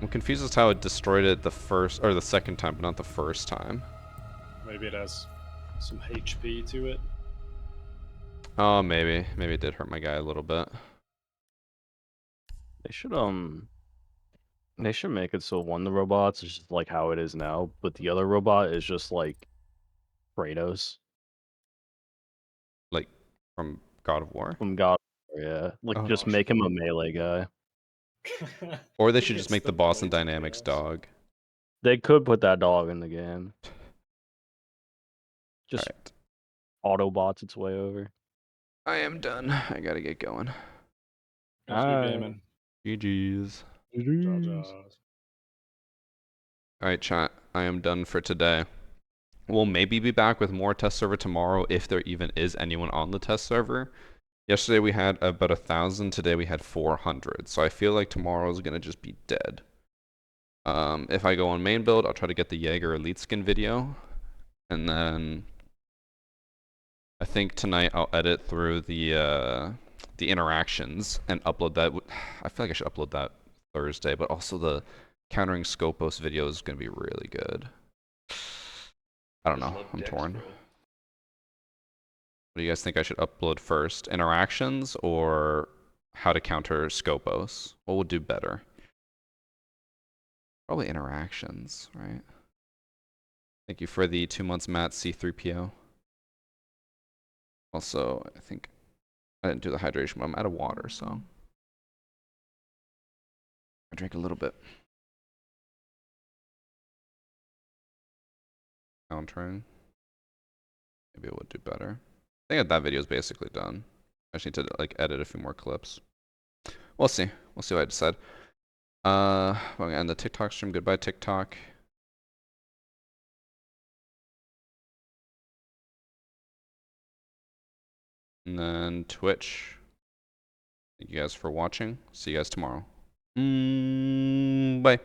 I'm confused as to how it destroyed it the first or the second time, but not the first time. Maybe it has some HP to it. Oh, maybe. Maybe it did hurt my guy a little bit. They should make it so one of the robots is just like how it is now, but the other robot is just like Kratos Like from God of War. from God. Yeah, like Oh, just gosh. make him a melee guy. Or they should just It's make the the Boston Blades of Dynamics Chaos. dog. They could put that dog in the game. Just Alright. Autobots its way over. I am done. I gotta get going. That's good gaming. GG's. Jaws. Alright, chat. I am done for today. We'll maybe be back with more test server tomorrow if there even is anyone on the test server. Yesterday we had about 1,000. Today we had 400. So I feel like tomorrow is gonna just be dead. If I go on main build, I'll try to get the Jaeger Elite Skin video. And then I think tonight I'll edit through the interactions and upload that. I feel like I should upload that Thursday, but also the countering Skopos video is going to be really good. I don't Just know. love I'm Dex, torn. bro. What do you guys think I should upload first? Interactions or how to counter Skopos? What would do better? Probably interactions, right? Thank you for the 2 months, Matt C3PO. Also, I think I didn't do the hydration, but I'm out of water, so I drank a little bit. Countering. Maybe it would do better. I think that video is basically done. I just need to like edit a few more clips. We'll see. We'll see what I decide. I'm gonna end the TikTok stream. Goodbye, TikTok. And then Twitch. Thank you guys for watching. See you guys tomorrow. Bye.